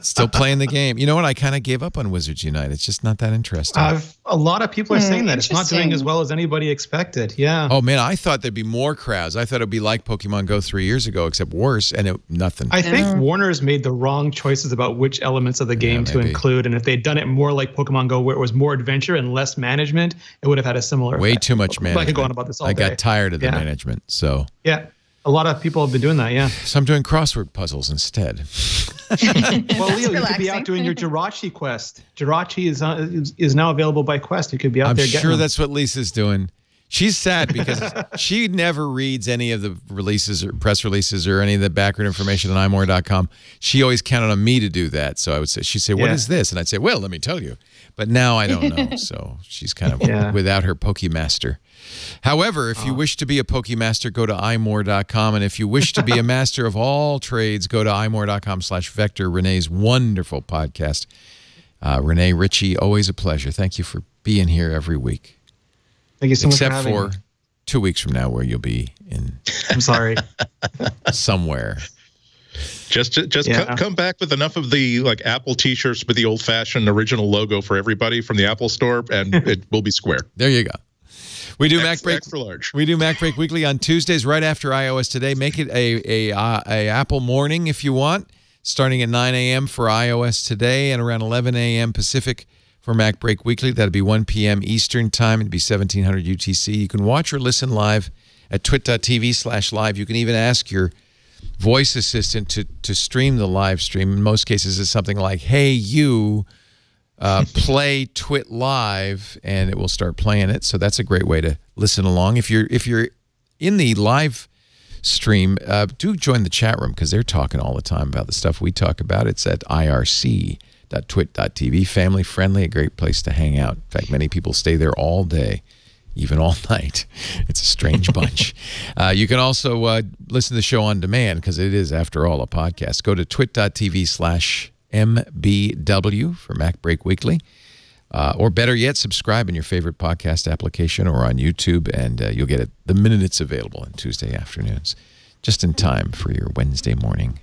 Still playing the game. You know what? I kind of gave up on Wizards Unite. It's just not that interesting. A lot of people are saying that. It's not doing as well as anybody expected. Yeah. Oh, man. I thought there'd be more crowds. I thought it'd be like Pokemon Go 3 years ago, except worse, and nothing. I think Warner's made the wrong choices about which elements of the game to include. And if they'd done it more like Pokemon Go, where it was more adventure and less management, it would have had a similar Way effect. too much management. I could go on about this all day. I got tired of the management, so. Yeah. A lot of people have been doing that, yeah. So I'm doing crossword puzzles instead. Well, Leo, you could be out doing your Jirachi quest. Jirachi is now available by Quest. You could be out there getting I'm sure them. that's what Lisa's doing. She's sad because she never reads any of the releases or press releases or any of the background information on imore.com. She always counted on me to do that. So I would say, she'd say, what is this? And I'd say, well, let me tell you. But now I don't know. So she's kind of without her Pokemaster. However, if you wish to be a Pokemaster, go to imore.com. And if you wish to be a master of all trades, go to imore.com/Vector. Renee's wonderful podcast. Renee Ritchie, always a pleasure. Thank you for being here every week. Thank you so much Except for having me. 2 weeks from now, where you'll be in. I'm sorry. Somewhere. Just come back with enough of the Apple T-shirts with the old-fashioned original logo for everybody from the Apple Store, and it will be square. There you go. We do Mac Break. Extra large. We do Mac Break Weekly on Tuesdays, right after iOS Today. Make it a Apple morning if you want, starting at 9 a.m. for iOS Today and around 11 a.m. Pacific for Mac Break Weekly. That'd be 1 p.m. Eastern Time. It'd be 1700 UTC. You can watch or listen live at twit.tv/live. You can even ask your voice assistant to stream the live stream. In most cases, it's something like, hey, you, play Twit Live, and it will start playing it. So that's a great way to listen along. If you're in the live stream, do join the chat room because they're talking all the time about the stuff we talk about. It's at irc.twit.tv. Family friendly, a great place to hang out. In fact, many people stay there all day, even all night. It's a strange bunch. You can also listen to the show on demand because it is, after all, a podcast. Go to twit.tv/MBW for Mac Break Weekly. Or better yet, subscribe in your favorite podcast application or on YouTube, and you'll get it the minute it's available on Tuesday afternoons, just in time for your Wednesday morning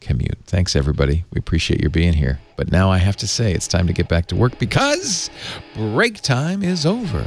commute. Thanks, everybody. We appreciate your being here. But now I have to say it's time to get back to work because break time is over.